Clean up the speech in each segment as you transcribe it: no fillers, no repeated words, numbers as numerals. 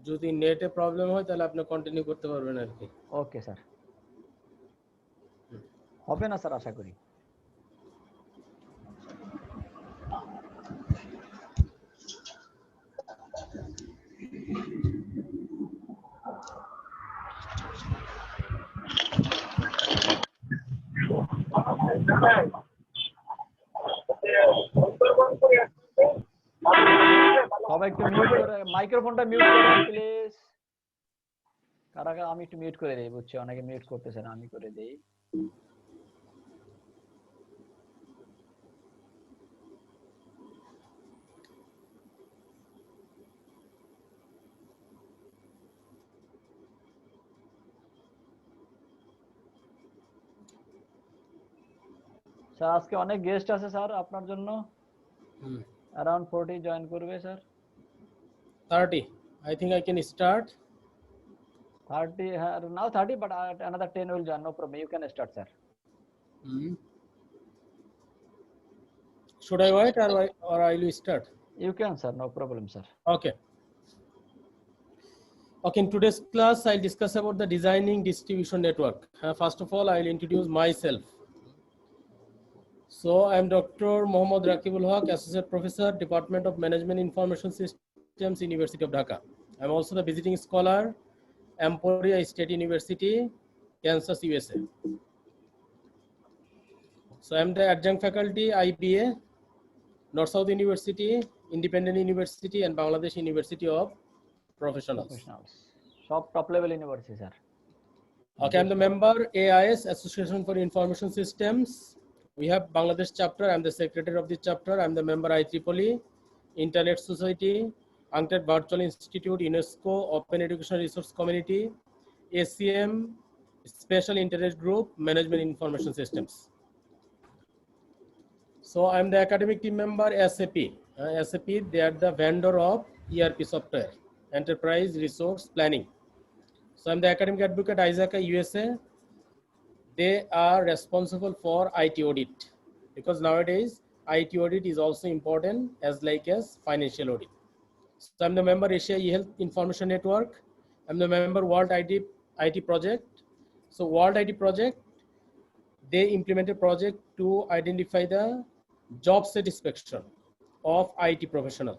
যদি নেটে প্রবলেম হয় তাহলে আপনি কন্টিনিউ করতে পারবেন আর কি। ওকে স্যার, হবে না স্যার আশা করি। সবাই একটু মিউট করে, মাইক্রোফোনটা মিউট করেন প্লিজ। কারা কারা, আমি একটু মিউট করে দেই, বুঝছি অনেকে মিউট করতেছে না, আমি করে দেই। স্যার আজকে অনেক গেস্ট আছে স্যার আপনার জন্য, অ্যারাউন্ড 40 জয়েন করবে sir. 30 I think I can start. 30 now 30 but another 10 will join, no problem, you can start sir. Should I wait or I will start? You can sir, no problem sir. Okay. Okay, in today's class I'll discuss about the designing distribution network. First of all, I'll introduce myself. So I am Dr. Mohammad Rakibul Haq, Associate Professor, Department of Management Information Systems, University of Dhaka. I'm also the visiting scholar, Emporia State University, Kansas, USA. So I'm the adjunct faculty, IBA, North-South University, Independent University, and Bangladesh University of Professionals. Top top level university sir. Okay, I'm the member AIS, Association for Information Systems. We have Bangladesh chapter. I'm the secretary of this chapter. I'm the member IEEE, Internet Society, UNCTAD Virtual Institute, UNESCO, Open Education Resource Community, ACM, Special Interest Group, Management Information Systems. So I'm the academic team member SAP. SAP, they are the vendor of ERP software, Enterprise Resource Planning. So I'm the academic advocate ISACA USA. They are responsible for IT audit, because nowadays IT audit is also important as financial audit. So I'm the member Asia eHealth Information Network. I'm the member World IT Project. So World IT Project, they implemented project to identify the job satisfaction of IT professional,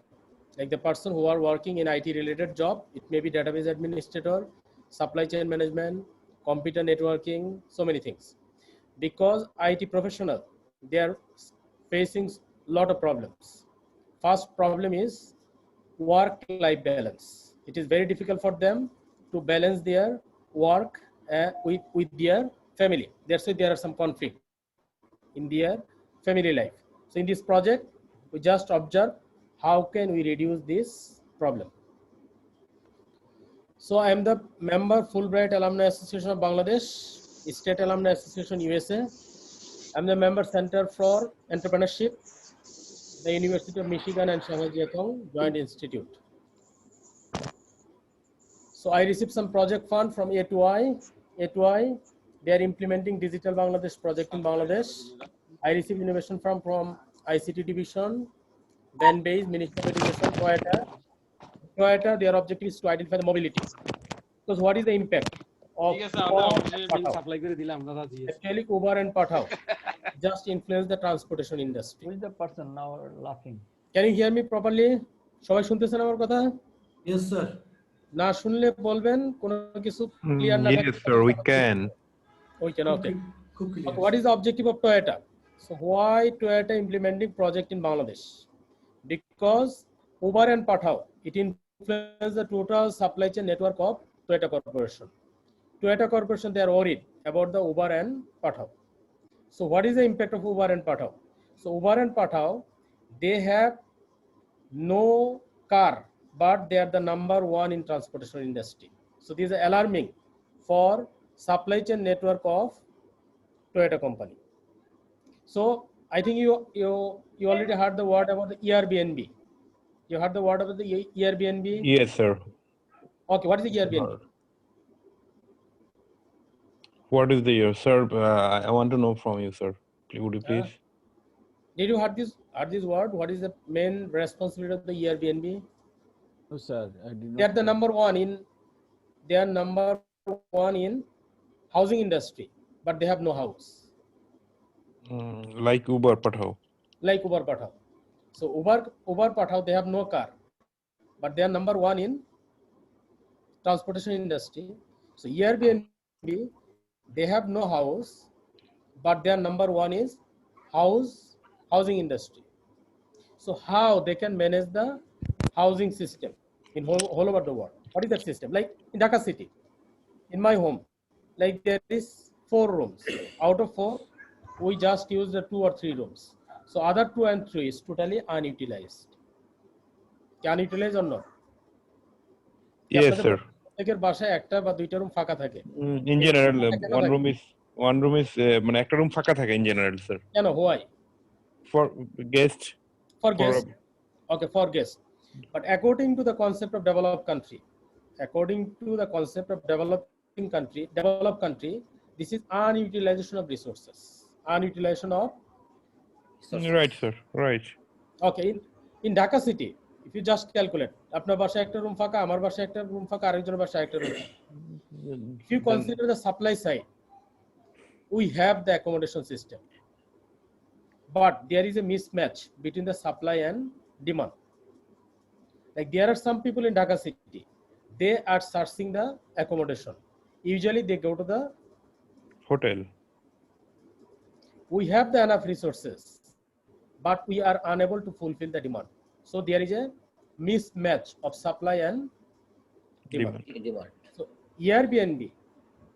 like the person who are working in IT related job. It may be database administrator, supply chain management, computer networking, so many things. Because IT professional, they are facing lot of problems. First problem is work-life balance. It is very difficult for them to balance their work with their family. That's why there are some conflict in their family life. So in this project, we just observe how can we reduce this problem. So I am the member Fulbright Alumni Association of Bangladesh, State Alumni Association USA. I'm the member Center for Entrepreneurship, the University of Michigan and Shanghai Jiatong Joint Institute. So I received some project fund from A2I. A2I, they are implementing Digital Bangladesh project in Bangladesh. I received innovation from ICT division, Banbase, Ministry of Education, Toyota. Toyota, their objective is to identify the mobility. Because what is the impact of actually Uber and Pathao just influence the transportation industry. Who is the person now laughing? Can you hear me properly? সবাই শুনতেছেন আমার কথা? Yes sir. না শুনলে বলবেন, কোনো কিছু clear না Yes sir, we can. Okay. Okay, what is the objective of Toyota? So why Toyota implementing project in Bangladesh? Because Uber and Pathao, it influences the total supply chain network of Toyota Corporation. Toyota Corporation, they are worried about the Uber and Pathao. So what is the impact of Uber and Pathao? So Uber and Pathao, they have no car, but they are the number one in transportation industry. So this is alarming for supply chain network of Toyota company. So I think you already heard the word about the Airbnb. You heard the word about the Airbnb? Yes sir. Okay, what is the Airbnb? What is the year, sir? I want to know from you, sir. Would you please? Did you heard this word? What is the main responsibility of the Airbnb? No, sir, I did not. They are the number one in. They are number one in housing industry, but they have no house. Like Uber Pathao. Like Uber Pathao. So Uber Pathao, they have no car, but they are number one in transportation industry. So Airbnb, they have no house, but their number one is housing industry. So how they can manage the housing system in whole over the world? What is that system? Like in Dhaka city, in my home, like there is 4 rooms. Out of 4, we just use the 2 or 3 rooms. So other 2 and 3 is totally unutilized. Unutilized or not? Yes, sir. প্রত্যেকের বাসায় একটা বা দুইটা room ফাঁকা থাকে। In general, কেন one থাকে? room is মানে একটা room ফাঁকা থাকে in general, sir. কেন? Why? For guests. For guests. Okay, for guests. But according to the concept of developed country, developed country, this is unutilization of resources. Unutilization of resources. Right, sir. Right. Okay, in Dhaka city, if you just calculate, আপনার বাসায় একটা room ফাঁকা, আমার বাসায় একটা room ফাঁকা, আরেকজনের বাসায় একটা রুম ফাঁকা. If you consider the supply side, we have the accommodation system, but there is a mismatch between the supply and demand. Like there are some people in Dhaka city, they are searching the accommodation. Usually they go to the Hotel. We have the enough resources, but we are unable to fulfill the demand. So there is a mismatch of supply and demand. So Airbnb,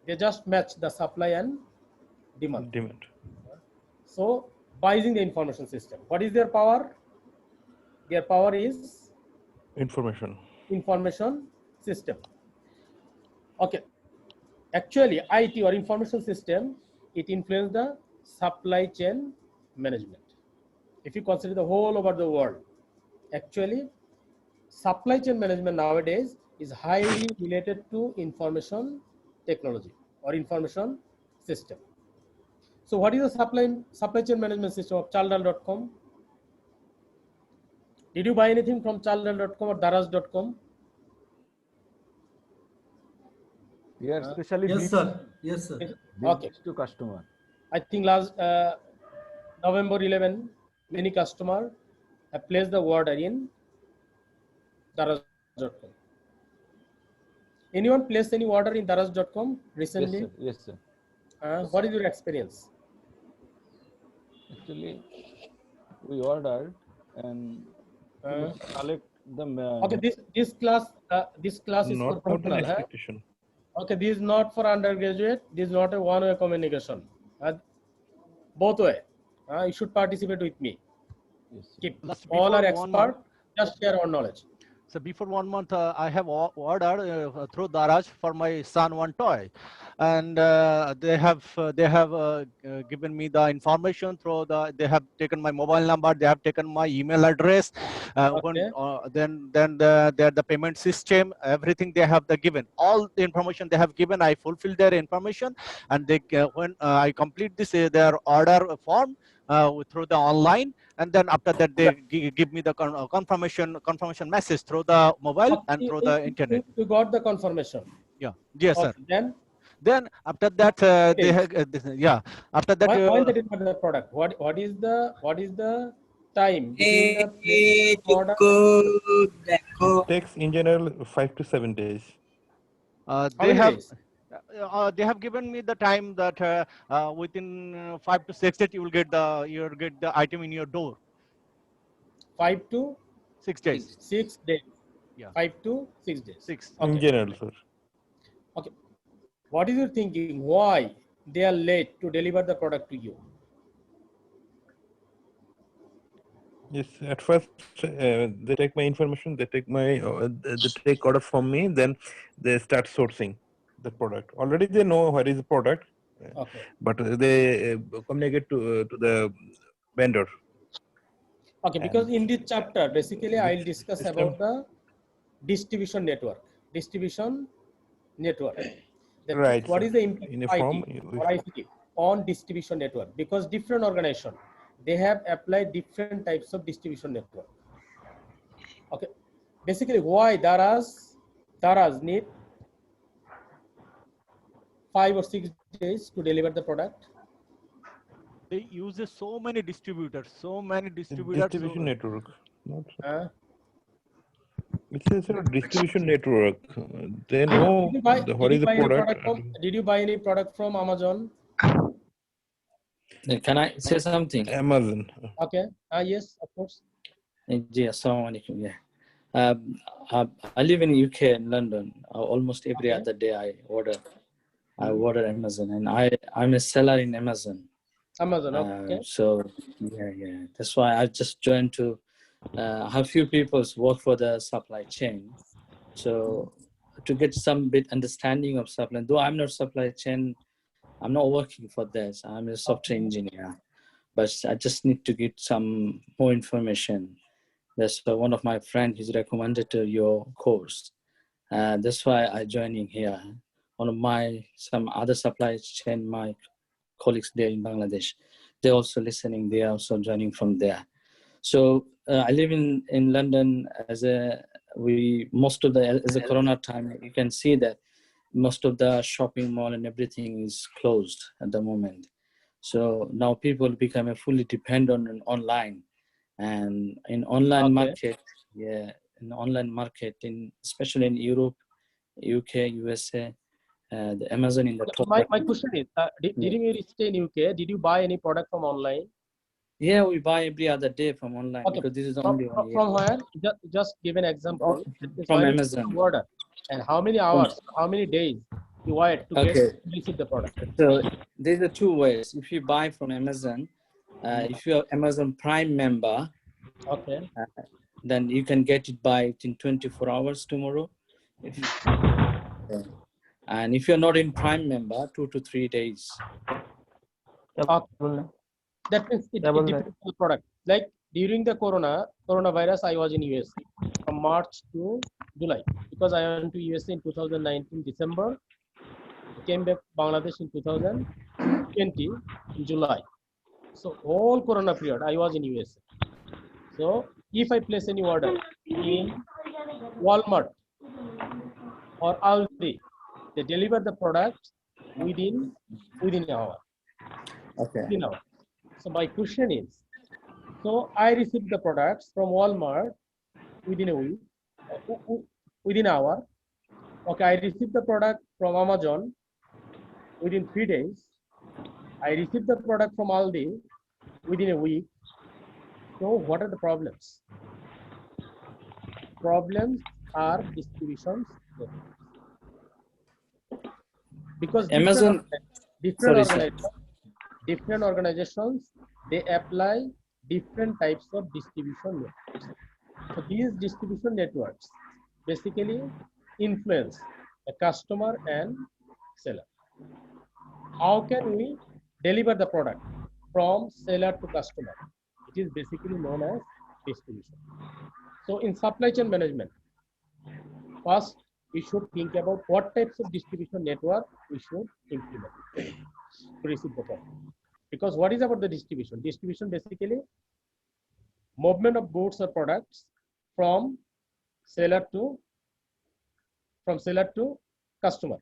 they just match the supply and demand. So by using the information system, what is their power? Their power is information system. Okay, actually IT or information system, it influences the supply chain management. If you consider the whole over the world, actually supply chain management nowadays is highly related to information technology or information system. So what is the supply chain management system of Chaldal.com? Did you buy anything from Chaldal.com or Daraz.com? Yeah, especially Yes, sir. Okay. to customer. I think last November 11, many customer have placed the order in Daraz.com. Anyone placed any order in Daraz.com recently? Yes, sir. What is your experience? Actually, we ordered and collect the. Okay, this class is Not for more than professional. expectation. Okay, this is not for undergraduate. This is not a one-way communication. Both way. You should participate with me. Yes, sir. Keep Just all are before 1 month. expert. Just share our knowledge. So before 1 month, I have ordered through Daraj for my son one toy, and they have given me the information through they have taken my mobile number, they have taken my email address, Okay. then the payment system, everything they have given, all the information they have given. I fulfill their information, and they when I complete this their order form through the online, and then after that they give me the confirmation message through the mobile and through the internet. You got the confirmation. Yeah. Yes, sir. Okay, Then after that they have, after that when they deliver the product, what is the time between the product? Takes in general 5 to 7 days. How they many have days? they have given me the time that within 5 to 6 days you'll get the item in your door. 5 to 6 days. 6 days. Yeah. 5 to 6 days. 6. In Okay. general, sir. Okay. What is your thinking? Why they are late to deliver the product to you? Yes, at first they take my information, they take order from me, then they start sourcing the product. Already they know what is the product, Okay. but they communicate to the vendor. Okay, because in this chapter, basically, this I'll discuss system- about the distribution network. That Right, what sir. is the impact In a of form, IT or ICT on distribution network? Because different organization, they have applied different types of distribution network. Okay, basically why Daraz need 5 or 6 days to deliver the product? They use so many distributors, Distribution network. Not, Uh, it's a sort of distribution network. They know what is the product. Did you buy any product from Amazon? Can I say something? Amazon. Okay. Yes, of course. Assalamualaikum. Yeah. I live in UK in London. Almost every Okay. other day I order Amazon, and I'm a seller in Amazon. Amazon. Okay. So yeah. That's why I just joined to have few people work for the supply chain. So to get some bit understanding of supply, though I'm not supply chain, I'm not working for this. I'm a software engineer, but I just need to get some more information. That's why one of my friends he's recommended to your course. That's why I joining here. One of some other supply chain, my colleagues there in Bangladesh, they're also listening. They are also joining from there. So I live in London. As a Corona time, you can see that most of the shopping mall and everything is closed at the moment. So now people become fully dependent on online, and in online market, especially in Europe, UK, USA, the Amazon in the top. My question is, did you stay in UK? Did you buy any product from online? Yeah, we buy every other day from online because this is only from where? Just give an example. From Amazon. Order, and how many hours, how many days you wait to receive the product? So there's the two ways. If you buy from Amazon, if you're Amazon Prime member, then you can get it by in 24 hours tomorrow. And if you're not in Prime member, 2 to 3 days. That means it depends on the product. Like during the coronavirus, I was in USA from March to July because I went to USA in 2019 December. Came back Bangladesh in 2020 in July. So whole Corona period, I was in USA. So if I place any order in Walmart or Aldi, they deliver the product within an hour. Within an hour. So my question is, so I received the products from Walmart within a week, within an hour. Okay, I received the product from Amazon within 3 days. I received the product from Aldi within a week. So what are the problems? Problems are distributions. Because Amazon, different organizations, they apply different types of distribution networks. So these distribution networks basically influence the customer and seller. How can we deliver the product from seller to customer? It is basically known as distribution. So in supply chain management, first we should think about what types of distribution network we should implement to receive the product. Because what is about the distribution? Distribution basically movement of goods or products from seller to customer.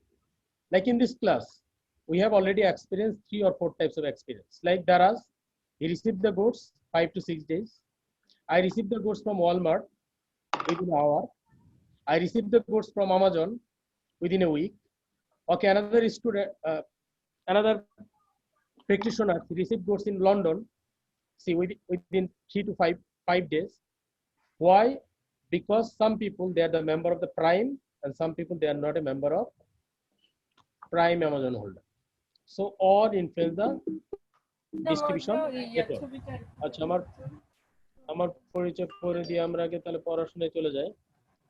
Like in this class, we have already experienced 3 or 4 types of experience. Like Daraz, he received the goods 5 to 6 days. I received the goods from Walmart within an hour. I received the goods from Amazon within a week. Okay, another student, another practitioner received goods in London, see within 3 to 5 days. Why? Because some people they are the member of the Prime, and some people they are not a member of Prime Amazon holder. So all influence the distribution network. আচ্ছা আমার পরিচয় করে দিয়ে আমরা আগে তাহলে পড়াশোনায় চলে যাই.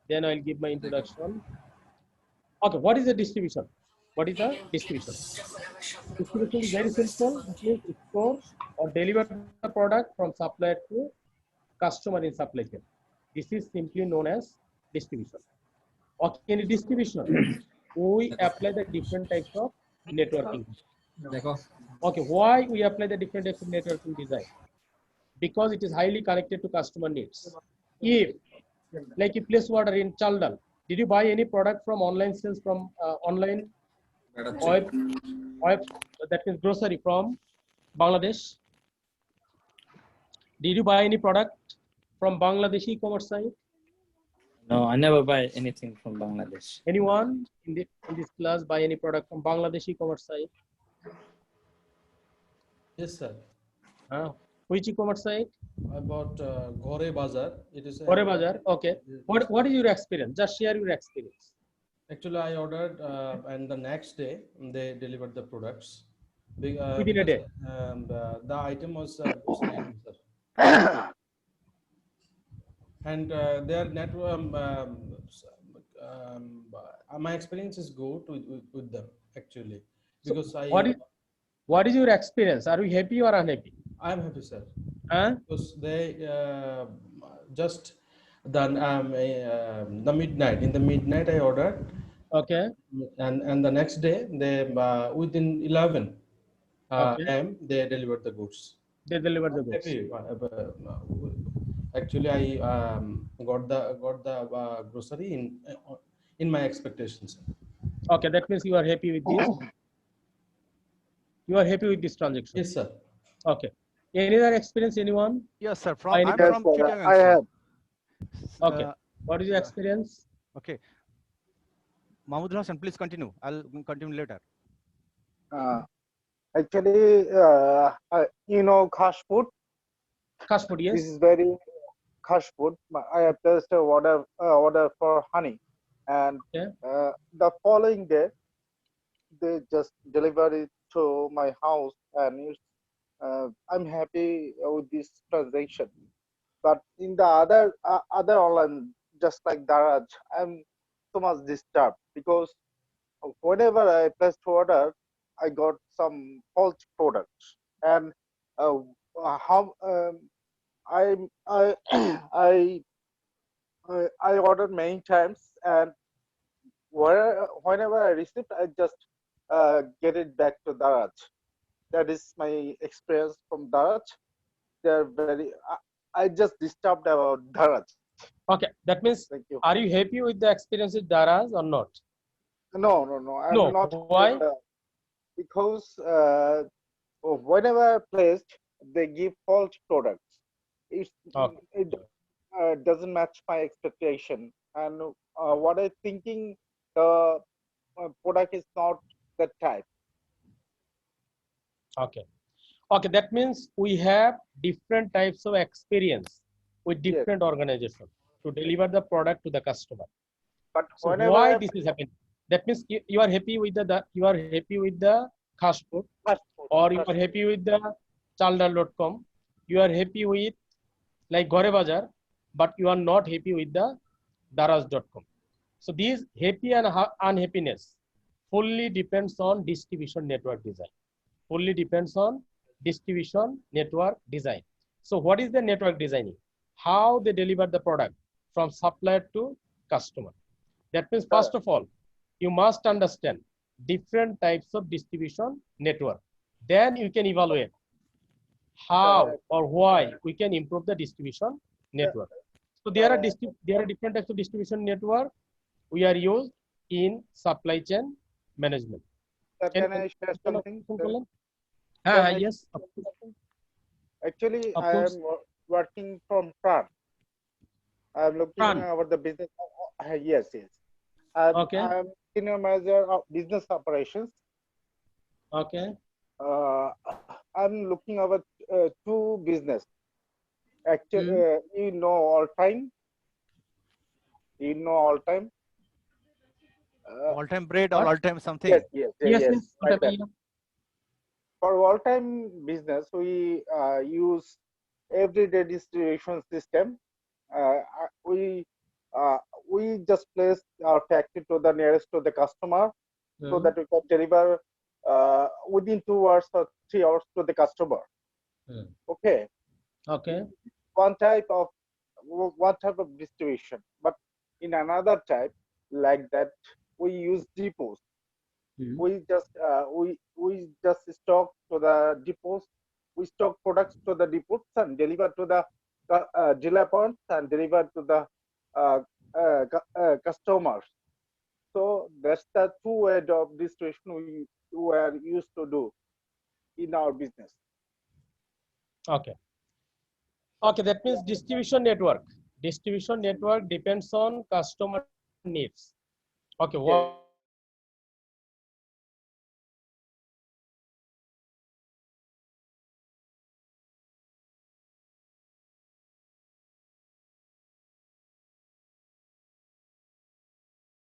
Then I'll give my introduction. Okay, what is the distribution? What is the distribution? Distribution is very simple. It means store or deliver the product from supplier to customer in supply chain. This is simply known as distribution. Okay, in distribution, we apply the different types of networking. Okay, why we apply the different types of networking design? Because it is highly connected to customer needs. If Like you place order in Chaldal. Did you buy any product from online sales from online web that means grocery from Bangladesh? Did you buy any product from Bangladeshi e-commerce site? No, I never buy anything from Bangladesh. Anyone in this class buy any product from Bangladeshi e-commerce site? Yes, sir. Which e-commerce site? I bought Gore Bazaar. It is Kore Bazaar. Okay. What is your experience? Just share your experience. actually I ordered and the next day they delivered the products. Within a day. The item was same, sir. And their network. My experience is good with them actually because What is your experience? Are you happy or unhappy? I am happy, sir. Huh? Because they just done the midnight. In the midnight, I ordered, Okay. and the next day they within 11 Okay. a.m. they delivered the goods. They deliver the goods. Happy. Actually, I got the grocery in my expectations. Okay, that means you are happy with this. You are happy with this transaction. Yes, sir. Okay. Any other experience? Anyone? Yes, sir. I I'm need- from Chittagong, I sir. have. Okay. What is your experience? Okay. Mahmood Hassan, please continue. I'll continue later. Actually, you know, Khash food. Cash food, This yes. is very Khash food. I have placed a order for honey, and Okay. the following day they just delivered it to my house, and it's, I'm happy with this transaction. But in the other online, just like Daraj, I'm so much disturbed because whenever I placed order, I got some false products, and how I I I I ordered many times, and whenever I received, I just get it back to Daraj. That is my experience from Daraj. They're very. I just disturbed about Daraj. Okay. That means, Thank you. are you happy with the experience with Daraz or not? No. I'm No. not. Why? Because whenever I placed, they give false products. It doesn't match my expectation, and what I thinking the product is not that type. Okay. Okay. That means we have different types of experience with Yes. different organizations to deliver the product to the customer. But So whenever why I this is happening? That means you are happy with the Khash food, or you are happy with the chaldal.com. You are happy with like Gore Bazaar, but you are not happy with the daraz.com. So these happy and unhappiness fully depends on distribution network design. Fully depends on distribution network design. So what is the network designing? How they deliver the product from supplier to customer. That means, first of all, you must understand different types of distribution network. Then you can evaluate how or why we can improve the distribution network. So there are different types of distribution network we are used in supply chain management. can I share something? Yes. Actually, Of I course. am working from France. I'm looking France. over the business. Yes. Okay. I'm senior manager of business operations. Okay. I'm looking over two business. Actually, you know, all time. You know, all time. All time bread or What? all time something. Yes. Like that. Yeah. For all time business, we use everyday distribution system. We just place our factory to the nearest to the customer, so that we can deliver within 2 hours or 3 hours to the customer. Okay, Okay. one type of distribution, but in another type like that, we use depots. We just stock to the depots. We stock products to the depots and deliver to the dealer points and deliver to the customers. So that's the two-way of distribution we were used to do in our business. Okay. Okay, that means distribution network. Distribution network depends on customer needs. Okay, what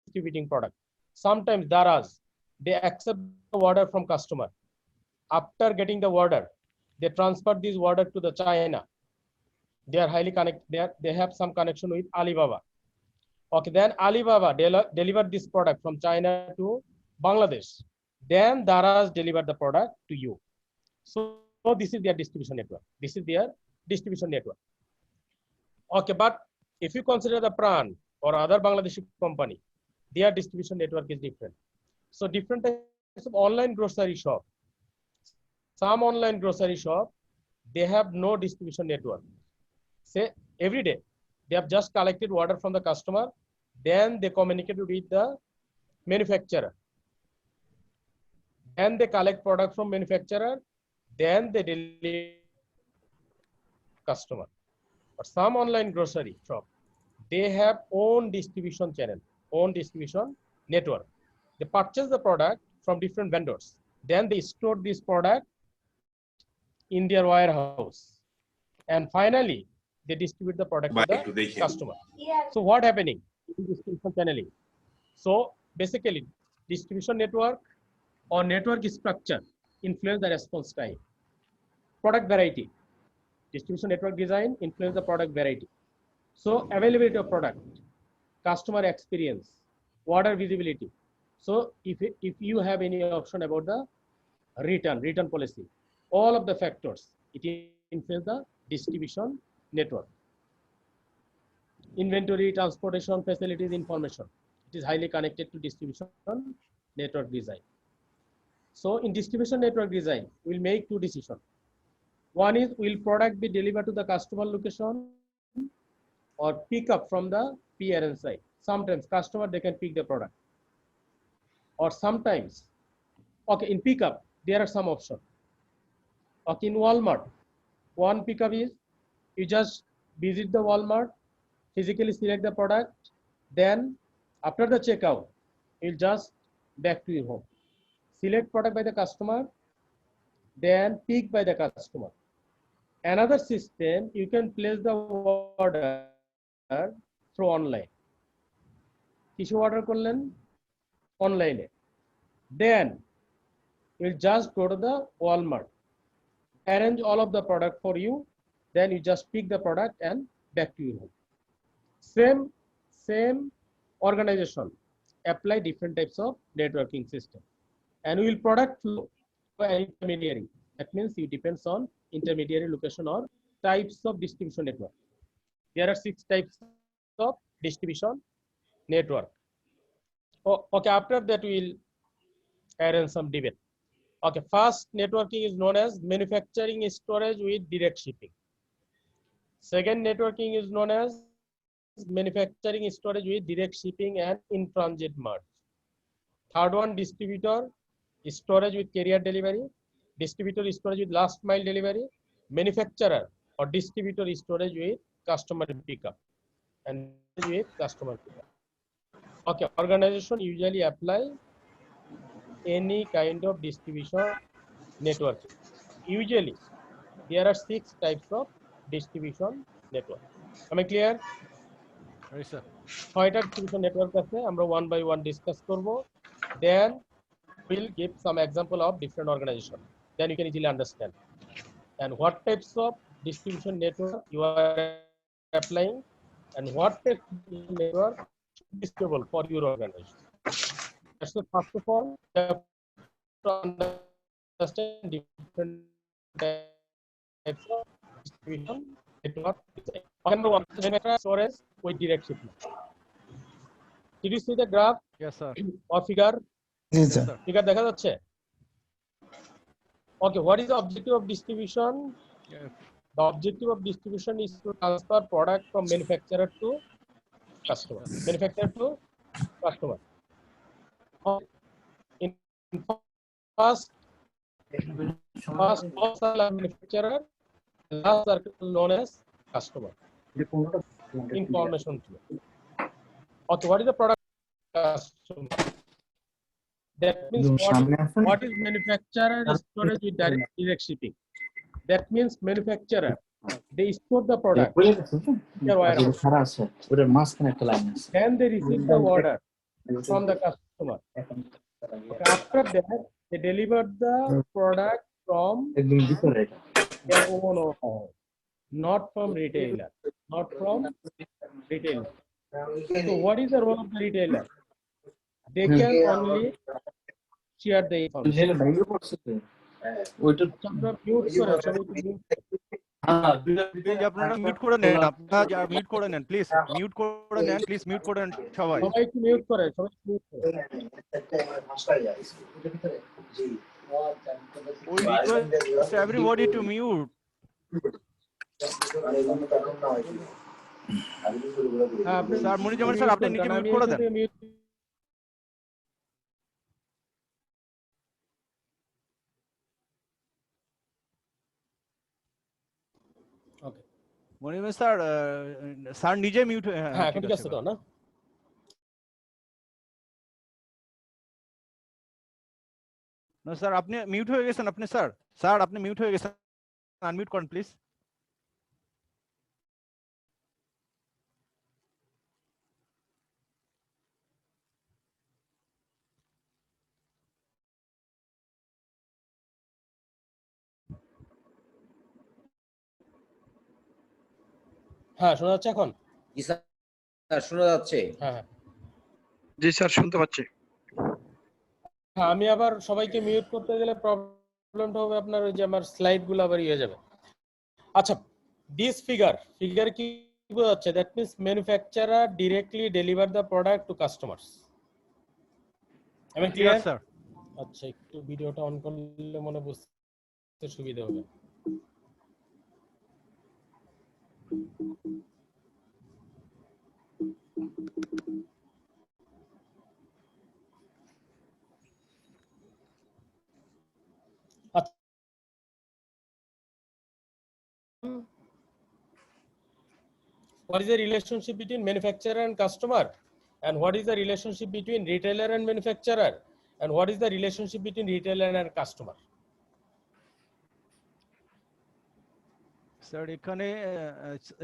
distributing product? Sometimes Daras, they accept the order from customer. After getting the order, they transfer this order to the China. They are highly connected. They have some connection with Alibaba. Okay, then Alibaba deliver this product from China to Bangladesh. Then Daras deliver the product to you. So this is their distribution network. This is their distribution network. Okay, but if you consider the Pran or other Bangladeshi company, their distribution network is different. So different types of online grocery shop. Some online grocery shop, they have no distribution network. Say every day, they have just collected order from the customer, then they communicate with the manufacturer. Then they collect product from manufacturer, then they deliver customer. But some online grocery shop, they have own distribution channel, own distribution network. They purchase the product from different vendors. Then they store this product in their warehouse. And finally, they distribute the product to the customer. So what happening in distribution channeling? So basically, distribution network or network structure influence the response time. Product variety. Distribution network design influence the product variety. So availability of product, customer experience, order visibility. So if you have any option about the return policy, all of the factors, it influence the distribution network. Inventory, transportation, facilities, information. It is highly connected to distribution network design. So in distribution network design, we'll make two decisions. One is, will product be delivered to the customer location or pick up from the PRN side? Sometimes customer, they can pick the product. Or sometimes, okay, in pickup, there are some options. Okay, in Walmart, one pickup is, you just visit the Walmart, physically select the product, then after the checkout, you'll just back to your home. Select product by the customer, then pick by the customer. Another system, you can place the order through online. Issue order করলেন online. Then you'll just go to the Walmart, arrange all of the product for you, then you just pick the product and back to your home. Same organization, apply different types of networking system. And will product flow by an intermediary. That means it depends on intermediary location or types of distribution network. There are 6 types of distribution network. Oh, okay, after that we'll arrange some debate. Okay, first networking is known as manufacturing storage with direct shipping. Second networking is known as manufacturing storage with direct shipping and in transit merge. Third one, distributor storage with carrier delivery, distributor storage with last mile delivery, manufacturer or distributor storage with customer pickup, and with customer pickup. Okay, organization usually apply any kind of distribution network. Usually, there are 6 types of distribution network. Am I clear? Yes, sir. 6টা distribution network আছে, আমরা one by one discuss করব. Then we'll give some example of different organization. Then you can easily understand. And what types of distribution network you are applying, and what type of network should be suitable for your organization. So first of all, you have to understand different types of distribution network design. Number one, storage with direct shipment. Did you see the graph? Yes, sir. Or figure? Yes, sir. Figure দেখা যাচ্ছে? Okay, what is the objective of distribution? Yes. The objective of distribution is to transfer product from manufacturer to customer. Manufacturer to customer. In first circle of manufacturer, last circle known as customer. Information flow. Okay, what is the product customer? That means what is manufacturer storage with direct shipping. That means manufacturer, they store the product in their warehouse. Then they receive the order from the customer. Okay, after that, they deliver the product from their own warehouse, not from retailer, not from retailer. So what is the role of the retailer? They can only share the information. আপনারা mute করেন, সবাই একটু mute please আপনারা mute করে নেন, আপনারা mute করে নেন প্লিজ, মিউট করে নেন প্লিজ, মিউট করে নেন সবাই। সবাই একটু mute করেন, সবাই একটু mute করেন। We request everybody to mute. Sir Moniruzzaman sir আপনি নিজে মিউট করে দেন। ওকে, মনিরুজ্জামান স্যার, স্যার নিজে মিউট। হ্যাঁ এখন ঠিক আছে তো না? না স্যার আপনি মিউট হয়ে গেছেন, আপনি স্যার, স্যার আপনি মিউট হয়ে গেছেন, আনমিউট করেন প্লিজ। হ্যাঁ শোনা যাচ্ছে এখন? জি স্যার শোনা যাচ্ছে। হ্যাঁ হ্যাঁ জি স্যার শুনতে পাচ্ছি। হ্যাঁ, আমি আবার সবাইকে মিউট করতে গেলে প্রবলেমটা হবে আপনার, ওই যে আমার স্লাইড গুলো আবার ইয়ে যাবে। আচ্ছা, দিস ফিগার কি বোঝাচ্ছে? That means manufacturer directly deliver the product two customers. আমি ক্লিয়ার স্যার? আচ্ছা, একটু ভিডিওটা অন করলে মনে বুঝতে সুবিধা হবে। What is the relationship between manufacturer and customer? And what is the relationship between retailer and manufacturer? And what is the relationship between retailer and customer? Sir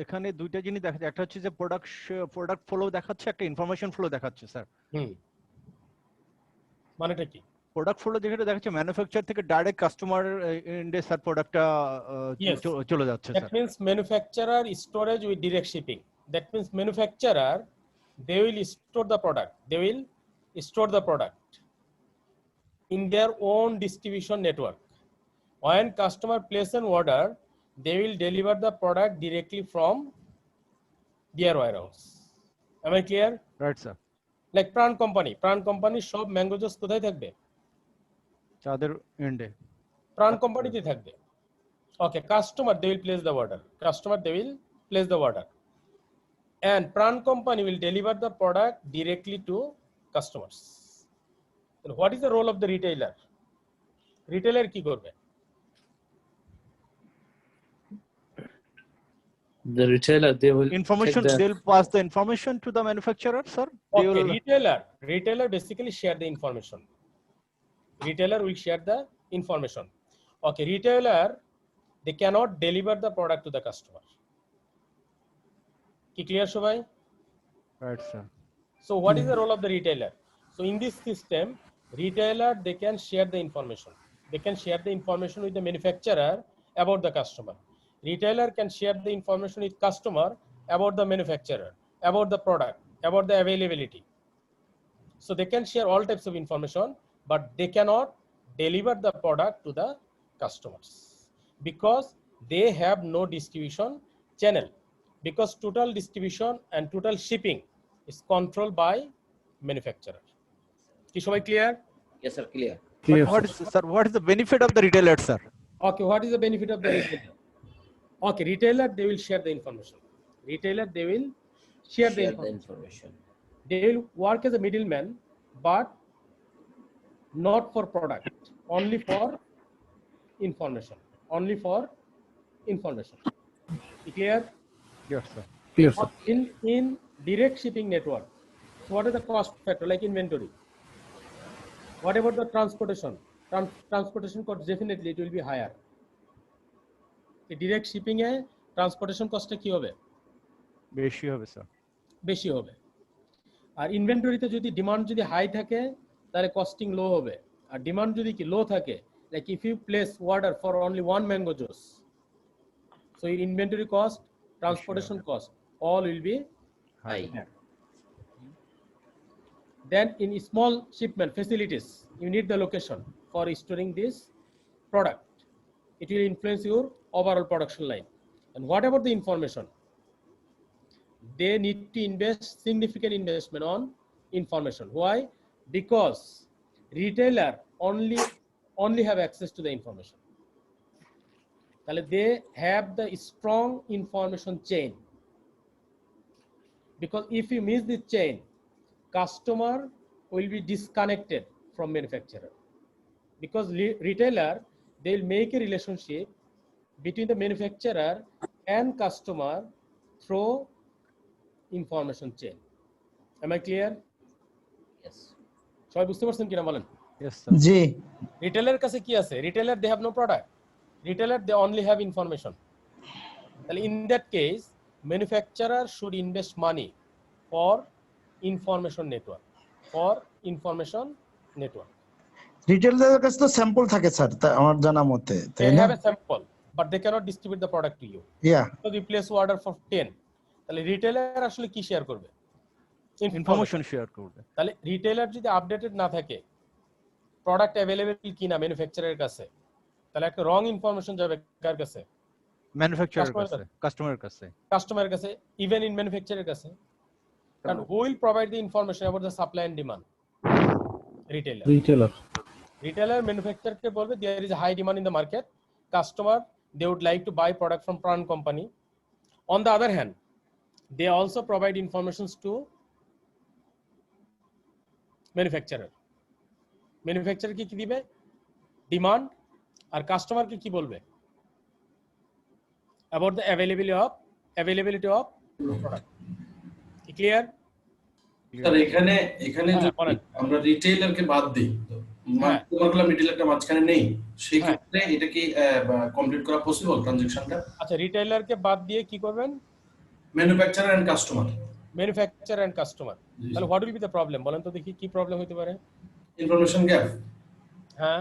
এখানে দুইটা জিনিস দেখাচ্ছে, একটা হচ্ছে যে প্রোডাক্ট ফ্লো দেখাচ্ছে, একটা ইনফরমেশন ফ্লো দেখাচ্ছে স্যার। মানেটা কি? প্রোডাক্ট ফ্লো যেটা দেখাচ্ছে ম্যানুফ্যাকচার থেকে ডাইরেক্ট কাস্টমার এন্ডে স্যার প্রোডাক্টটা চলে যাচ্ছে sir. That means manufacturer storage with direct shipping. That means manufacturer, they will store the product. They will store the product in their own distribution network. When customer place an order, they will deliver the product directly from their warehouse. Am I clear? Right sir. Like প্রাণ company সব mango juice কোথায় থাকবে? চাঁদের এন্ডে প্রাণ কোম্পানিতে থাকবে। Okay, customer, they will place the order. And Pran company will deliver the product directly to customers. And what is the role of the retailer? Retailer কি করবে? The retailer, they will they'll pass the information to the manufacturer, sir. Okay, retailer basically share the information. Retailer will share the information. Okay, retailer, they cannot deliver the product to the customer. Ki clear সবাই? Right, sir. So what is the role of the retailer? So in this system, retailer, they can share the information. They can share the information with the manufacturer about the customer. Retailer can share the information with customer about the manufacturer, about the product, about the availability. So they can share all types of information, but they cannot deliver the product to the customers because they have no distribution channel, because total distribution and total shipping is controlled by manufacturer. Ki shobai clear? Yes sir, clear. What is the benefit of the retailer, sir? Okay, what is the benefit of the retailer? Okay, retailer, they will share the information. Retailer, they will share the Share the information. information. They will work as a middleman, but not for product, only for information. Only for information. Clear? Yes, sir. Clear, sir. In direct shipping network, so what are the cost factor like inventory? What about the transportation? Transportation cost, definitely it will be higher. The direct shipping A transportation cost কি হবে? বেশি হবে sir. বেশি হবে। আর ইনভেন্টরিতে যদি demand যদি high থাকে তাহলে কস্টিং লো হবে। আর ডিমান্ড যদি কি লো থাকে, like if you place order for only one mango juice, so your inventory cost, transportation cost, all will be High. Then in small shipment facilities, you need the location for storing this product. It will influence your overall production line. And what about the information? They need to invest significant investment on information. Why? Because retailer only have access to the information. They have the strong information chain. Because if you miss the chain, customer will be disconnected from manufacturer. Because retailer, they will make a relationship between the manufacturer and customer through information chain. Am I clear? Yes. সবাই বুঝতে পারছেন কিনা বলেন? Yes, sir. জি। Retailer কাছে কি আছে? Retailer they have no product. Retailer they only have information. তাহলে in that case, manufacturer should invest money for information network. For information network. রিটেলারের কাছে তো স্যাম্পল থাকে স্যার, আমার জানা মতে, তাই They না? have a sample, but they cannot distribute the product to you. Yeah, So they place order for 10. তাহলে retailer আসলে কি শেয়ার করবে? ইনফরমেশন শেয়ার করবে। তাহলে রিটেলার যদি আপডেটেড না থাকে, প্রোডাক্ট অ্যাভেলেবল কিনা ম্যানুফ্যাকচারারের কাছে, তাহলে একটা রং ইনফরমেশন যাবে কার কাছে? ম্যানুফ্যাকচারারের কাছে, কাস্টমারের কাছে। কাস্টমারের কাছে, ইভেন ইন ম্যানুফ্যাকচারারের কাছে। কারণ who will provide the information about the supply and demand? Retailer. Retailer manufacturer কে বলবে there is a high demand in the market. Customer they would like to buy product from Pran company. On the other hand, they also provide informations to manufacturer. Manufacturer কি দিবে? Demand. আর customer কি বলবে? About the availability of product. Clear? Sir এখানে যদি আমরা রিটেইলারকে বাদ দিই, তোমারগুলো রিটেইলারটা মাঝখানে নেই, সেই ক্ষেত্রে এটা কি কমপ্লিট করা পসিবল ট্রানজাকশনটা? আচ্ছা, রিটেইলারকে বাদ দিয়ে কি করবেন? Manufacturer and customer. Manufacturer and customer. তাহলে what will be the problem? বলেন তো দেখি কি প্রবলেম হতে পারে? Information gap. হ্যাঁ,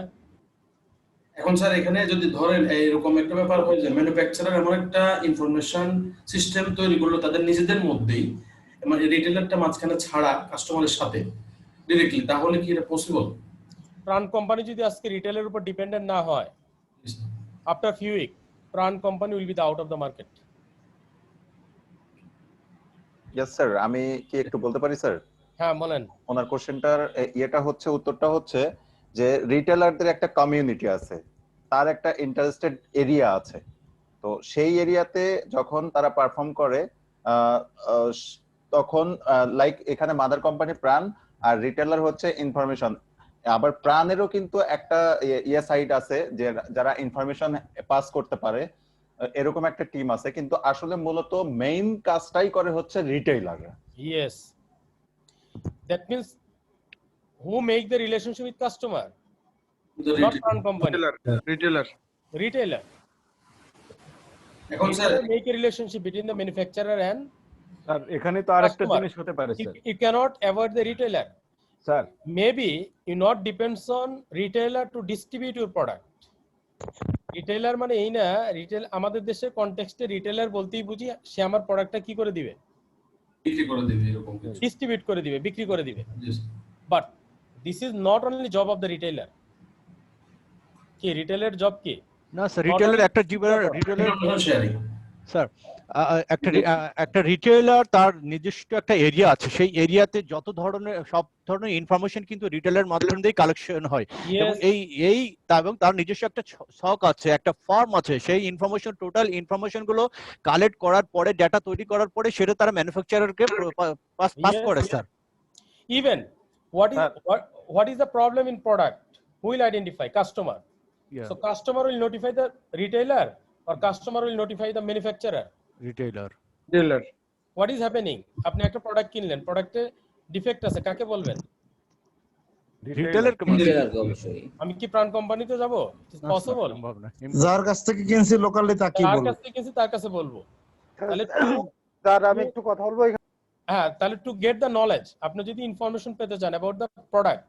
এখন স্যার এখানে যদি ধরেন এরকম একটা ব্যাপার হয় যে ম্যানুফ্যাকচারার এমন একটা ইনফরমেশন সিস্টেম তৈরি করলো তাদের নিজেদের মধ্যেই, মানে রিটেইলারটা মাঝখানে ছাড়া কাস্টমারের সাথে ডাইরেক্টলি, তাহলে কি এটা পসিবল? প্রাণ কোম্পানি যদি আজকে রিটেইলের উপর ডিপেন্ডেন্ট না হয়, আফটার ফিউ উইক প্রাণ company will be the out of the market. Yes sir, আমি কি একটু বলতে পারি স্যার? হ্যাঁ বলেন। ওনার কোশ্চেনটার উত্তরটা হচ্ছে যে রিটেলারদের একটা কমিউনিটি আছে, তার একটা ইন্টারেস্টেড এরিয়া আছে, তো সেই এরিয়াতে যখন তারা পারফর্ম করে তখন লাইক এখানে মাদার কোম্পানি প্রাণ আর রিটেলার হচ্ছে ইনফরমেশন। আবার প্রাণেরও কিন্তু একটা সাইট আছে যে যারা ইনফরমেশন পাস করতে পারে, এরকম একটা টিম আছে, কিন্তু আসলে মূলত মেইন কাজটাই করে হচ্ছে রিটেইলাররা। Yes, that means who make the relationship with customer? Not Pran company. Retailer. এখন sir make a relationship between the manufacturer and sir এখানে তো আরেকটা জিনিস হতে পারে sir. You cannot avoid the retailer. Sir Maybe you not depends on retailer to distribute your product. Retailer মানে এই না, রিটেল আমাদের দেশের কনটেক্সটে রিটেলার বলতেই বুঝি সে আমার প্রোডাক্টটা কি করে দিবে? বিক্রি করে দিবে, এরকম কিছু ডিস্ট্রিবিউট করে দিবে, বিক্রি করে দিবে। But this is not only job of the retailer. কি রিটেলার জব কি? না স্যার, রিটেলার একটা রিটেলার শেয়ারিং স্যার একটা রিটেইলার তার নিজস্ব একটা এরিয়া আছে, সেই এরিয়াতে যত ধরনের সব ধরনের ইনফরমেশন কিন্তু রিটেইলার মাধ্যম দিয়ে কালেকশন হয় এবং এবং তার নিজস্ব একটা ছক আছে, একটা ফর্ম আছে, সেই ইনফরমেশন টোটাল ইনফরমেশন গুলো কালেক্ট করার পরে ডাটা তৈরি করার পরে সেটা তারা ম্যানুফ্যাকচারারকে পাস করে sir. Even what is the problem in product? Who will identify? Customer. So customer will notify the retailer or customer will notify the manufacturer? Retailer. What is happening? আপনি একটা প্রোডাক্ট কিনলেন, প্রোডাক্টে ডিফেক্ট আছে, কাকে বলবেন? Retailer অবশ্যই। আমি কি প্রাণ কোম্পানিতে যাব? পসিবল? যার কাছ থেকে কিনছি লোকালি তাকে তার বলবো। কাছ থেকে কিনছি তার কাছে বলবো। তাহলে স্যার আমি একটু কথা বলবো এখানে। হ্যাঁ, তাহলে টু গেট দ্য নলেজ, আপনি যদি ইনফরমেশন পেতে চান about the product,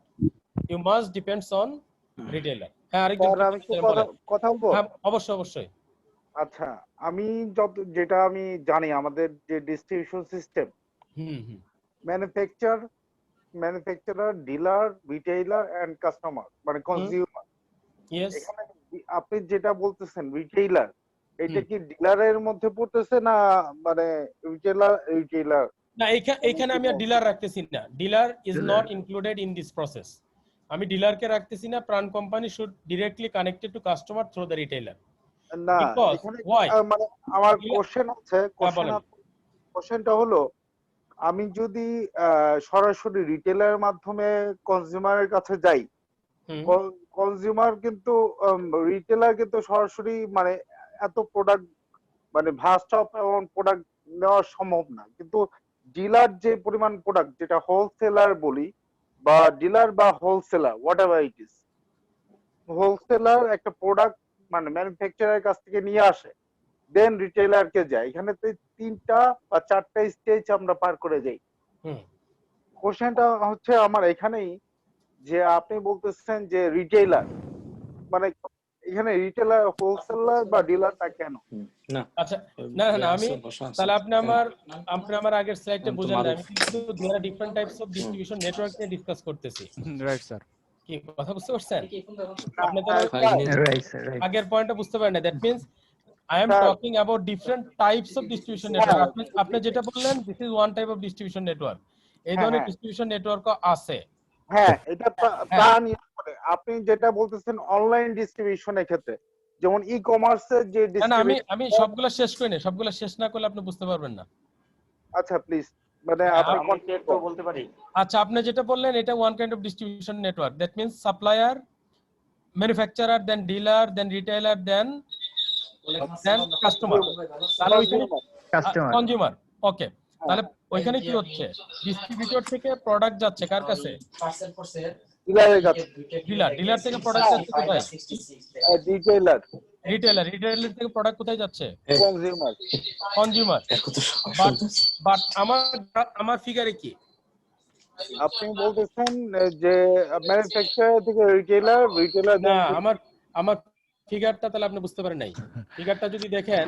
you must depends on retailer. হ্যাঁ, আরেকজন স্যার আমি একটু কথা বলবো। হ্যাঁ, অবশ্যই। আচ্ছা, আমি যেটা আমি জানি আমাদের যে distribution system, manufacturer, dealer, retailer and customer, মানে কনজিউমার। এখানে আপনি যেটা বলতেছেন রিটেইলার, এটা কি ডিলারের মধ্যে পড়তেছে না মানে রিটেইলার? না, এখানে আমি ডিলার রাখতেছি না। Dealer is not included in this process. আমি ডিলারকে রাখতেছি না। প্রাণ company should directly connected to customer through the retailer. না, মানে আমার কোশ্চেনটা হলো, আমি যদি সরাসরি রিটেইলারের মাধ্যমে কনজিউমারের কাছে যাই, কনজিউমার কিন্তু রিটেইলার কিন্তু সরাসরি মানে এত প্রোডাক্ট মানে ভাস্ট অফ প্রোডাক্ট নেওয়া সম্ভব না। কিন্তু ডিলার যে পরিমাণ প্রোডাক্ট, যেটা হোলসেলার বলি বা ডিলার বা wholesaler what ever it is, wholesaler একটা প্রোডাক্ট মানে ম্যানুফ্যাকচারারের কাছ থেকে নিয়ে আসে, দেন রিটেইলারকে যায়। এখানে তো 3টা বা 4টা স্টেজ আমরা পার করে যাই। কোশ্চেনটা হচ্ছে আমার এখানেই যে আপনি বলতেছেন যে রিটেইলার, মানে এখানে রিটেইলার, হোলসেলার বা ডিলারটা কেন? না, আচ্ছা, না আমি তাহলে আপনি আমার আগের স্লাইডে বুঝেন না। আমি কিন্তু there are different types of distribution network নিয়ে ডিসকাস করতেছি। Right sir. কি কথা বুঝতে পারছেন? আপনি তো আগের পয়েন্টটা বুঝতে পারেন না। That means I am talking about different types of distribution network. আপনি যেটা বললেন, this is one type of distribution network. এই ধরনের ডিস্ট্রিবিউশন নেটওয়ার্কও আছে। হ্যাঁ, এটা আপনি যেটা বলতেছেন অনলাইন ডিস্ট্রিবিউশনের ক্ষেত্রে, যেমন ই কমার্সের যে আমি সবগুলা শেষ করি না। সবগুলা শেষ না করলে আপনি বুঝতে পারবেন না। আচ্ছা প্লিজ, মানে আপনি একটু বলতে পারি? আচ্ছা, আপনি যেটা বললেন এটা one kind of distribution network. That means supplier, manufacturer, then dealer, then retailer, then customer, তাহলে ওইখানে কনজিউমার। ওকে, তাহলে ওইখানে কি হচ্ছে? ডিস্ট্রিবিউটর থেকে প্রোডাক্ট যাচ্ছে কার কাছে? ডিলারের কাছে। ডিলার থেকে প্রোডাক্ট যাচ্ছে কোথায়? রিটেইলার থেকে প্রোডাক্ট কোথায় যাচ্ছে? কনজিউমার। বাট আমার ফিগারে কি আপনি বলতেছেন যে ম্যানুফ্যাকচারার থেকে রিটেইলার, না, আমার ফিগারটা তাহলে আপনি বুঝতে পারেন নাই। ফিগারটা যদি দেখেন,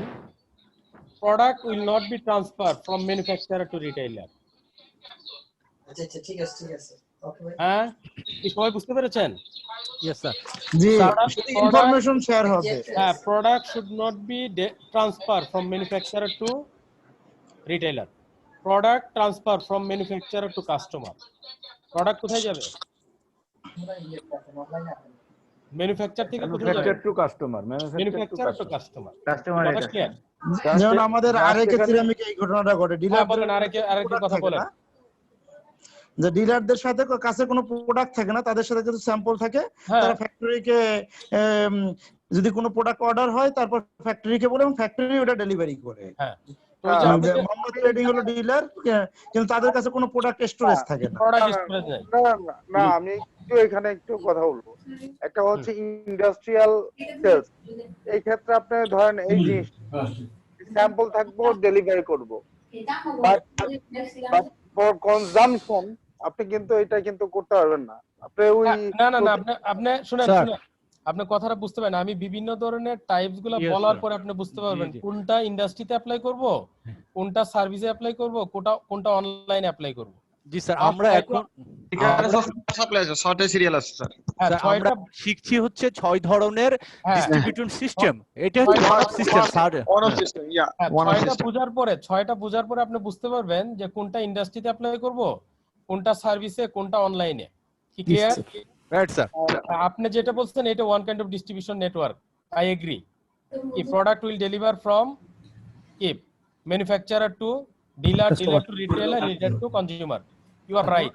product will not be transferred from manufacturer to retailer. আচ্ছা ঠিক আছে ওকে ভাই। হ্যাঁ, কি সবাই বুঝতে পেরেছেন? Yes sir. জি, ইনফরমেশন শেয়ার হবে। হ্যাঁ, product should not be transferred from manufacturer to retailer. Product transfer from manufacturer to customer. Product কোথায় যাবে? ম্যানুফ্যাকচার থেকে কোথায় যাবে? To customer, manufacture to customer. যেমন আমাদের আরেকে সিরামিকে এই ঘটনাটা ঘটে। ডিলার বলেন, আরেকে কথা বলেন। যে ডিলারদের সাথে কাছে কোনো প্রোডাক্ট থাকে না, তাদের সাথে কিন্তু স্যাম্পল থাকে। তারা ফ্যাক্টরিকে যদি কোনো প্রোডাক্ট অর্ডার হয়, তারপর ফ্যাক্টরিকে বলে এবং ফ্যাক্টরি ওটা ডেলিভারি করে। হ্যাঁ, মোহাম্মদ ট্রেডিং হলো ডিলার, কিন্তু তাদের কাছে কোনো প্রোডাক্ট স্টোরেজ থাকে না। না, আমি এখানে একটু কথা বলবো। একটা হচ্ছে ইন্ডাস্ট্রিয়াল সেলস, এই ক্ষেত্রে আপনি ধরেন এই জিনিস স্যাম্পল থাকবো, ডেলিভারি করব, বাট ফর কনজাম্পশন আপনি কিন্তু এটা কিন্তু করতে পারবেন না। আপনি ওই না আপনি শুনেন, আপনি কথাটা বুঝতে পারেন। আমি বিভিন্ন ধরনের টাইপস গুলো বলার পরে আপনি বুঝতে পারবেন কোনটা ইন্ডাস্ট্রিতে অ্যাপ্লাই করব, কোনটা সার্ভিসে অ্যাপ্লাই করব, কোনটা অনলাইনে অ্যাপ্লাই করব। জি স্যার, আমরা এখন সাপ্লাই আছে 6টা সিরিয়াল আছে স্যার। স্যার আমরা শিখছি হচ্ছে 6 ধরনের ডিস্ট্রিবিউটেড সিস্টেম। এটা হচ্ছে one of system sir. One of system, yeah one of system. ছয়টা বুঝার পরে আপনি বুঝতে পারবেন যে কোনটা ইন্ডাস্ট্রিতে অ্যাপ্লাই করব, কোনটা সার্ভিসে, কোনটা অনলাইনে। কি ক্লিয়ার? Right sir. আপনি যেটা বলছেন এটা one kind of distribution network, I agree. কি প্রোডাক্ট উইল ডেলিভার ফ্রম কি manufacturer to dealer, dealer to retailer, retailer to consumer. You are right.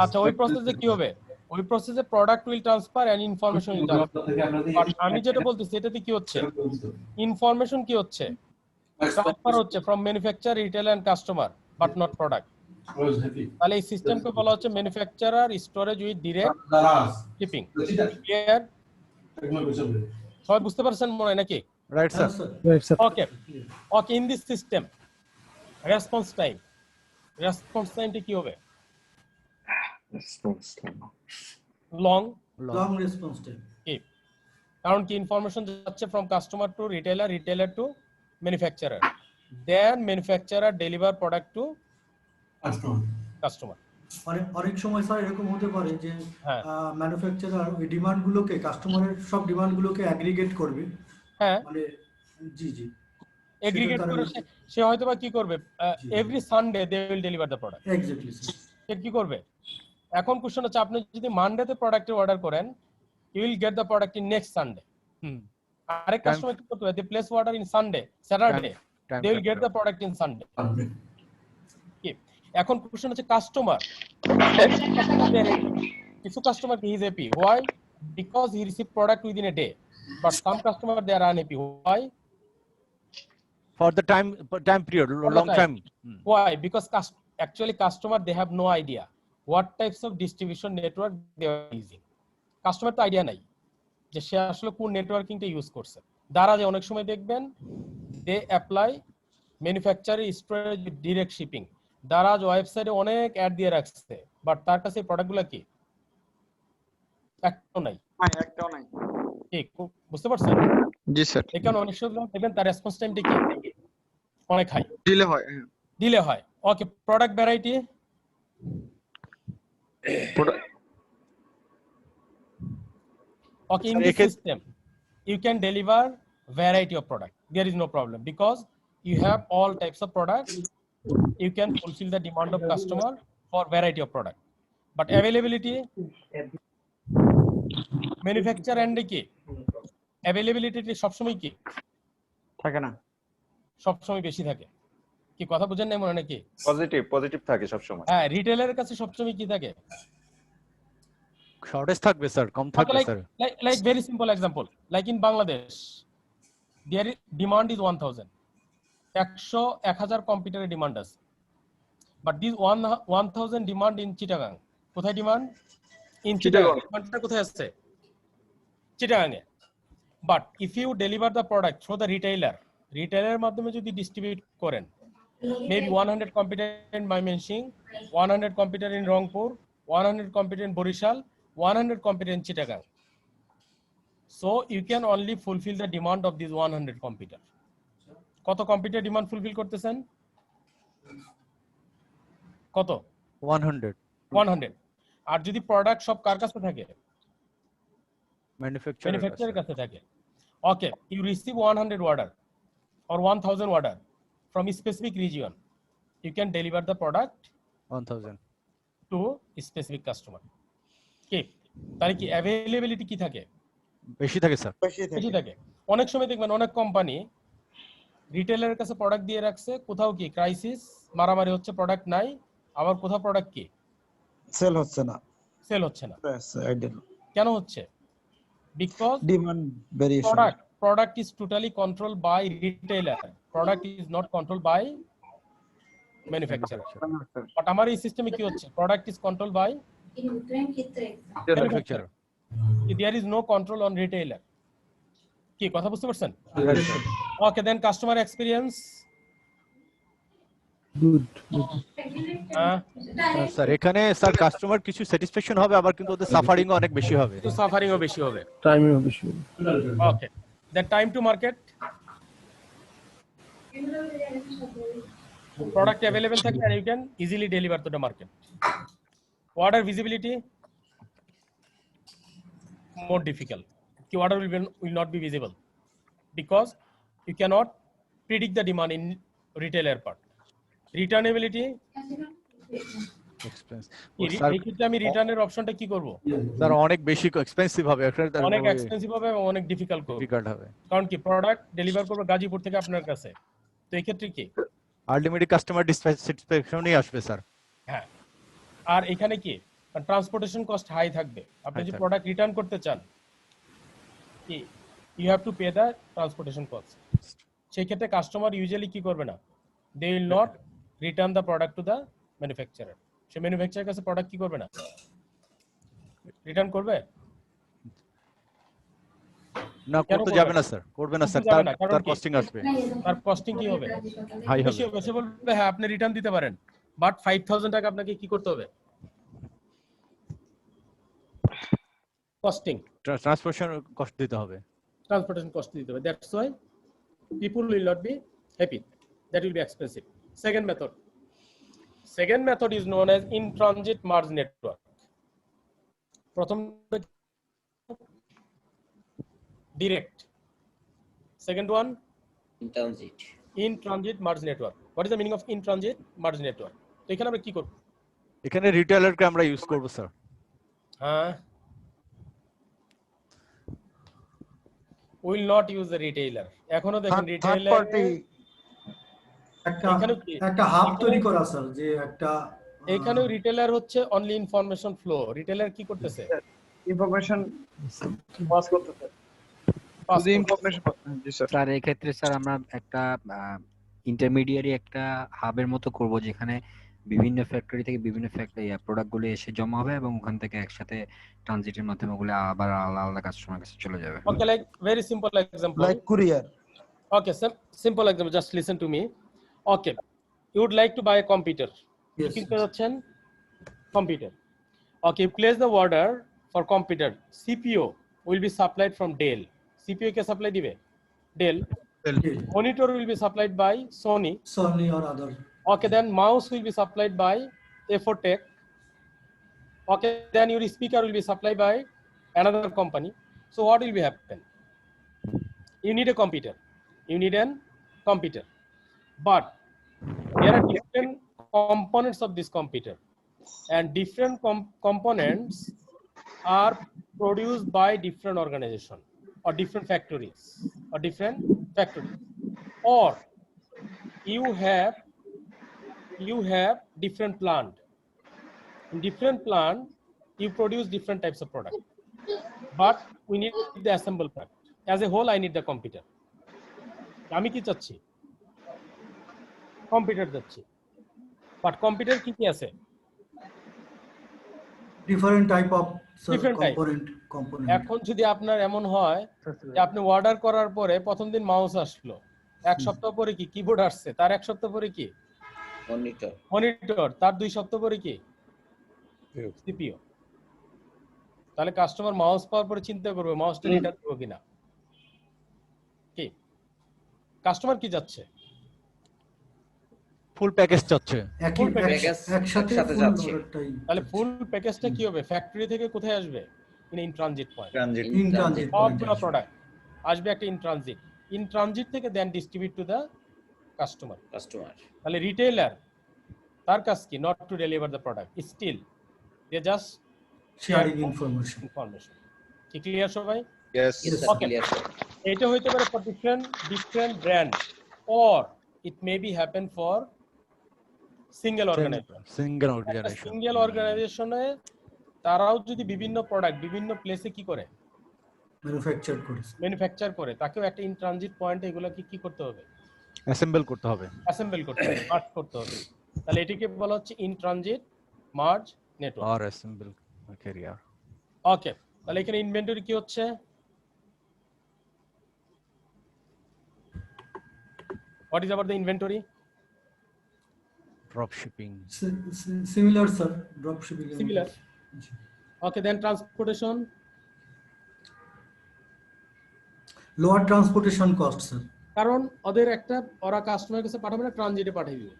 আচ্ছা, ওই প্রসেসে কি হবে? ওই প্রসেসে product will transfer and information will transfer. But আমি যেটা বলতেছি এটাতে কি হচ্ছে, ইনফরমেশন কি হচ্ছে, ট্রান্সফার হচ্ছে from manufacturer, retailer and customer, but not product. তাহলে এই সিস্টেমকে বলা হচ্ছে manufacturer storage with direct shipping. Clear? সবাই বুঝতে পারছেন মনে হয় নাকি? Right sir. Okay okay, in this system response টাইমটা কি হবে? Long response time. কারণ কি ইনফরমেশন যাচ্ছে from customer to retailer, retailer to manufacturer, then manufacturer deliver product to customer. অনেক সময় স্যার এরকম হতে পারে যে ম্যানুফ্যাকচারার ওই ডিমান্ড গুলোকে, কাস্টমারের সব ডিমান্ড গুলোকে অ্যাগ্রিগেট করবে। হ্যাঁ, মানে জি এগ্রিগেট করে সে হয়তো বা কি করবে, every Sunday they will deliver the product. Exactly sir. সে কি করবে? এখন কোশ্চেন হচ্ছে আপনি যদি মানডেতে প্রোডাক্টের অর্ডার করেন, you will get the product in next Sunday. আরেক কাস্টমার কি করতে হবে? They place order in Sunday, Saturday, they will get the product in Sunday. এখন কোশ্চেন হচ্ছে কাস্টমার, কিছু customer he is happy, why? Because he receive product within a day, but some customer they are unhappy, why? For the time period, long time. Why? Because actually customer they have no idea what types of distribution network they are using. Customer তো idea নাই যে সে আসলে কোন নেটওয়ার্কিংটা use করছে। দারাজে অনেক সময় দেখবেন they apply manufacturer storage direct shipping. Daraz ওয়েবসাইটে অনেক অ্যাড দিয়ে রাখছে, বাট তার কাছে প্রোডাক্টগুলো কি একটাও নাই। একটাও নাই। ঠিক বুঝতে পারছেন? জি স্যার। এখানে অনেক সময় দেখবেন তার রেসপন্স টাইমটা কি অনেক হাই, ডিলে হয়। Okay, product variety, okay, in this system you can deliver variety of product. There is no problem because you have all types of products. You can fulfill the demand of customer for variety of product, but availability, manufacturer and কি availability সব সময় কি থাকে না, সব সময় বেশি থাকে। কি কথা বুঝেন না মনে নাকি? পজিটিভ থাকে সব সময়। হ্যাঁ, রিটেলারের কাছে সব সময় কি থাকে? শর্টেজ থাকবে স্যার, কম থাকবে sir. Like very simple example, like in Bangladesh their demand is 1000 কম্পিউটারের ডিমান্ড আছে, but this 1000 demand in Chittagong. কোথায় ডিমান্ড? ইন চিটাগাং। ডিমান্ডটা কোথায় আছে? চিটাগাং এ। But if you deliver the product through the রিটেলারের মাধ্যমে যদি ডিস্ট্রিবিউট করেন, maybe 100 computer in Mymensingh, 100 computer in Rangpur, 100 computer in Borishal, 100 computer in Chittagong. So you can only fulfill the demand of these 100 computer. কত computer demand fulfil করতেছেন? কত? 100। আর যদি product সব কার কাছে থাকে? ম্যানুফ্যাকচারারের কাছে থাকে। Okay, you receive 100 order or 1000 order from a specific region, you can deliver the product 1000 to a specific customer. Okay, তাহলে কি availability কি থাকে? বেশি থাকে স্যার, বেশি থাকে। অনেক সময় দেখবেন অনেক কোম্পানি রিটেলারের কাছে প্রোডাক্ট দিয়ে রাখছে, কোথাও কি ক্রাইসিস, মারামারি হচ্ছে, প্রোডাক্ট নাই, আবার কোথাও প্রোডাক্ট কি সেল হচ্ছে না। কেন হচ্ছে? Because demand variation. Product is totally controlled by retailer. Product is not controlled by manufacturer. But আমার এই সিস্টেমে কি হচ্ছে? Product is controlled by manufacturer. There is no control on retailer. কি কথা বুঝতে পারছেন? Okay, then customer experience. Good. Sir এখানে স্যার কাস্টমার কিছু স্যাটিসফ্যাকশন হবে, আবার কিন্তু ওদের সাফারিংও অনেক বেশি হবে। সাফারিংও বেশি হবে, টাইমও বেশি হবে। Okay. The time to market. Product available থাকলে and you can easily deliver to the market. Order visibility more difficult. The order will not be visible because you cannot predict the demand in retailer part. Returnability expense এই ক্ষেত্রে আমি রিটার্নের অপশনটা কি করব? Sir অনেক বেশি এক্সপেন্সিভ হবে, অনেক এক্সপেন্সিভ হবে এবং অনেক ডিফিকাল্ট হবে, কারণ কি প্রোডাক্ট ডেলিভার করবে গাজীপুর থেকে আপনার কাছে, তো এই ক্ষেত্রে কি আলটিমেটলি কাস্টমার ডিসস্যাটিসফ্যাকশনই আসবে স্যার। হ্যাঁ, আর এখানে কি ট্রান্সপোর্টেশন কস্ট হাই থাকবে। আপনি যদি প্রোডাক্ট রিটার্ন করতে চান কি you have to pay the transportation cost. সেই ক্ষেত্রে কাস্টমার ইউজুয়ালি কি করবে না, they will not return the product to the manufacturer. সে ম্যানুফ্যাকচারার কাছে প্রোডাক্ট কি করবে না, রিটার্ন করবে না, করতে যাবে না স্যার, করবে না স্যার, তার কস্টিং আসবে। তার কস্টিং কি হবে, হাই হবে। সে বলবে হ্যাঁ আপনি রিটার্ন দিতে পারেন, বাট 5000 টাকা আপনাকে কি করতে হবে, কস্টিং, ট্রান্সপোর্টেশন কস্ট দিতে হবে, ট্রান্সপোর্টেশন কস্ট দিতে হবে। That's why people will not be happy, that will be expensive. Second method is known as in transit merge network. প্রথম direct, second one in transit merge network. What is the meaning of in transit merge network? তো এখানে আমরা কি করব, এখানে রিটেলারকে আমরা use করব sir. হ্যাঁ, will not use the retailer. এখনো দেখেন রিটেইলার একটা হাব তৈরি করা স্যার, যে একটা এখানেও রিটেইলার হচ্ছে অনলি ইনফরমেশন ফ্লো। রিটেইলার কি করতেছে, ইনফরমেশন পাস করতেছে, শুধু ইনফরমেশন। জি স্যার। স্যার এই ক্ষেত্রে স্যার আমরা একটা ইন্টারমিডিয়ারি একটা হাবের মতো করব, যেখানে বিভিন্ন ফ্যাক্টরি থেকে বিভিন্ন ফ্যাক্টরি প্রোডাক্টগুলো এসে জমা হবে এবং ওখান থেকে একসাথে ট্রানজিটের মাধ্যমে ওগুলো আবার আলাদা আলাদা কাস্টমার কাছে চলে যাবে। Okay, like very simple example, like courier. Okay, simple example, just listen to me. Okay, you would like to buy a computer, কিনতে যাচ্ছেন computer. Okay, you place the order for computer. CPU will be supplied from Dell. CPU K supply দিবে Dell. Monitor will be supplied by Sony or other. Okay, then mouse will be supplied by A4Tech. Okay, then your speaker will be supplied by another company. So what will be happen? You need a computer. You need an computer. But there are different components of this computer, and different components are produced by different organization or different factories or you have different plant. In different plant you produce different types of product, but we need the assemble part. As a whole I need the computer. আমি কি চাচ্ছি, computer চাচ্ছি, but computer কি কি আছে, different type of component. এখন যদি আপনার এমন হয় যে আপনি অর্ডার করার পরে প্রথম দিন মাউস আসলো, এক সপ্তাহ পরে কি কিবোর্ড আসছে, তার এক সপ্তাহ পরে কি মনিটর, তার 2 সপ্তাহ পরে কি সিপিইউ, তাহলে কাস্টমার মাউস পাওয়ার পরে চিন্তা করবে মাউসটা রিটার্ন করব কিনা। কি কাস্টমার কি যাচ্ছে, ফুল প্যাকেজ চাচ্ছে, ফুল প্যাকেজ একসাথে যাচ্ছে। তাহলে ফুল প্যাকেজটা কি হবে, ফ্যাক্টরি থেকে কোথায় আসবে, ইন ট্রানজিট পয়েন্ট। সবগুলো প্রোডাক্ট আসবে একটা ইন ট্রানজিট থেকে then distribute to the customer. তাহলে রিটেইলার তার কাজ কি, not to deliver the product, still they just sharing information. কি ক্লিয়ার সবাই? Yes. ওকে, এটা হইতে পারে for different brand, or it may be happen for single অর্গানাইজেশনে তারাও যদি বিভিন্ন প্রোডাক্ট বিভিন্ন প্লেসে কি করে ম্যানুফ্যাকচার করে, তাকেও একটা ইন ট্রানজিট পয়েন্টে এগুলোকে কি করতে হবে, অ্যাসেম্বল করতে হবে, মার্জ করতে হবে। তাহলে এটিকে বলা হচ্ছে ইন ট্রানজিট মার্জ নেটওয়ার্ক আর অ্যাসেম্বল ক্যারিয়ার। ওকে, তাহলে এখানে ইনভেন্টরি কি হচ্ছে, what is about the inventory? Drop shipping. Similar sir, drop shipping. Similar. Okay, then transportation. Lower transportation cost sir. কারণ ওদের একটা ওরা কাস্টমারের কাছে পাঠাবে না, ট্রানজিটে পাঠিয়ে দিবে।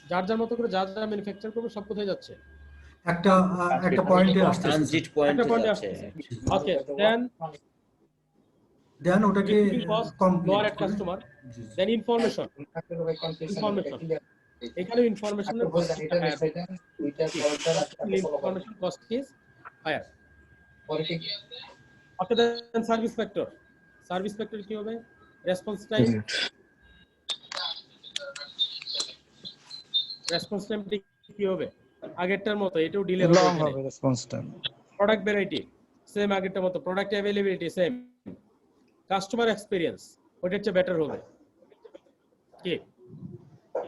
যার যার মতো করে যা যা ম্যানুফ্যাকচার করবে সব কোথায় যাচ্ছে? একটা পয়েন্টে আসতেছে ট্রানজিট একটা পয়েন্টে পয়েন্টে যাচ্ছে। আসতেছে। ওকে, দেন ওটাকে cost complete lower at customer, then information এখানে ইনফরমেশনের information cost is higher. Okay, then service factor কি হবে? রেসপন্স টাইম কি হবে? আগেরটার মতো এটাও ডিলে হবে। লং হবে response time. Product variety same আগেরটার মতো, product availability same, customer experience ওটার চেয়ে বেটার হবে কি।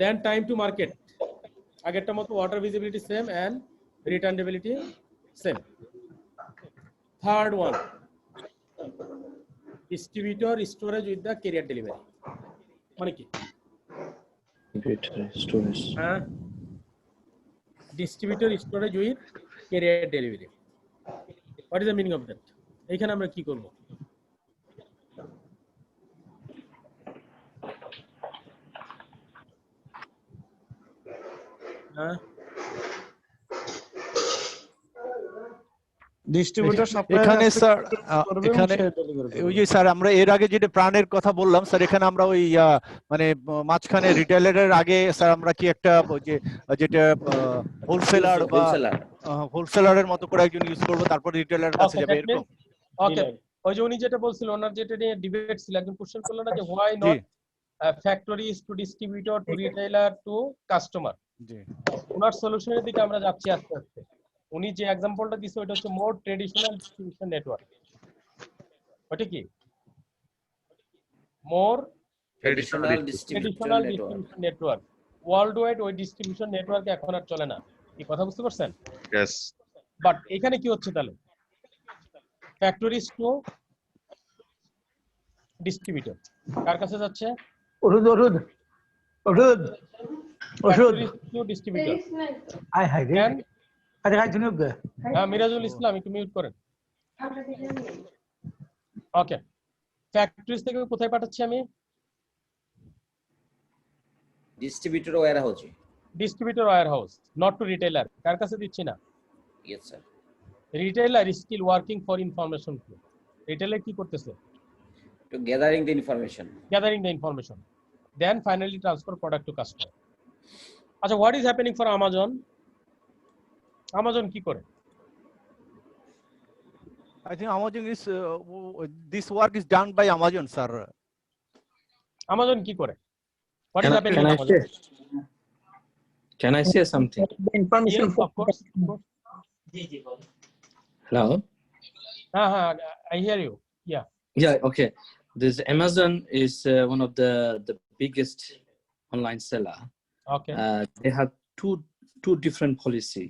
দেন টাইম টু মার্কেট আগেরটার মতো, order visibility same and returnability same. Third one, distributor storage with the carrier delivery. মানে কি? হ্যাঁ, distributor storage with carrier delivery. What is the meaning of that? এইখানে আমরা কি করব? হ্যাঁ, ডিস্ট্রিবিউটর সাপ্লাই এখানে স্যার এখানে ওই যে স্যার আমরা এর আগে যেটা প্রাণের কথা বললাম স্যার, এখানে আমরা ওই মানে মাঝখানে রিটেলারের আগে স্যার আমরা কি একটা যেটা হোলসেলার বা হোলসেলারের মতো করে একজন ইউজ করব, তারপর রিটেলারের কাছে যাবে এরকম। ওকে, ওই যে উনি যেটা বলছিল, ওনার যেটা নিয়ে ডিবেট ছিল, একজন কোশ্চেন করলো না যে why not factories to distributor to retailer to customer. জি, ওনার সলিউশনের দিকে আমরা যাচ্ছি আস্তে আস্তে। উনি যে एग्जांपलটা দিছে ওটা হচ্ছে মোর ট্রেডিশনাল ডিস্ট্রিবিউশন নেটওয়ার্ক। ওটা কি? More traditional distribution network. World wide ওই ডিস্ট্রিবিউশন নেটওয়ার্ক এখন আর চলে না। কি কথা বুঝতে পারছেন? Yes. বাট এখানে কি হচ্ছে তাহলে? ফ্যাক্টরিজ টু ডিস্ট্রিবিউটর কার কাছে যাচ্ছে? ওষুধ টু ডিস্ট্রিবিউটর। আই হাই রে আরে হাই শুনুক গে। হ্যাঁ, মিরাজুল ইসলাম একটু মিউট করেন। ওকে, ফ্যাক্টরিজ থেকে কোথায় পাঠাচ্ছি আমি? Distributor warehouse. Distributor warehouse, not to retailer. কার কাছে দিচ্ছি না? Yes sir. Retailer is still working for information flow. Retailer কি করতেছে? To gathering the information, then finally transfer product to customer. আচ্ছা, what is happening for Amazon? Amazon কি করে? I think Amazon is this work is done by Amazon, sir. Amazon কি করে? What is happening? Can I say something? The information, yes, of course. Hello? I hear you. Yeah. Yeah, okay. This Amazon is one of the biggest online seller. Okay. They have two different policy.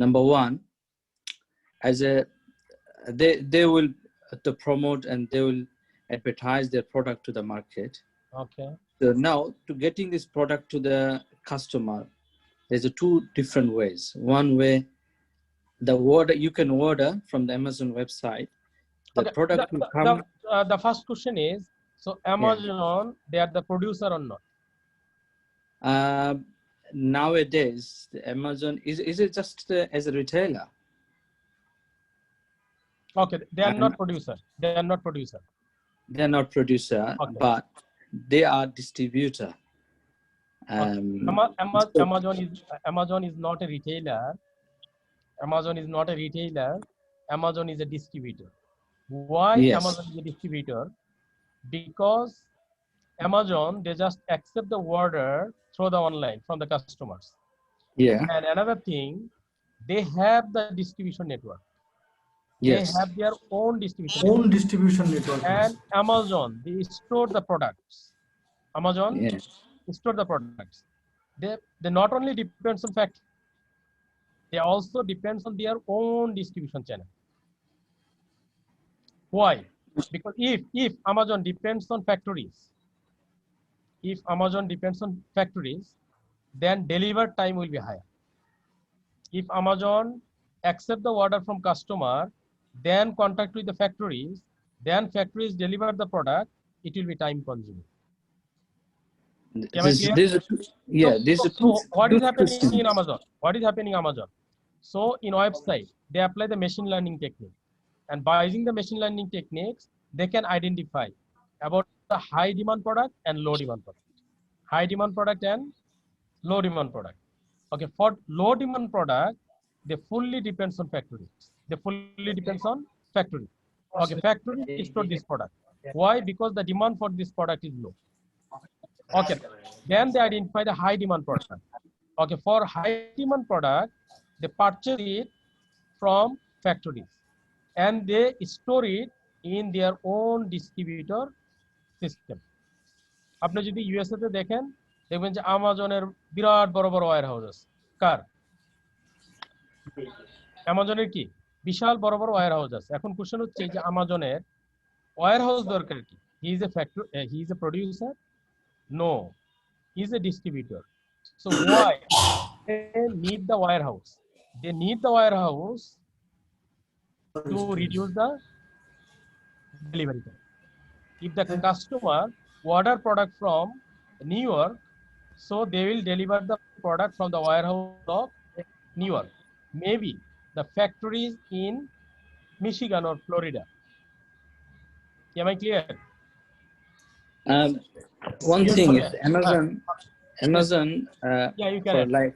Number one, as a they will to promote and they will advertise their product to the market. Okay. So now to getting this product to the customer, there's two different ways. One way, the order you can order from the Amazon website. The product will come. The first question is, so Amazon, they are the producer or not? Nowadays, Amazon is it just as a retailer? Okay, they are not producer. They are not producer. They are not producer, okay, but they are distributor. Amazon is not a retailer. Amazon is not a retailer. Amazon is a distributor. Why Amazon is a distributor? Because Amazon, they just accept the order through the online from the customers. Yeah. And another thing, they have the distribution network. Yes. They have their own distribution network. And Amazon, they store the products. Amazon store the products. They not only depends on factory, they also depends on their own distribution channel. Why? Because if Amazon depends on factories, then deliver time will be higher. If Amazon accept the order from customer, then contact with the factories, then factories deliver the product, it will be time consuming. Am I clear? So what is happening in Amazon? What is happening in Amazon? So in website, they apply the machine learning technique, and by using the machine learning techniques, they can identify about the high demand product and low demand product. High demand product and low demand product. Okay, for low demand product, they fully depends on factory. They fully depends on factory. Okay, factory store this product. Why? Because the demand for this product is low. Okay, then they identify the high demand product. Okay, for high demand product, they purchase it from factories and they store it in their own distributor system. আপনি যদি USA তে দেখেন দেখবেন যে আমাজনের বিরাট বড় বড় wire house আছে কার আমাজনের কি বিশাল বড় বড় ওয়্যার হাউস আছে এখন কোশ্চেন হচ্ছে যে আমাজনের ওয়্যার হাউস দরকার কি he is a factory he is a producer no he is a distributor so why they need the warehouse. They need the warehouse to reduce the delivery time. If the customer order product from New York, so they will deliver the product from the warehouse of New York. Maybe the factories in Michigan or Florida. Am I clear? One Yes, thing okay. is Amazon. Yeah, you can.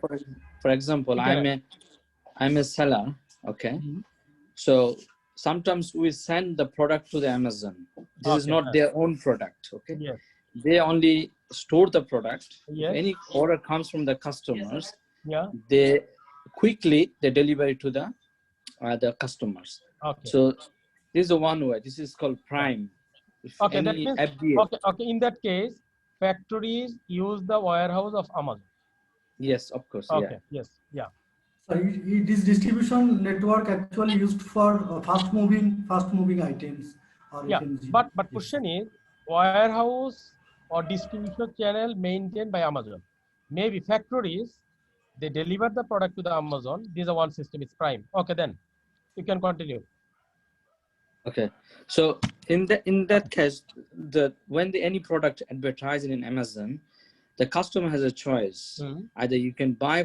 For example, I'm a seller. Okay, so sometimes we send the product to the Amazon. This is not their own product. Okay, yes. They only store the product. Yes. If any order comes from the customers, Yeah. they quickly deliver it to the customers. Okay. So this is the one way. This is called Prime. If Okay, that any means FBA, okay. In that case, factories use the warehouse of Amazon. yes, of course. Okay. Yeah. Yes. Yeah. So this distribution network actually used for fast moving items. Or Yeah. But question is warehouse or distribution channel maintained by Amazon. Maybe factories they deliver the product to the Amazon. This is one system. It's Prime. Okay, then you can continue. Okay, so in that case, when any product advertising in Amazon, the customer has a choice. Either you can buy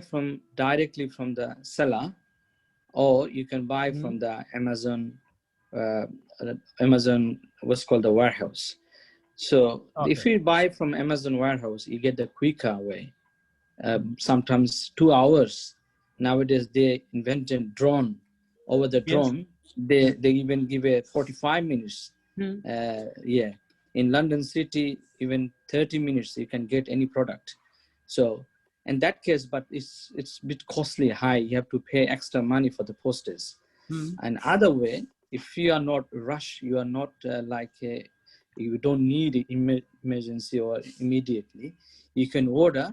directly from the seller, or you can buy from the Amazon what's called the warehouse. So if you buy from Amazon warehouse, you get the quicker way. Sometimes 2 hours. Nowadays they invented drone. Over the drone, they even give a 45 minutes. Yeah, in London City, even 30 minutes you can get any product. So in that case, but it's a bit costly, high. You have to pay extra money for the postage. And other way, if you are not rush, you are not you don't need it emergency or immediately, you can order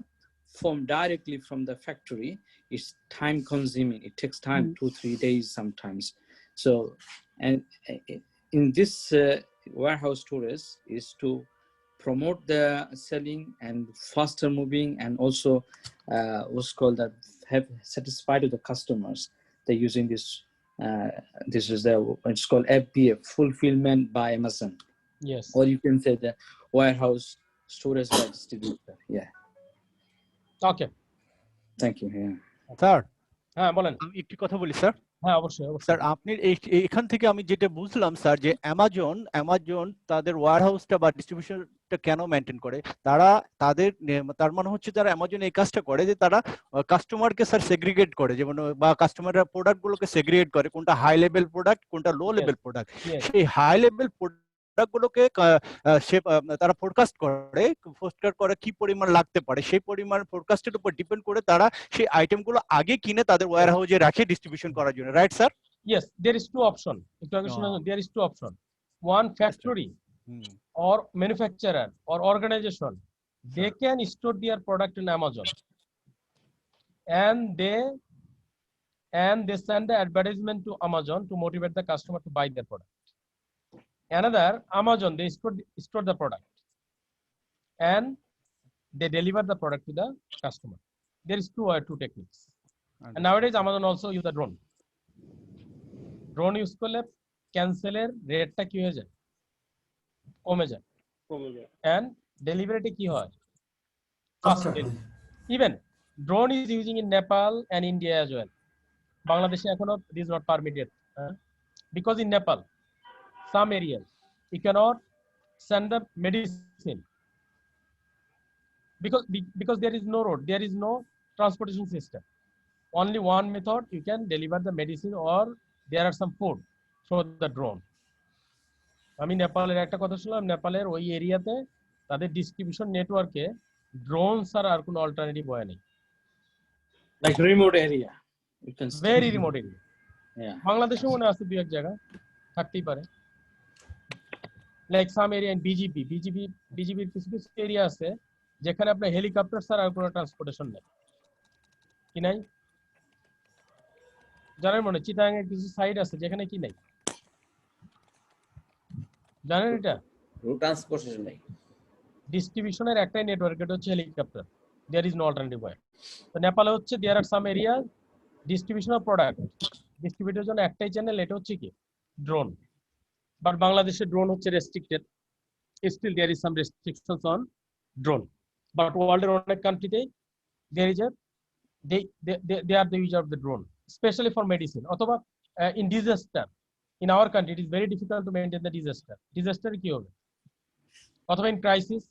directly from the factory. It's time consuming. It takes time, 2-3 days sometimes. So, and in this warehouse tours is to promote the selling and faster moving, and also what's called that have satisfied the customers. They're using this. This is it's called FBA, fulfillment by Amazon. Yes. Or you can say the warehouse storage by distributor. Yeah. Okay. Thank you. Yeah. Sir হ্যাঁ বলেন আমি একটু কথা বলি sir হ্যাঁ অবশ্যই sir আপনি এখান থেকে আমি যেটা বুঝলাম স্যার যে অ্যামাজন তাদের ওয়্যারহাউসটা বা ডিস্ট্রিবিউশনটা কেন মেনটেন করে তার মানে হচ্ছে তারা অ্যামাজন এই কাজটা করে যে তারা কাস্টমারকে স্যার সেগ্রিগেট করে যেমন বা কাস্টমাররা প্রোডাক্টগুলোকে সেগ্রিগেট করে কোনটা হাই লেভেল প্রোডাক্ট কোনটা লো লেভেল প্রোডাক্ট সেই হাই লেভেল প্রোডাক্টগুলোকে তারা ফোরকাস্ট করে কি পরিমাণ লাগতে পারে সেই পরিমাণ ফোরকাস্টের উপর ডিপেন্ড করে তারা সেই আইটেমগুলো আগে কিনে তাদের ওয়্যারহাউসে রাখে ডিস্ট্রিবিউশন করার জন্য right sir Yes, there is two option. There is two option. One, factory or manufacturer or organization, they can store their product in Amazon, and they send the advertisement to Amazon to motivate the customer to buy their product. Another, Amazon, they store the product and they deliver the product to the customer. There is two techniques. And nowadays Amazon also use the drone. Drone use করলে ক্যান্সেলের রেটটা কি হয়ে যায় কমে যায় and ডেলিভারিটি কি হয় faster. Even drone is using in Nepal and India as well. Bangladesh this is not permitted because in Nepal some areas you cannot send the medicine because there is no road, there is no transportation system. Only one method you can deliver the medicine or there are some food through the drone. আমি নেপালের একটা কথা শুনলাম, নেপালের ওই এরিয়াতে তাদের distribution নেটওয়ার্কে ড্রোন ছাড়া আর কোনো অল্টারনেটিভ হয় নাই। Like remote area. You can very remote area. Yeah. বাংলাদেশে মনে আছে দুই এক জায়গা থাকতেই পারে। Like some area in BGBর কিছু কিছু এরিয়া আছে যেখানে আপনার হেলিকপ্টার ছাড়া আর কোনো ট্রান্সপোর্টেশন নেই। কি নাই? জানেন মনে চিটাগাং এর কিছু সাইড আছে যেখানে কি নাই? জানেন এটা? রোড ট্রান্সপোর্টেশন নাই। ডিস্ট্রিবিউশনের একটাই নেটওয়ার্ক, এটা হচ্ছে helicopter. There is no alternative way. তো নেপালে হচ্ছে there are some areas distribution of product distributor জন্য একটাই চ্যানেল, এটা হচ্ছে কি ড্রোন। বাট বাংলাদেশে ড্রোন হচ্ছে restricted, still there is some restrictions on drone, but world এর অনেক কান্ট্রিতে there is a they are the user of the drone, especially for medicine অথবা in disaster. In our country it is very difficult to maintain the disaster কি হবে অথবা in crisis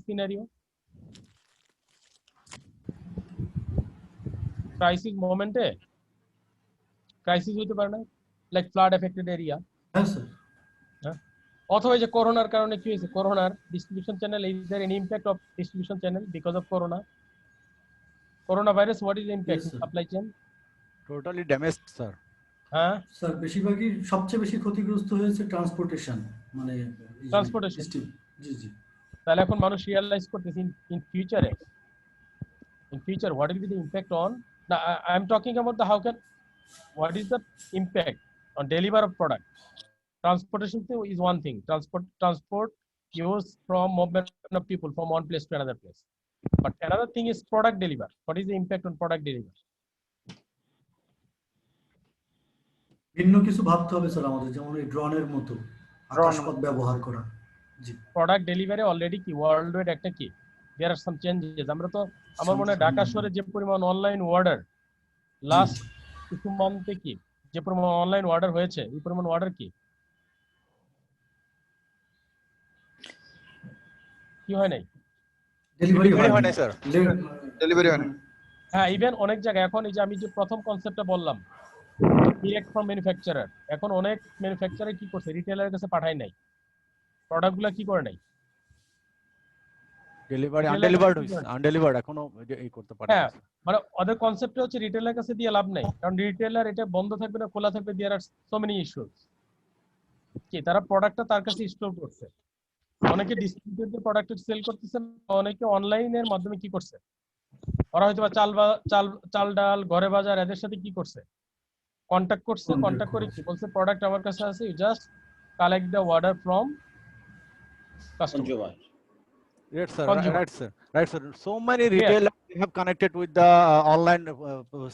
scenario, crisis মোমেন্টে crisis হইতে পারে না, like flood affected area. হ্যাঁ sir. অথবা যে করোনার কারণে কি হয়েছে, করোনার distribution channel, is there any impact of distribution channel because of corona virus? What is the impact supply chain? Totally damaged sir. হ্যাঁ স্যার, বেশিরভাগই সবচেয়ে বেশি ক্ষতিগ্রস্ত হয়েছে ট্রান্সপোর্টেশন, মানে ট্রান্সপোর্টেশন। জি জি। তাহলে এখন মানুষ রিয়ালাইজ করতেছে ইন ফিউচারে what will be the impact on, now I am talking about the what is the impact on deliver of product. Transportation is one thing, transport used from movement of people from one place to another place, but another thing is product deliver. What is the impact on product deliver? ভিন্ন কিছু ভাবতে হবে sir আমাদের, যেমন এই ড্রোনের মতো আকাশপথ ব্যবহার করা। জি। প্রোডাক্ট ডেলিভারি অলরেডি কি ওয়ার্ল্ড ওয়াইড একটা কি দেয়ার আর সাম চেঞ্জেস। আমরা তো আমার মনে হয় ঢাকা শহরে যে পরিমাণ অনলাইন অর্ডার লাস্ট কিছু মান্থে কি যে পরিমাণ অনলাইন অর্ডার হয়েছে, এই পরিমাণ অর্ডার কি হয় নাই? ডেলিভারি হয় না স্যার, ডেলিভারি হয় না। হ্যাঁ, ইভেন অনেক জায়গায় এখন এই যে আমি যে প্রথম কনসেপ্টটা বললাম ডিরেক্ট ফ্রম ম্যানুফ্যাকচারার, এখন অনেক ম্যানুফ্যাকচারার কি করছে রিটেলারের কাছে পাঠায় নাই, প্রোডাক্টগুলো কি করে নাই, ডেলিভারি আনডেলিভার্ড এখনো এই করতে পারে। হ্যাঁ, মানে ওদের কনসেপ্টটা হচ্ছে রিটেলারের কাছে দিয়ে লাভ নাই, কারণ রিটেলার এটা বন্ধ থাকবে না খোলা থাকবে, দেয়ার আর সো মেনি ইস্যুস। কি তারা প্রোডাক্টটা তার কাছে স্টোর করছে, অনেকে ডিস্ট্রিবিউটরদের প্রোডাক্ট সেল করতেছে, অনেকে অনলাইনের মাধ্যমে কি করছে, ওরা হয়তো চাল ডাল ঘরে বাজার এদের সাথে কি করছে কন্টাক্ট করছে, কন্টাক্ট করে কি বলছে প্রোডাক্ট আমার কাছে আছে, you just collect the order from customer. Right, sir. Right, sir. So many retailers have connected with the online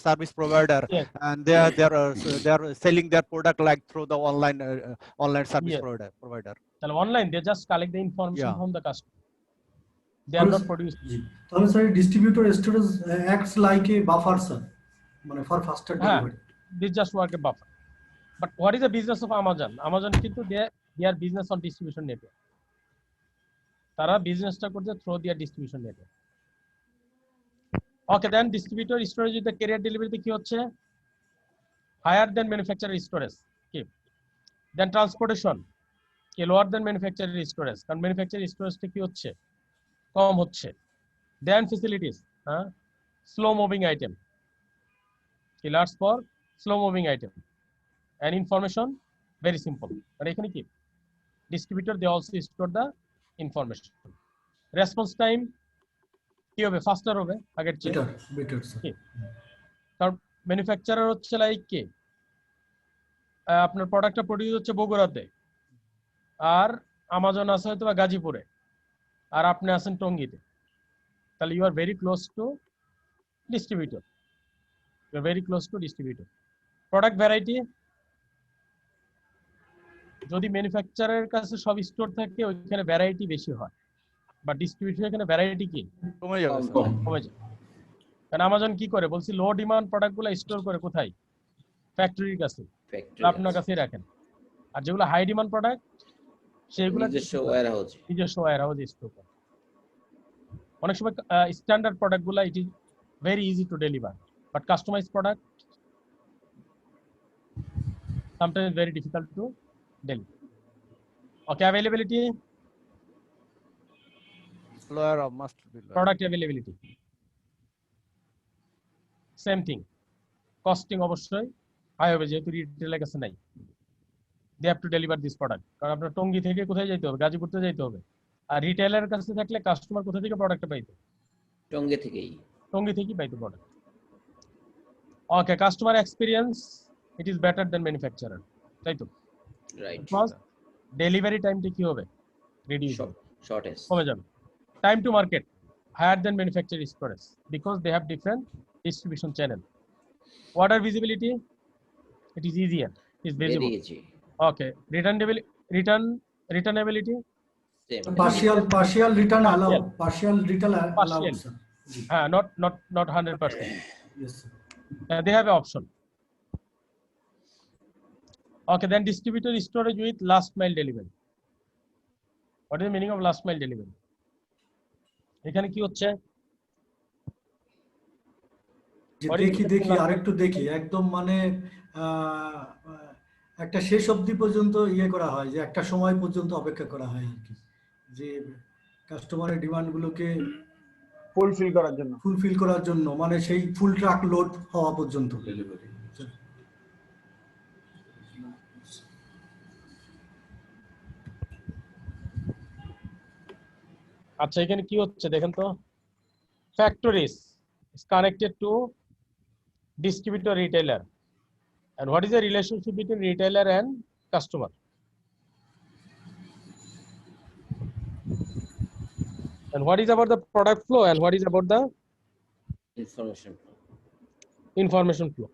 service provider, yes, and they are selling their product like through the online service yes, provider. So online they just collect the information from the customer. They are not producing. তাহলে sir distributor storage acts like a buffer sir, মানে for faster delivery. They just work a buffer. But what is the business of Amazon? Amazon কিন্তু they are business on distribution network. তারা বিজনেসটা করছে through their distribution network. Okay, then distributor storage with the carrier ডেলিভারিতে কি হচ্ছে higher than manufacturer storage, কি then transportation কি lower than manufacturer storage, কারণ ম্যানুফ্যাকচারার স্টোরেজটা কি হচ্ছে কম হচ্ছে। দেন ফ্যাসিলিটিস, হ্যাঁ, স্লো মুভিং আইটেম কি large for slow moving item and information very simple. আর এখানে কি distributor they also store the information. Response time কি হবে, ফাস্টার হবে আগের চেয়ে, বেটার স্যার। কারণ ম্যানুফ্যাকচারার হচ্ছে লাইক কি আপনার প্রোডাক্টটা প্রডিউস হচ্ছে বগুড়াতে, আর আমাজন আছে হয়তো বা গাজীপুরে, আর আপনি আছেন টঙ্গীতে, তাহলে you are very close to distributor, you are very close to distributor. Product variety, যদি ম্যানুফ্যাকচারের কাছে সব স্টোর থাকে ওইখানে ভ্যারাইটি বেশি হয়, বাট ডিস্ট্রিবিউশন এখানে ভ্যারাইটি কি কমে যাবে স্যার। কমে যায়। কারণ আমাজন কি করে বলছি লো ডিমান্ড প্রোডাক্টগুলো স্টোর করে কোথায় ফ্যাক্টরির কাছে আপনার কাছেই রাখেন, আর যেগুলো হাই ডিমান্ড প্রোডাক্ট সেগুলো নিজস্ব ওয়্যারহাউসে স্টোর করে। অনেক সময় স্ট্যান্ডার্ড প্রোডাক্টগুলো it is very easy to deliver, but customize product sometimes very difficult to deliver. Okay, availability, Lower must be lower. product availability, same thing. Costing অবশ্যই হাই হবে যেহেতু retailer কাছে নাই, they have to deliver this product, কারণ আপনার টঙ্গী থেকে কোথায় যাইতে হবে, গাজীপুরতে যাইতে হবে, আর রিটেইলারের কাছে থাকলে কাস্টমার কোথা থেকে প্রোডাক্টটা পাইতো, টঙ্গী থেকেই পাইতো product. Okay, customer experience it is better than manufacturer, তাই তো? রাইট। Because delivery টাইমটা কি হবে, reduce হবে, শর্টেজ কমে যাবে। Time to market higher than manufacturer storage because they have different distribution channel. Order visibility, it is easier, it is visible. very easy. Okay, returnability, partial return allow, partial return allowed, sir. not 100%. Yes, sir. They have an option. Okay, then distributor storage with last mile delivery. What is the meaning of last mile delivery? এখানে কি হচ্ছে, দেখি আরেকটু দেখি একদম মানে একটা শেষ অবধি পর্যন্ত ইয়ে করা হয়, যে একটা সময় পর্যন্ত অপেক্ষা করা হয় আর কি, যে কাস্টমারের ডিমান্ড গুলোকে ফুলফিল করার জন্য মানে সেই ফুল ট্রাক লোড হওয়া পর্যন্ত ডেলিভারি। আচ্ছা এখানে কি হচ্ছে দেখেন তো, factories is connected to distributor retailer, and what is the relationship between retailer and customer? And what is about the product flow, and what is about the information flow?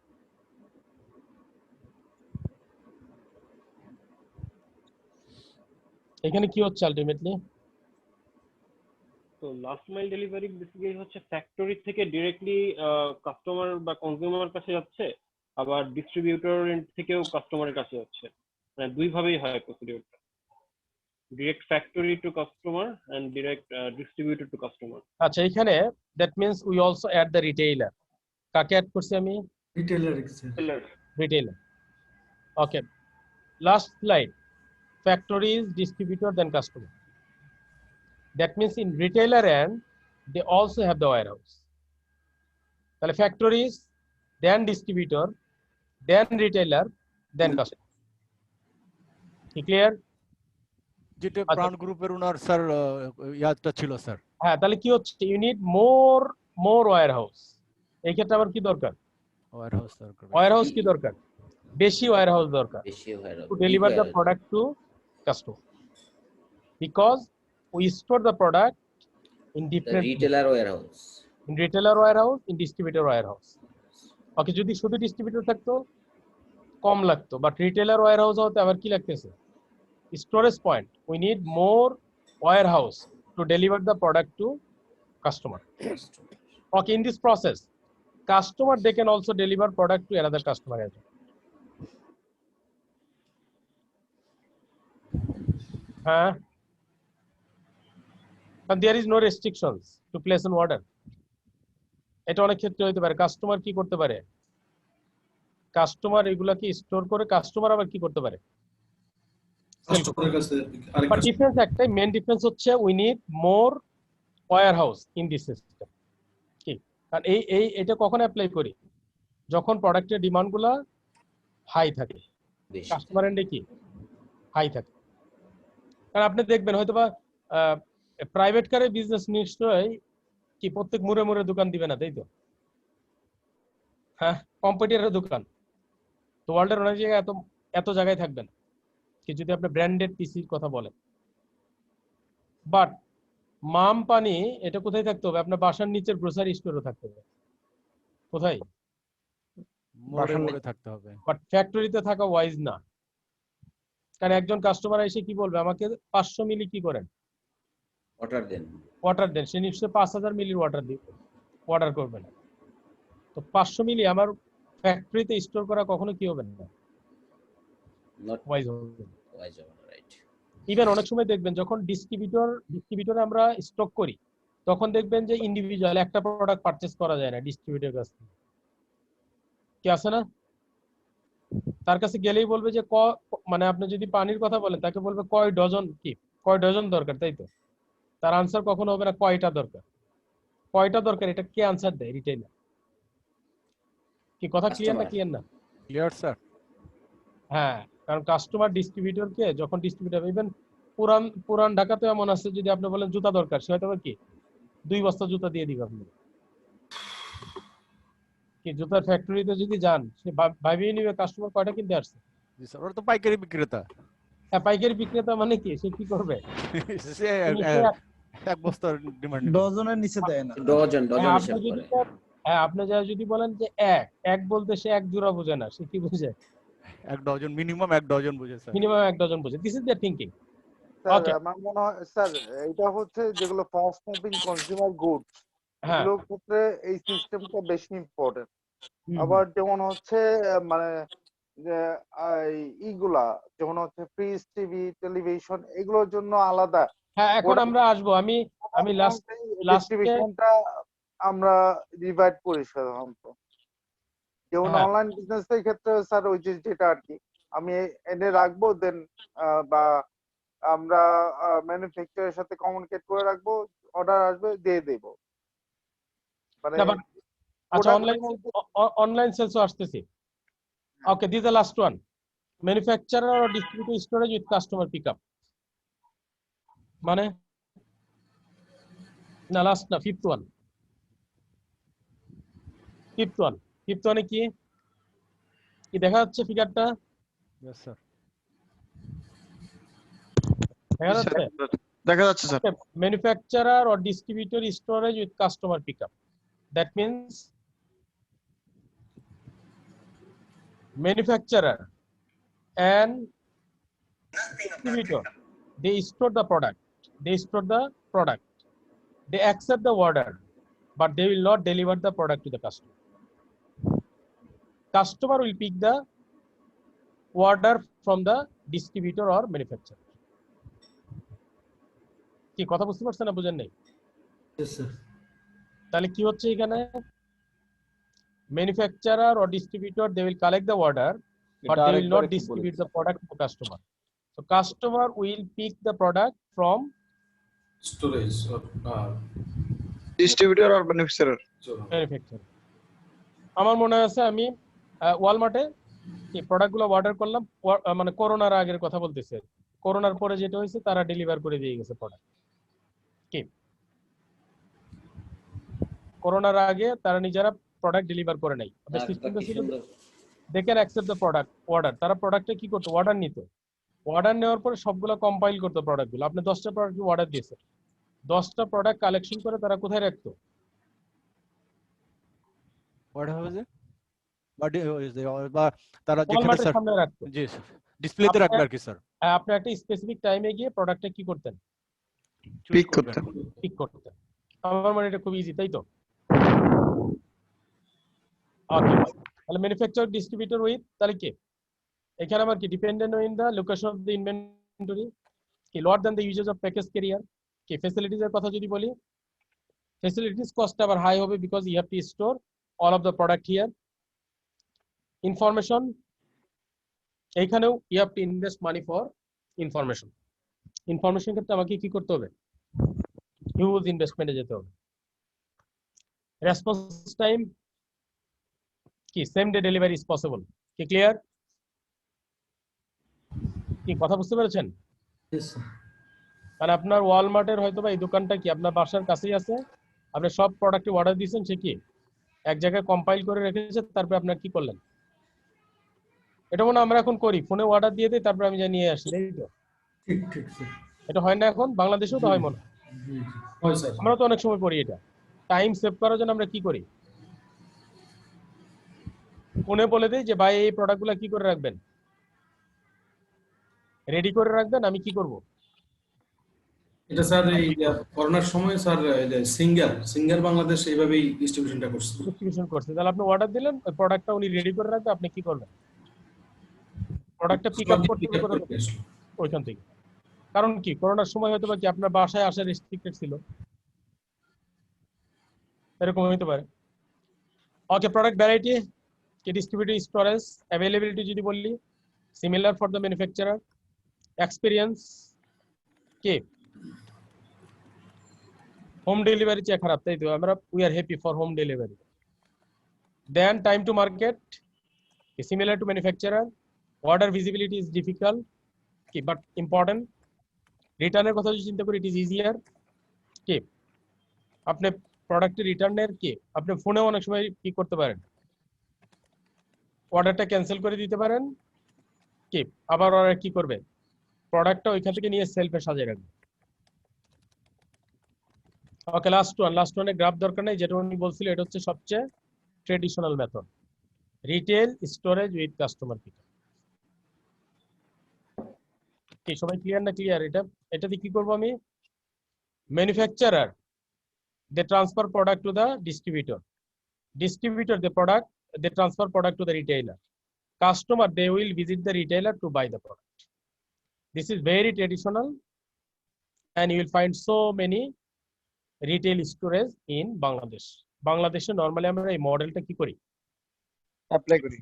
এখানে কি হচ্ছে আলটিমেটলি, তো লাস্ট মাইল ডেলিভারি বেসিক্যালি হচ্ছে factory থেকে directly customer বা consumer কাছে যাচ্ছে, আবার ডিস্ট্রিবিউটর থেকেও কাস্টমারের কাছে যাচ্ছে, মানে দুই ভাবেই হয় প্রসিডিউরটা, direct factory to customer and direct distributor to customer. আচ্ছা এখানে that means we also add the retailer, কাকে অ্যাড করছি আমি, retailer. Okay, last slide, factories, distributor, then customer. That means in retailer end, they also have the warehouse. তাহলে factories, then distributor, then retailer, then customer. Clear? যেটা প্রাণ গ্রুপের ওনার sir ইয়াদটা ছিল sir. হ্যাঁ, তাহলে কি হচ্ছে, you need more warehouse. এই ক্ষেত্রে আবার কি দরকার, warehouse কি দরকার, বেশি warehouse দরকার to deliver the product to customer, because we store the product in different retailer warehouse, in distributor warehouse. Okay, যদি শুধু ডিস্ট্রিবিউটর থাকতো কম লাগতো, বাট রিটেলার ওয়্যারহাউস হতে আবার কি লাগতেছে, storage point, we need more warehouse two deliver the product to customer. Okay, in this process customer they can also deliver product to another customer as well. But there is no restrictions to place an order. এটা অনেক ক্ষেত্রে হইতে পারে, customer কি করতে পারে, customer এগুলাকে store করে কাস্টমার আবার কি করতে পারে, বাট ডিফারেন্স একটাই, মেইন ডিফারেন্স হচ্ছে we need more warehouse in this system. কি, কারণ এটা কখন অ্যাপ্লাই করি, যখন প্রোডাক্টের ডিমান্ডগুলো হাই থাকে, কাস্টমার এন্ডে কি হাই থাকে। কারণ আপনি দেখবেন হয়তোবা প্রাইভেট কারে বিজনেস নিশ্চয়ই কি প্রত্যেক মুড়ে মুড়ে দোকান দিবে না, তাই তো? হ্যাঁ, কম্পিটিটরের দোকান তো ওয়ার্ল্ডের অনেক জায়গায় এত জায়গায় থাকবে না কি, যদি আপনি ব্র্যান্ডেড পিসির কথা বলেন। বাট মাম পানি এটা কোথায় থাকতে হবে, আপনার বাসার নিচের গ্রোসারি স্টোরে থাকতে হবে, কোথায়, মোড়ে থাকতে হবে, বাট ফ্যাক্টরিতে থাকা ওয়াইজ না। কারণ একজন কাস্টমার এসে কি বলবে আমাকে 500 মিলি কি করেন ওয়াটার দেন, সে নিশ্চয়ই 5000 মিলির ওয়াটার দিবে, অর্ডার করবে না। তো 500 মিলি আমার ফ্যাক্টরিতে স্টোর করা কখনো কি হবে না, ওয়াইজ হবে। ইভেন অনেক সময় দেখবেন যখন ডিস্ট্রিবিউটরে আমরা স্টক করি, তখন দেখবেন যে ইন্ডিভিজুয়াল একটা প্রোডাক্ট পারচেজ করা যায় না ডিস্ট্রিবিউটরের কাছ থেকে, কি আছে না? তার কাছে গেলেই বলবে যে মানে আপনি যদি পানির কথা বলেন, তাকে বলবে কয় ডজন দরকার, তাই তো? তার আনসার কখনো হবে না কয়টা দরকার, এটা কে আনসার দেয়? রিটেইলার। কি কথা ক্লিয়ার না? ক্লিয়ার না? Clear sir. হ্যাঁ, কারণ কাস্টমার ডিস্ট্রিবিউটরকে যখন ডিস্ট্রিবিউটর, ইভেন পুরান ঢাকাতে এমন আছে, যদি আপনি বলেন জুতা দরকার, সে হয়তো কি 2 বস্তা জুতা দিয়ে দিবে আপনি। কি জুতার ফ্যাক্টরিতে যদি যান, সে ভাবিয়ে নিবে কাস্টমার কয়টা কিনতে আসছে। জি স্যার, ওরা তো পাইকারি বিক্রেতা। হ্যাঁ, পাইকারি বিক্রেতা মানে কি, সে কি করবে? সে এক বস্তার ডিমান্ড, ডজনের নিচে দেয় না, ডজন হিসাব করে। হ্যাঁ, আপনি যদি বলেন যে এক বলতে সে এক জোড়া বোঝে না, সে কি বোঝে? এক ডজন, মিনিমাম এক ডজন বোঝে স্যার। মিনিমাম এক ডজন বোঝে। This is the thinking. Sir আমার মনে হয় স্যার এটা হচ্ছে যেগুলো ফাস্ট মুভিং কনজিউমার গুডস, এগুলোর ক্ষেত্রে এই সিস্টেমটা বেশি ইম্পর্টেন্ট। আবার যেমন হচ্ছে মানে যে এইগুলা যেমন হচ্ছে ফ্রিজ, টিভি, টেলিভিশন, এগুলোর জন্য আলাদা। হ্যাঁ, এখন আমরা আসবো। আমি ডিস্ট্রিবিউশনটা আমরা ডিভাইড করি সাধারণত। যেমন অনলাইন বিজনেসের ক্ষেত্রে স্যার ওই যেটা আর কি আমি এনে রাখবো, দেন বা আমরা ম্যানুফ্যাকচারের সাথে কমিউনিকেট করে রাখবো, অর্ডার আসবে দিয়ে দেব। মানে আচ্ছা, অনলাইন সেলসও আসতেছে। Okay, this the last one, manufacturer or distributor storage with customer pickup. মানে না, লাস্ট না, ফিফথ ওয়ান কি দেখা যাচ্ছে ফিগারটা? यस স্যার, দেখা যাচ্ছে sir. Manufacturer or distributor storage with customer pickup, that means manufacturer and distributor, they store the product, they accept the order, but they will not deliver the product to the customer. Customer will pick the order from the distributor or manufacturer. কি কথা বুঝতে পারছেন না? বুঝেন নাই? তাহলে কি হচ্ছে এখানে? Manufacturer or distributor, they will collect the order, but they will not distribute the product to customer. So customer will pick the product from storage or distributor or manufacturer. আমার মনে আছে আমি ওয়ালমার্টে এই প্রোডাক্টগুলো অর্ডার করলাম, মানে করোনার আগের কথা বলতেছে। করোনার পরে যেটা হয়েছে, তারা ডেলিভার করে দিয়ে গেছে প্রোডাক্ট। কি করোনার আগে তারা নিজেরা প্রোডাক্ট ডেলিভার করে নাই, সিস্টেমটা ছিল they can accept the product order. তারা প্রোডাক্টে কি করতো? অর্ডার নিত। অর্ডার নেওয়ার পরে সবগুলো কম্পাইল করতো প্রোডাক্টগুলো। আপনি 10টা প্রোডাক্ট অর্ডার দিয়েছেন, 10টা প্রোডাক্ট কালেকশন করে তারা কোথায় রাখতো? তারা যেখানে সামনে রাখতো। জি স্যার, ডিসপ্লেতে রাখবে আর কি স্যার। আপনি একটা স্পেসিফিক টাইমে গিয়ে প্রোডাক্টটা কি করতেন? পিক করতেন। আমার মানে এটা খুব ইজি, তাই তো? ওকে, তাহলে ম্যানুফ্যাকচারার ডিস্ট্রিবিউটর উইথ, তাহলে কি এখানে আমার কি dependent in the location of the inventory, কি lower than the usages of package carrier. কি ফ্যাসিলিটিজ এর কথা যদি বলি, ফ্যাসিলিটিজ কস্ট আবার হাই হবে, because you have to store all of the product here. Information, এইখানেও you have to invest money for information. Information ক্ষেত্রে আমাকে কি করতে হবে? হিউজ ইনভেস্টমেন্টে যেতে হবে। রেসপন্স টাইম কি same day delivery is possible. কি ক্লিয়ার? কি কথা বুঝতে পেরেছেন? মানে আপনার ওয়ালমার্টের হয়তো বা এই দোকানটা কি আপনার বাসার কাছেই আছে, আপনি সব প্রোডাক্টে অর্ডার দিয়েছেন, সে কি এক জায়গায় কম্পাইল করে রেখেছে, তারপরে আপনার কি করলেন? এটা মনে আমরা এখন করি, ফোনে অর্ডার দিয়ে দিই, তারপরে আমি যা নিয়ে আসি, তাই তো? ঠিক এটা হয় না এখন? বাংলাদেশেও তো হয় মনে হয়, আমরা তো অনেক সময় করি। এটা টাইম সেভ করার জন্য আমরা কি করি? ফোনে বলে দিই যে ভাই এই প্রোডাক্টগুলো কি করে রাখবেন, রেডি করে রাখবেন, আমি কি করব এটা স্যার এই করোনার সময় স্যার সিঙ্গার বাংলাদেশ এইভাবেই ডিস্ট্রিবিউশনটা করছে। ডিস্ট্রিবিউশন করছে, তাহলে আপনি অর্ডার দিলেন, ওই প্রোডাক্টটা উনি রেডি করে রাখবে, আপনি কি করবেন? প্রোডাক্টটা পিক আপ করতে হবে ওইখান থেকে। কারণ কি করোনার সময় হয়তো বা কি আপনার বাসায় আসা রেস্ট্রিক্টেড ছিল, এরকম হতে পারে। ওকে, প্রোডাক্ট ভ্যারাইটি কি, ডিস্ট্রিবিউটর স্টোরেজ অ্যাভেলেবিলিটি যদি বললি similar for the manufacturer, experience কি হোম ডেলিভারি চেয়ে খারাপ, তাই তো আমরা we are happy for home delivery. Then time to market similar to manufacturer, order visibility is difficult কি বাট ইম্পর্টেন্ট। রিটার্নের কথা যদি চিন্তা করি ইট ইজ ইজিয়ার কি, আপনি প্রোডাক্টের রিটার্নের কি আপনি ফোনেও অনেক সময় কি করতে পারেন, অর্ডারটা ক্যান্সেল করে দিতে পারেন কি, আবার অর্ডার কি করবে, প্রোডাক্টটা ওইখান থেকে নিয়ে সেলফে সাজিয়ে রাখবে। ওকে, লাস্ট ওয়ানে গ্রাফ দরকার নেই, যেটা উনি বলছিল এটা হচ্ছে সবচেয়ে traditional method, retail storage with customer pickup. কি সবাই ক্লিয়ার না ক্লিয়ার? এটাতে কি করব আমি, manufacturer they transfer product to the distributor they transfer product to the retailer, customer they will visit the retailer to buy the product. This is very traditional and you will find so many retail storage in Bangladesh normally আমরা এই মডেলটা কি করি, apply করি।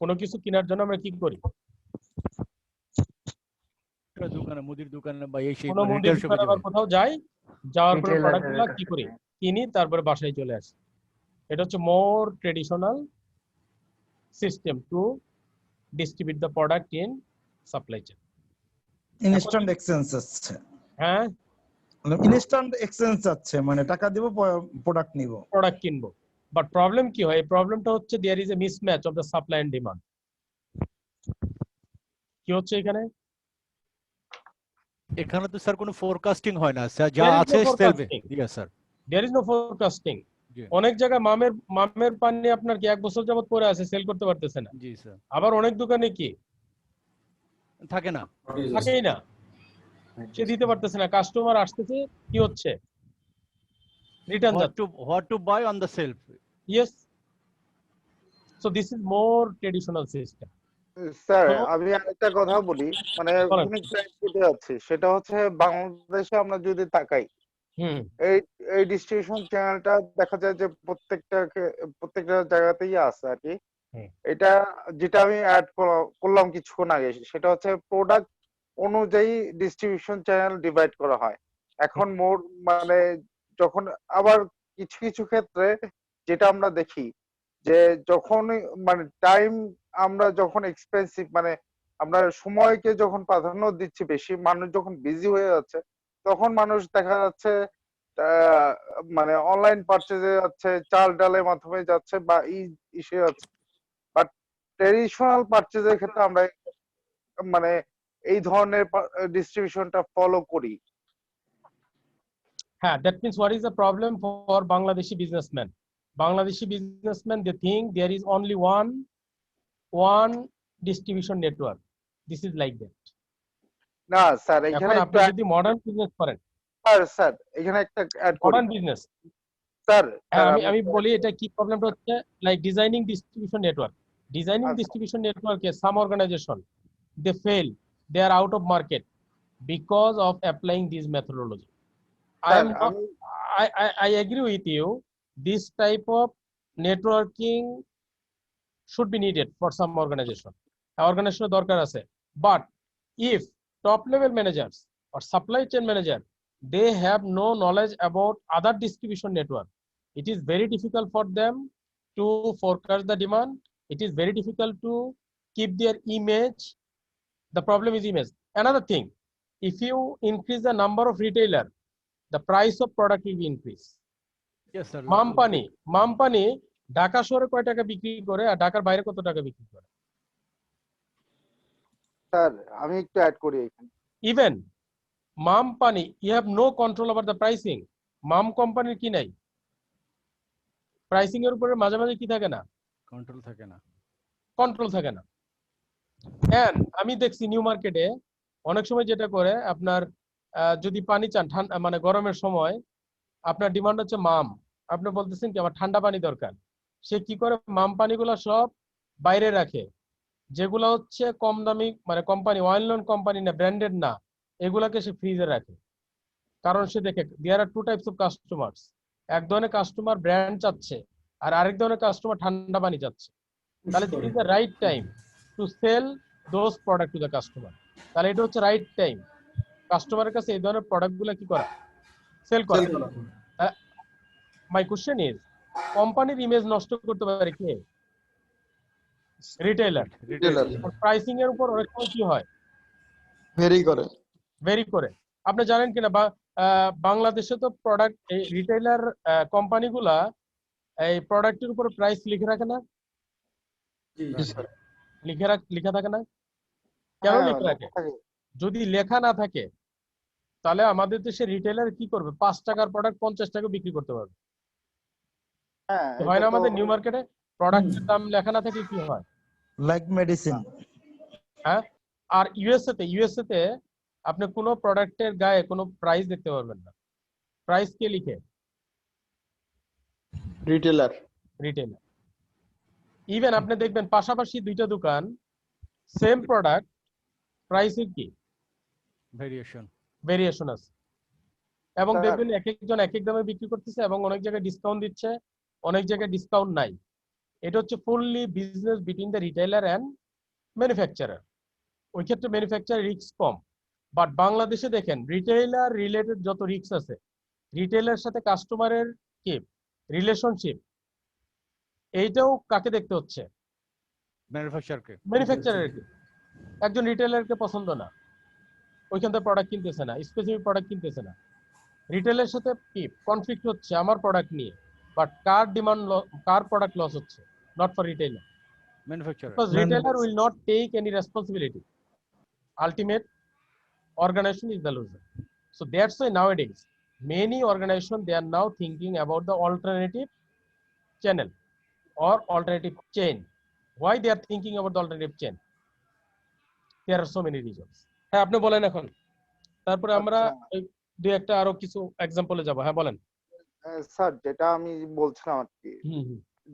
কোনো কিছু কেনার জন্য আমরা কি করি, দোকানে মুদির দোকানে বা এই সেই কোনো মুদির দোকানে বা কোথাও যাই, যাওয়ার পরে প্রোডাক্টগুলো কি করি কিনি, তারপরে বাসায় চলে আসি। এটা হচ্ছে more traditional system to distribute the product in supply chain. Instant exchange আছে, হ্যাঁ ইনস্ট্যান্ট এক্সচেঞ্জ আছে, মানে টাকা দিব প্রোডাক্ট নিব, প্রোডাক্ট কিনবো। বাট প্রবলেম কি হয়, প্রবলেমটা হচ্ছে there is a mismatch of the supply and demand. কি হচ্ছে এখানে, এখানে তো স্যার কোনো ফোরকাস্টিং হয় না স্যার, যা আছে সেলবে। Yes sir, there is no forecasting. অনেক জায়গায় মামের পানি আপনার কি 1 বছর যাবত পরে আছে, সেল করতে পারতেছে না। জি স্যার। আবার অনেক দোকানে কি থাকে না, থাকেই না, সে দিতে পারতেছে না, কাস্টমার আসতেছে কি হচ্ছে, রিটার্ন যাচ্ছে। what to buy on the shelf. Yes, so this is more traditional system. Sir আমি আরেকটা কথা বলি, মানে আছে সেটা হচ্ছে বাংলাদেশে আমরা যদি তাকাই, এই ডিস্ট্রিবিউশন চ্যানেলটা দেখা যায় যে প্রত্যেকটা জায়গাতেই আছে আর কি। এটা যেটা আমি অ্যাড করলাম কিছুক্ষণ আগে, সেটা হচ্ছে প্রোডাক্ট অনুযায়ী ডিস্ট্রিবিউশন চ্যানেল ডিভাইড করা হয়। এখন মানে যখন আবার কিছু কিছু ক্ষেত্রে যেটা আমরা দেখি যে যখন মানে টাইম আমরা যখন এক্সপেন্সিভ, মানে আমরা সময়কে যখন প্রাধান্য দিচ্ছি বেশি, মানুষ যখন বিজি হয়ে যাচ্ছে, তখন মানুষ দেখা যাচ্ছে মানে অনলাইন পারচেজে যাচ্ছে, চাল ডালের মাধ্যমে যাচ্ছে বা ইসে যাচ্ছে। বাট ট্রেডিশনাল পারচেজের ক্ষেত্রে আমরা মানে এই ধরনের ডিস্ট্রিবিউশনটা ফলো করি। হ্যাঁ, that means what is the problem for Bangladeshi businessmen? Bangladeshi businessmen, they think there is only one distribution network. This is like that. না স্যার, এখানে আপনি যদি মডার্ন বিজনেস করেন, স্যার এখানে একটা অ্যাড করি মডার্ন বিজনেস স্যার, আমি বলি এটা কি প্রবলেমটা হচ্ছে, like designing distribution network. Designing distribution network, some organization they fail, they are out of market because of applying this methodology. I agree with you, this type of networking should be needed for some organization দরকার আছে। But if top level managers or supply chain manager they have no knowledge about other distribution network, it is very difficult for them to forecast the demand. It is very difficult to keep their image. The problem is image. Another thing, if you increase the number of retailer, the price of product will be increased. Yes sir. মামপানি Dhaka শহরে কয় টাকা বিক্রি করে আর ঢাকার বাইরে কত টাকা বিক্রি করে? স্যার আমি একটু অ্যাড করি এখানে। Even মামপানি, you have no control over the pricing. মাম কোম্পানির কি নাই, প্রাইসিং এর উপরে মাঝে মাঝে কি থাকে না, কন্ট্রোল থাকে না। এন্ড আমি দেখছি নিউ মার্কেটে অনেক সময় যেটা করে আপনার যদি পানি চান ঠান্ডা মানে গরমের সময় আপনার ডিমান্ড হচ্ছে মাম, আপনি বলতেছেন কি আমার ঠান্ডা পানি দরকার, সে কি করে মাম পানিগুলো সব বাইরে রাখে, যেগুলো হচ্ছে কম দামি মানে কোম্পানি ওয়েল নন কোম্পানি না ব্র্যান্ডেড না এগুলাকে সে ফ্রিজে রাখে। কারণ সে দেখে দেয়ার আর টু টাইপস অফ কাস্টমার্স, এক ধরনের কাস্টমার ব্র্যান্ড চাচ্ছে আর আরেক ধরনের কাস্টমার ঠান্ডা পানি চাচ্ছে। তাহলে this is the right time to sell those product to the customer. তাহলে এটা হচ্ছে রাইট টাইম কাস্টমারের কাছে এই ধরনের প্রোডাক্টগুলো কি করা, সেল করা। মাই কোশ্চেন ইজ কোম্পানির ইমেজ নষ্ট করতে পারে কে? রিটেইলার। প্রাইসিং এর উপর অনেক সময় কি হয়, ভেরি করে। আপনি জানেন কিনা বাংলাদেশে তো প্রোডাক্ট এই রিটেইলার কোম্পানিগুলা এই প্রোডাক্টের উপর প্রাইস লিখে রাখে না? লিখে থাকে না? কেন লিখে রাখে? যদি লেখা না থাকে তাহলে আমাদের দেশে রিটেইলার কি করবে, 5 টাকার প্রোডাক্ট 50 টাকা বিক্রি করতে পারবে। হয় না আমাদের নিউ মার্কেটে প্রোডাক্টের দাম লেখা না থাকলে কি হয়, লাইক মেডিসিন। হ্যাঁ, আর ইউএসএ তে আপনি কোনো প্রোডাক্টের গায়ে কোনো প্রাইস দেখতে পারবেন না। প্রাইস কে লিখে? রিটেলার। ইভেন আপনি দেখবেন পাশাপাশি দুইটা দোকান সেম প্রোডাক্ট প্রাইসের কি ভেরিয়েশন আছে, এবং দেখবেন এক একজন এক এক দামে বিক্রি করতেছে এবং অনেক জায়গায় ডিসকাউন্ট দিচ্ছে, অনেক জায়গায় ডিসকাউন্ট নাই। এটা হচ্ছে fully business between the retailer and manufacturer. ওই ক্ষেত্রে ম্যানুফ্যাকচারার রিস্ক কম। বাট বাংলাদেশে দেখেন রিটেইলার রিলেটেড যত রিস্ক আছে, রিটেইলার সাথে কাস্টমারের কি রিলেশনশিপ, এইটাও কাকে দেখতে হচ্ছে? ম্যানুফ্যাকচারারকে। একজন রিটেইলারকে পছন্দ না, ওইখান থেকে প্রোডাক্ট কিনতেছে না, স্পেসিফিক প্রোডাক্ট কিনতেছে না, রিটেইলারের সাথে কি কনফ্লিক্ট হচ্ছে আমার প্রোডাক্ট নিয়ে, বাট কার ডিমান্ড কার প্রোডাক্ট লস হচ্ছে? Not for retailer, because retailer will not take any responsibility. Ultimate organization is the loser. So that's why nowadays many organizations they are now thinking about the alternative channel or alternative chain. Why they are thinking about the alternative chain? There are so many reasons. হ্যাঁ আপনি বলেন এখন, তারপরে আমরা দুই একটা আরো কিছু এক্সাম্পলে যাব। হ্যাঁ বলেন স্যার। যেটা আমি বলছিলাম আর কি,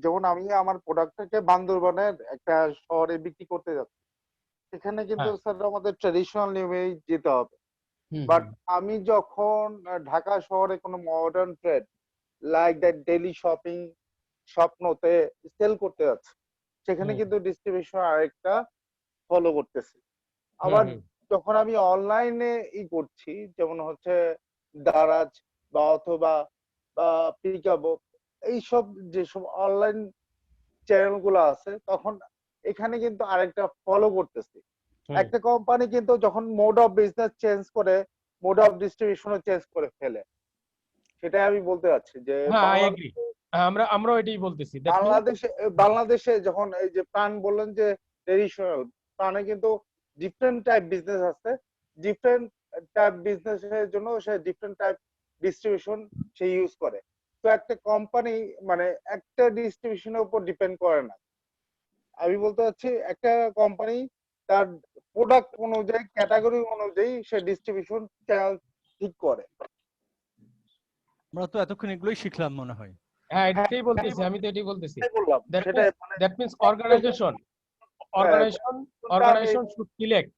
যেমন আমি আমার প্রোডাক্টটাকে বান্দরবানের একটা শহরে বিক্রি করতে যাচ্ছি, সেখানে কিন্তু স্যার আমাদের ট্রেডিশনাল নিয়মে যেতে হবে। বাট আমি যখন ঢাকা শহরে কোনো modern trade like that daily shopping স্বপ্নতে সেল করতে যাচ্ছে, সেখানে কিন্তু ডিস্ট্রিবিউশন আরেকটা ফলো করতেছি। আবার যখন আমি অনলাইনে করছি, যেমন হচ্ছে দারাজ বা অথবা পিকাবো, এইসব যেসব অনলাইন চ্যানেল গুলো আছে, তখন এখানে কিন্তু আরেকটা ফলো করতেছি। একটা কোম্পানি কিন্তু যখন মোড অফ বিজনেস চেঞ্জ করে, মোড অফ ডিস্ট্রিবিউশনও চেঞ্জ করে ফেলে। সেটাই আমি বলতে চাচ্ছি যে আমরা এটাই বলতেছি। বাংলাদেশে যখন এই যে প্রাণ বললেন যে ট্রেডিশনাল, প্রাণে কিন্তু ডিফারেন্ট টাইপ বিজনেস আছে, ডিফারেন্ট টাইপ বিজনেসের জন্য সে ডিফারেন্ট টাইপ ডিস্ট্রিবিউশন সে ইউজ করে। তো একটা কোম্পানি মানে একটা ডিস্ট্রিবিউশনের উপর ডিপেন্ড করে না। আমি বলতে চাচ্ছি একটা কোম্পানি তার প্রোডাক্ট অনুযায়ী ক্যাটাগরি অনুযায়ী সে ডিস্ট্রিবিউশন চ্যানেল ঠিক করে। আমরা তো এতক্ষণ এগুলোই শিখলাম মনে হয়। হ্যাঁ এটাই বলতেছি, আমি তো এটাই বলতেছি। That means organization should select,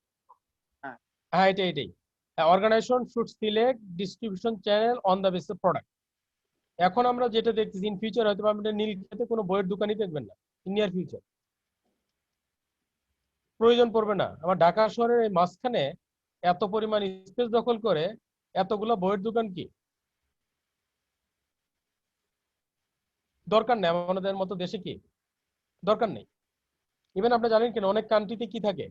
হ্যাঁ এটাই organization should select distribution channel on the basis of product. এখন আমরা যেটা দেখতেছি ইন ফিউচার হয়তো আপনি নীলক্ষেতে কোনো বইয়ের দোকানই দেখবেন না ইন নিয়ার ফিউচার, প্রয়োজন পড়বে না। আমার ঢাকা শহরের এই মাঝখানে এত পরিমাণ স্পেস দখল করে এতগুলো বইয়ের দোকান কি দরকার নেই? আমাদের মতো দেশে কি দরকার নেই। ইভেন আপনি জানেন কিনা অনেক কান্ট্রিতে কি থাকে,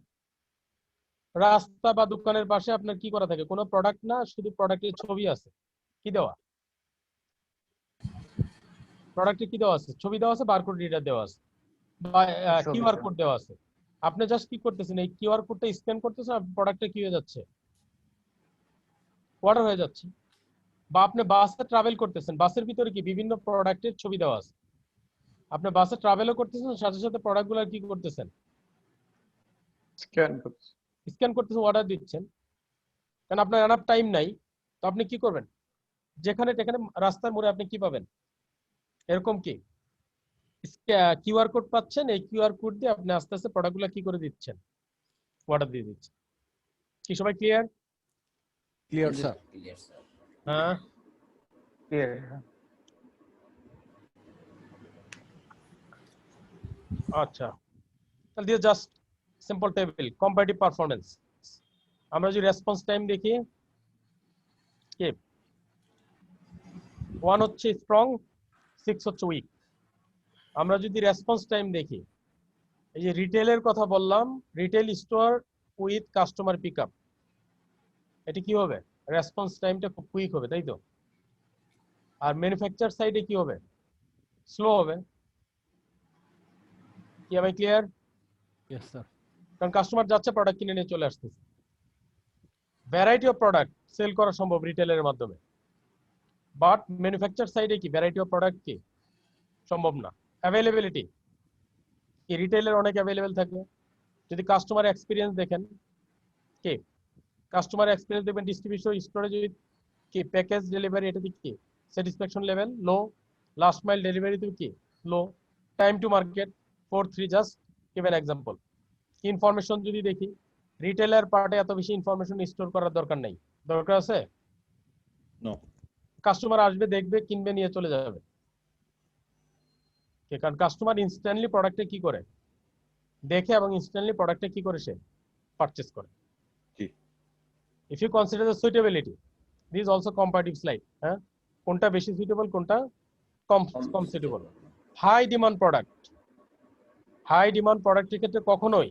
রাস্তা বা দোকানের পাশে আপনার কি করা থাকে, কোনো প্রোডাক্ট না, শুধু প্রোডাক্টের ছবি আছে, কি দেওয়া প্রোডাক্টে কি দেওয়া আছে, ছবি দেওয়া আছে, বারকোড রিডার দেওয়া আছে বা কিউআর কোড দেওয়া আছে। আপনি জাস্ট কি করতেছেন, এই কিউআর কোডটা স্ক্যান করতেছেন, প্রোডাক্টটা কি হয়ে যাচ্ছে, অর্ডার হয়ে যাচ্ছে। বা আপনি বাসে ট্রাভেল করতেছেন, বাসের ভিতরে কি বিভিন্ন প্রোডাক্টের ছবি দেওয়া আছে, আপনি বাসে ট্রাভেলও করতেছেন, সাথে সাথে প্রোডাক্টগুলো কি করতেছেন, স্ক্যান করতেছেন, অর্ডার দিচ্ছেন। কারণ আপনার এনাফ টাইম নাই, তো আপনি কি করবেন, যেখানে যেখানে রাস্তার মোড়ে আপনি কি পাবেন, এরকম কি কিউআর কোড পাচ্ছেন, এই কিউআর কোড দিয়ে আপনি আস্তে আস্তে প্রোডাক্টগুলো কি করে দিচ্ছেন, অর্ডার দিয়ে দিচ্ছেন। কি সবাই ক্লিয়ার? Clear sir. হ্যাঁ ক্লিয়ার। আচ্ছা, তাহলে দিয়ে just simple table comparative performance. আমরা যদি রেসপন্স টাইম দেখি, কি 1 হচ্ছে স্ট্রং, 6 হচ্ছে উইক। আমরা যদি রেসপন্স টাইম দেখি, এই যে রিটেলের কথা বললাম, retail store with customer pickup, এটা কি হবে, রেসপন্স টাইমটা খুব কুইক হবে, তাই তো? আর ম্যানুফ্যাকচার সাইডে কি হবে, স্লো হবে। কি আমি ক্লিয়ার? Yes sir. কারণ কাস্টমার যাচ্ছে, প্রোডাক্ট কিনে নিয়ে চলে আসতেছে। ভ্যারাইটি অফ প্রোডাক্ট সেল করা সম্ভব রিটেলের মাধ্যমে, বাট ম্যানুফ্যাকচার সাইডে কি ভ্যারাইটি অফ প্রোডাক্ট কি সম্ভব না। অ্যাভেলেবিলিটি কি রিটেলের অনেক অ্যাভেলেবেল থাকে। যদি কাস্টমার এক্সপিরিয়েন্স দেখেন, কি কাস্টমার এক্সপিরিয়েন্স দেখবেন ডিস্ট্রিবিউশন স্টোরেজ কি প্যাকেজ ডেলিভারি, এটা কি satisfaction level low, last mile delivery কি low, time to market 4-3, just give an example. Information যদি দেখি, রিটেলার পার্টে এত বেশি ইনফরমেশন স্টোর করার দরকার নাই, দরকার আছে? নো। কাস্টমার আসবে, দেখবে, কিনবে, নিয়ে চলে যাবে। কারণ কাস্টমার ইনস্ট্যান্টলি প্রোডাক্টে কি করে দেখে এবং ইনস্ট্যান্টলি প্রোডাক্টে কি করে সে পারচেজ করে। If you consider the suitability, this also comparative slide. হ্যাঁ, কোনটা বেশি সুইটেবল, কোনটা কম suitable. High demand product, high demand প্রোডাক্টের ক্ষেত্রে কখনোই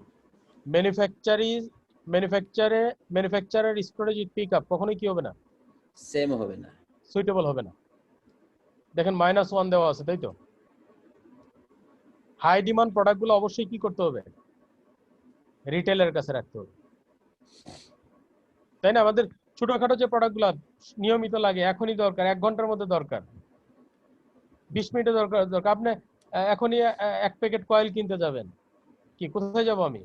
ম্যানুফ্যাকচারের স্টোরেজ পিকআপ কখনোই কি হবে না, সেম হবে না, সুইটেবল হবে না। দেখেন -1 দেওয়া আছে, তাই তো? হাই ডিমান্ড প্রোডাক্টগুলো অবশ্যই কি করতে হবে, রিটেলের কাছে রাখতে হবে, তাই না? আমাদের ছোটখাটো যে প্রোডাক্টগুলো নিয়মিত লাগে, এখনই দরকার, 1 ঘন্টার মধ্যে দরকার, 20 মিনিটে দরকার, আপনি এখনই 1 প্যাকেট কয়েল কিনতে যাবেন, কি কোথায় যাব আমি?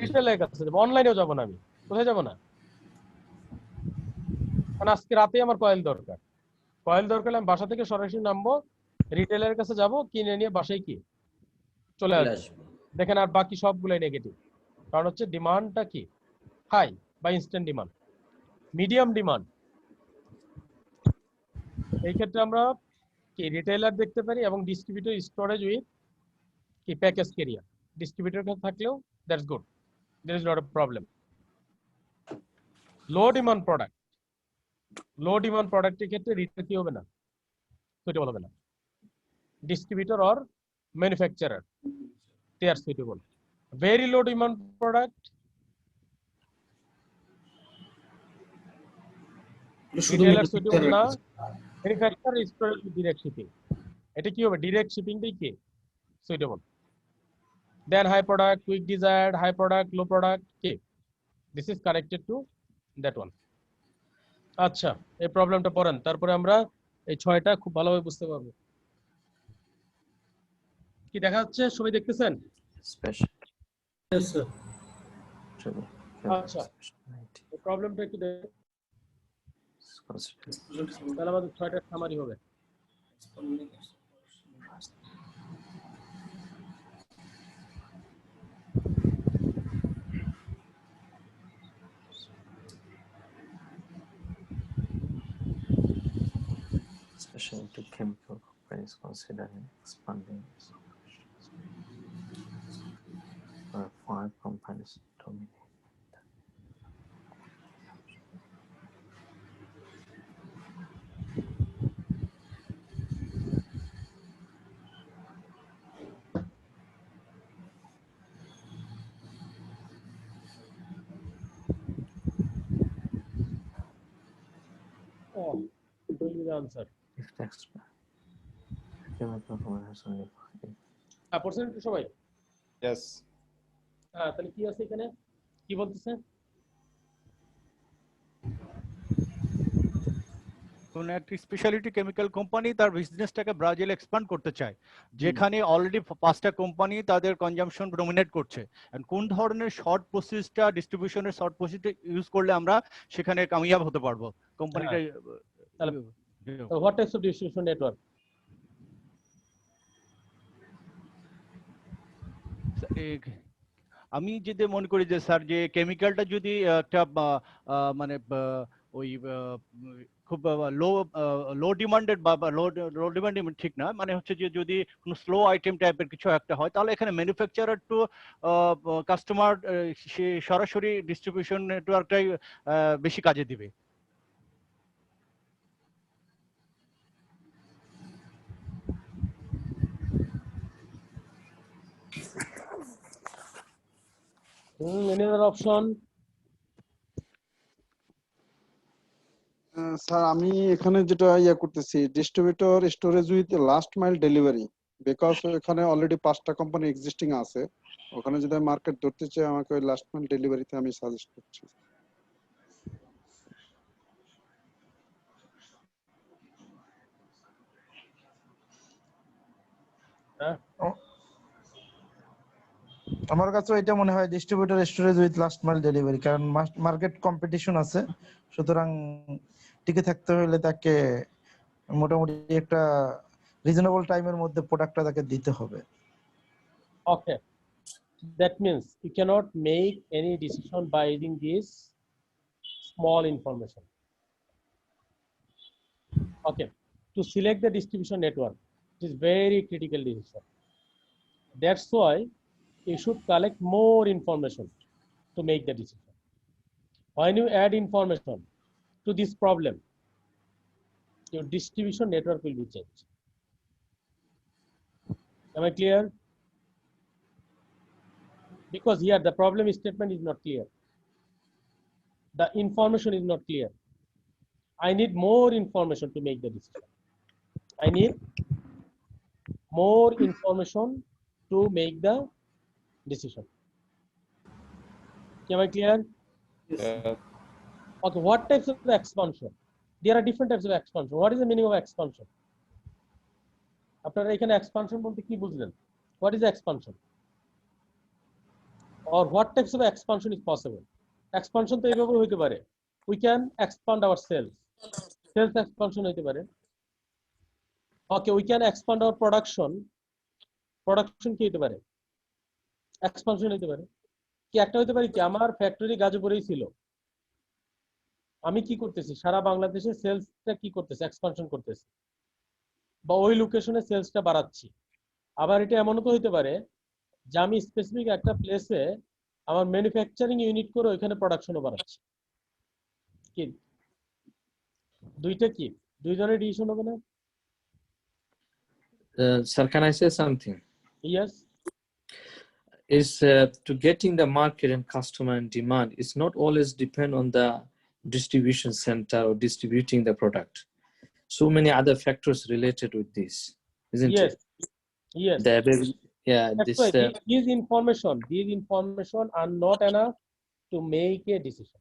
রিটেলের কাছে যাব, অনলাইনেও যাব না, আমি কোথায় যাব না? কারণ আজকে রাতে আমার কয়েল দরকার, আমি বাসা থেকে সরাসরি নামবো, রিটেলের কাছে যাব, কিনে নিয়ে বাসায় কি চলে আসবো। দেখেন, আর বাকি সবগুলাই নেগেটিভ, কারণ হচ্ছে ডিমান্ডটা কি হাই বা ইনস্ট্যান্ট ডিমান্ড। মিডিয়াম ডিমান্ড, এই ক্ষেত্রে আমরা কি রিটেলার দেখতে পারি এবং ডিস্ট্রিবিউটর স্টোরেজ উইথ কি প্যাকেজ ক্যারিয়ার। ডিস্ট্রিবিউটর কাছে থাকলেও that's good, there is not a problem. Low demand প্রোডাক্টের ক্ষেত্রে রিটেল কি হবে না, সুইটেবল হবে না। Distributor or manufacturer, they are suitable. Very low demand product, retailer suitable না, manufacturer storage direct shipping, এটা কি হবে, direct shipping টাই কি suitable. Then high product, quick desired, high product, low product, কি this is connected to that one. আচ্ছা, এই প্রবলেমটা পড়েন, তারপরে আমরা এই 6টা খুব ভালোভাবে বুঝতে পারবো। কি দেখা যাচ্ছে, সবাই দেখতেছেন? স্পেশাল। Yes sir. আচ্ছা, এই প্রবলেমটা একটু দেখুন, তাহলে আমাদের 6টা সামারি হবে। Especially to chemical companies considering expanding its operations. There are 5 companies dominating. Oh, it will be the answer. If text chemical company has only 5. পারছেন কি সবাই? Yes. হ্যাঁ, তাহলে কি আছে এখানে, কি বলতেছে? কোন একটা স্পেশালিটি কেমিক্যাল কোম্পানি তার বিজনেসটাকে ব্রাজিলে এক্সপ্যান্ড করতে চায়, যেখানে অলরেডি 5টা কোম্পানি তাদের কনজাম্পশন ডমিনেট করছে, এন্ড কোন ধরনের শর্ট প্রসেসটা, ডিস্ট্রিবিউশনের শর্ট প্রসেসটা ইউজ করলে আমরা সেখানে কামিয়াব হতে পারবো কোম্পানিটা। What types of distribution network? আমি যদি মনে করি যে স্যার যে কেমিক্যালটা যদি একটা মানে ওই খুব লো ডিমান্ডেড বা লো ডিমান্ড ঠিক না, মানে হচ্ছে যে যদি কোনো স্লো আইটেম টাইপের কিছু একটা হয়, তাহলে এখানে ম্যানুফ্যাকচারার টু কাস্টমার সরাসরি ডিস্ট্রিবিউশন নেটওয়ার্কটাই বেশি কাজে দিবে। Any other option? স্যার আমি এখানে যেটা করতেছি, distributor storage with last mile delivery, because এখানে অলরেডি 5টা কোম্পানি এক্সিস্টিং আছে, ওখানে যদি মার্কেট ধরতে চাই আমাকে ওই লাস্ট মাইল ডেলিভারিতে আমি সাজেস্ট করছি। আমার কাছে এটা মনে হয় distributor storage with last mile delivery, কারণ মার্কেট কম্পিটিশন আছে, সুতরাং টিকে থাকতে হলে তাকে মোটামুটি একটা রিজনেবল টাইমের মধ্যে প্রোডাক্টটা তাকে দিতে হবে। ওকে, that means you cannot make any decision by using this small information. Okay, to select the distribution network, it is very critical decision. That's why you should collect more information to make the decision. When you add information to this problem, your distribution network will be changed. Am I clear? Because here the problem statement is not clear. The information is not clear. I need more information to make the decision. I need more information to make the decision. Am I clear? Yes. Okay, what types of expansion? There are different types of expansion. What is the meaning of expansion? আপনারা এখানে expansion বলতে কি বুঝলেন? What is expansion? Or what types of expansion is possible? Expansion তো এইভাবে হইতে পারে, we can expand our sales. Sales expansion হইতে পারে। Okay, we can expand our production. Production কি হইতে পারে? Expansion হইতে পারে। কি একটা হইতে পারে কি আমার ফ্যাক্টরি গাজীপুরেই ছিল, আমি কি করতেছি সারা বাংলাদেশে সেলসটা কি করতেছি, এক্সপানশন করতেছি, বা ওই লোকেশনে সেলসটা বাড়াচ্ছি। আবার এটা এমনও তো হইতে পারে যে আমি স্পেসিফিক একটা প্লেসে আমার ম্যানুফ্যাকচারিং ইউনিট করে ওইখানে প্রোডাকশনও বাড়াচ্ছি। কি দুইটা কি দুই ধরনের ডিসিশন হবে না? Sir, can I say something? Yes. Is to getting the market and customer and demand is not always depend on the distribution center or distributing the product. So many other factors related with this, isn't Yes. it? Yes. Yeah. That's This. why these information are not enough to make a decision.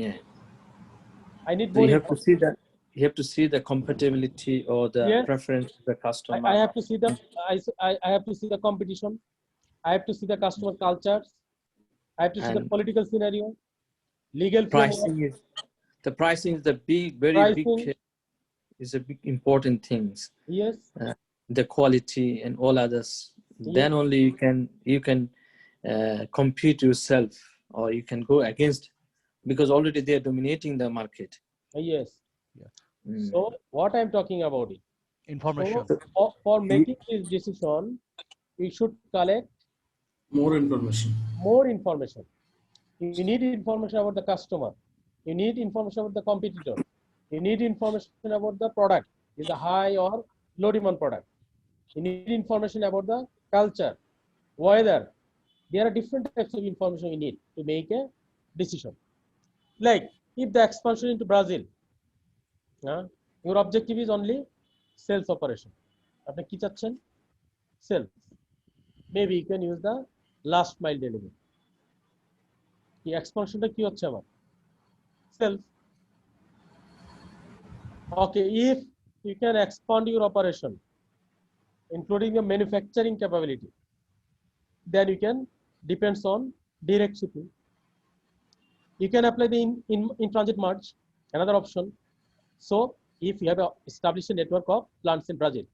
Yeah. I need So more. you have to see that. You have to see the compatibility or the Yes. preference of the customer. I have to see the I have to see the competition. I have to see the customer cultures. I have to see the And political scenario, legal pricing is the pricing is the very Pricing. big is a big important things. Yes. The quality and all others. Then Yes. only you can compete yourself, or you can go against, because already they are dominating the market. Yes. So what I'm talking about is information. So, for making this decision, we should collect More information. more information. You need information about the customer. You need information about the competitor. You need information about the product. Is a high or low demand product. You need information about the culture, weather. There are different types of information you need to make a decision. Like if the expansion into Brazil, your objective is only sales operation. আপনি কি চাচ্ছেন? Sales. Maybe you can use the last mile delivery. কি এক্সপানশনটা কি হচ্ছে আমার? Sales. Okay, if you can expand your operation, including the manufacturing capability, then you can depends on direct shipping. You can apply the in transit merge, another option. So if you have established a network of plants in Brazil,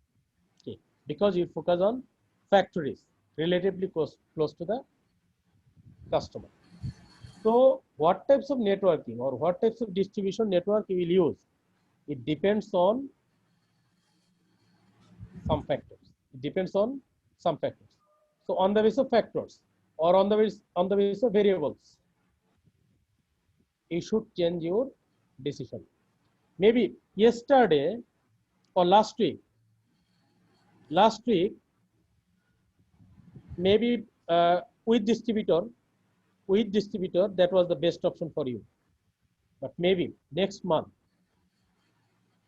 okay, because you focus on factories relatively close to the customer. So what types of networking or what types of distribution network you will use, it depends on some factors. It depends on some factors. So on the basis of factors or on the basis of variables, you should change your decision. Maybe yesterday or last week, maybe with distributor, that was the best option for you. But maybe next month,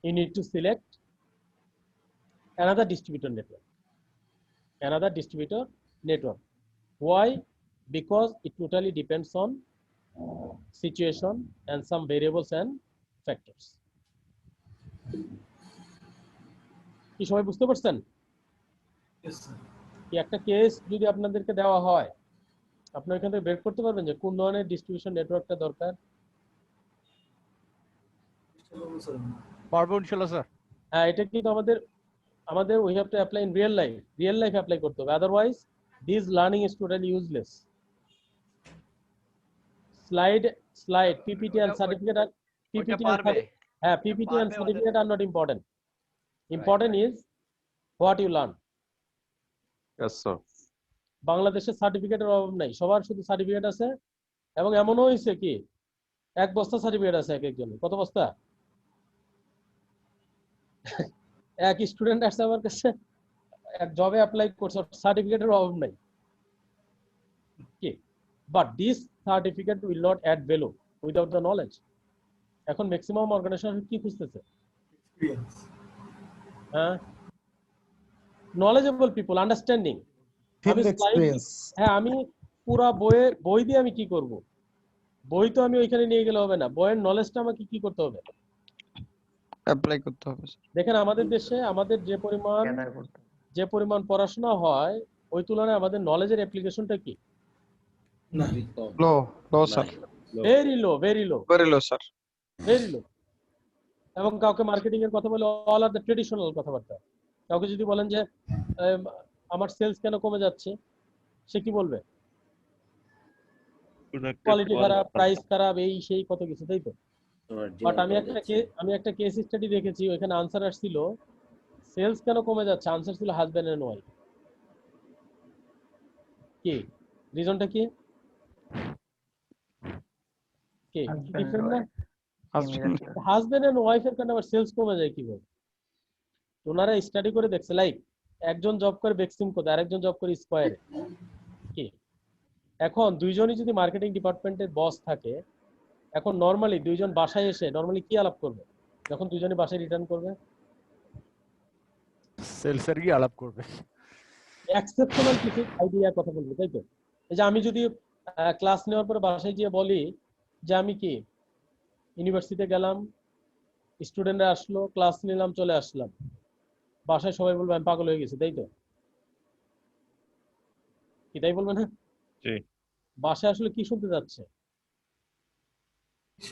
you need to select another distributor network. Why? Because it totally depends on situation and some variables and factors. কি সবাই বুঝতে পারছেন? কি একটা case যদি আপনাদেরকে দেওয়া হয়, আপনারা এখান থেকে বের করতে পারবেন যে কোন ধরনের ডিস্ট্রিবিউশন নেটওয়ার্কটা দরকার? পারবো ইনশাআল্লাহ স্যার। হ্যাঁ, এটা কিন্তু আমাদের we have to apply in real life apply করতে হবে, otherwise this learning is totally useless. Slide PPT and certificate are PPT and certificate are not important. Important is what you learn. Yes sir. বাংলাদেশে সার্টিফিকেটের অভাব নাই, সবার শুধু certificate আছে, এবং এমনও হয়েছে কি এক বস্তা সার্টিফিকেট আছে এক একজনের। কত বস্তা? এক স্টুডেন্ট আসছে আমার কাছে, এক জবে অ্যাপ্লাই করছে, সার্টিফিকেটের অভাব নাই কি, but this certificate will not add value without the knowledge. এখন ম্যাক্সিমাম অর্গানাইজেশন কি খুঁজতেছে? হ্যাঁ, knowledgeable people, understanding. হ্যাঁ, আমি পুরা বই দিয়ে আমি কি করব? বই তো আমি ওইখানে নিয়ে গেলে হবে না, বইয়ের নলেজটা আমাকে কি করতে হবে? অ্যাপ্লাই করতে হবে। দেখেন আমাদের দেশে আমাদের যে পরিমাণ পড়াশোনা হয় ওই তুলনায় আমাদের নলেজের অ্যাপ্লিকেশনটা কি? Low sir, very low sir, very low. এবং কাউকে মার্কেটিং এর কথা বলে অল আর দ্য ট্রেডিশনাল কথাবার্তা। কাউকে যদি বলেন যে আমার সেলস কেন কমে যাচ্ছে, সে কি বলবে? কোয়ালিটি খারাপ, প্রাইস খারাপ, এই সেই কত কিছু, তাই তো? বাট আমি একটা কেস স্টাডি দেখেছি, ওখানে আনসার আসছিল সেলস কেন কমে যাচ্ছে, আনসার ছিল হাজবেন্ড এন্ড ওয়াইফ। কি রিজনটা কি? ডিফারেন্ট না? হাজবেন্ড এন্ড ওয়াইফের কারণে আবার সেলস কমে যায় কিভাবে? ওনারা স্টাডি করে দেখছে, লাইক একজন জব করে বেক্সিম কোথায়, আরেকজন জব করে স্কয়ারে। কি এখন দুইজনই যদি মার্কেটিং ডিপার্টমেন্টের বস থাকে, এখন নরমালি দুইজন বাসায় এসে নরমালি কি আলাপ করবে? যখন দুইজনই বাসায় রিটার্ন করবে, সেলসের কি আলাপ করবে? এক্সেপশনাল কিছু আইডিয়া কথা বলবে, তাই তো? এই যে আমি যদি ক্লাস নেওয়ার পরে বাসায় গিয়ে বলি যে আমি কি ইউনিভার্সিটিতে গেলাম, স্টুডেন্টরা আসলো, ক্লাস নিলাম, চলে আসলাম, বাসায় সবাই বলবে আমি পাগল হয়ে গেছি, তাই তো? কি তাই বলবে না? বাসায় আসলে কি শুনতে যাচ্ছে?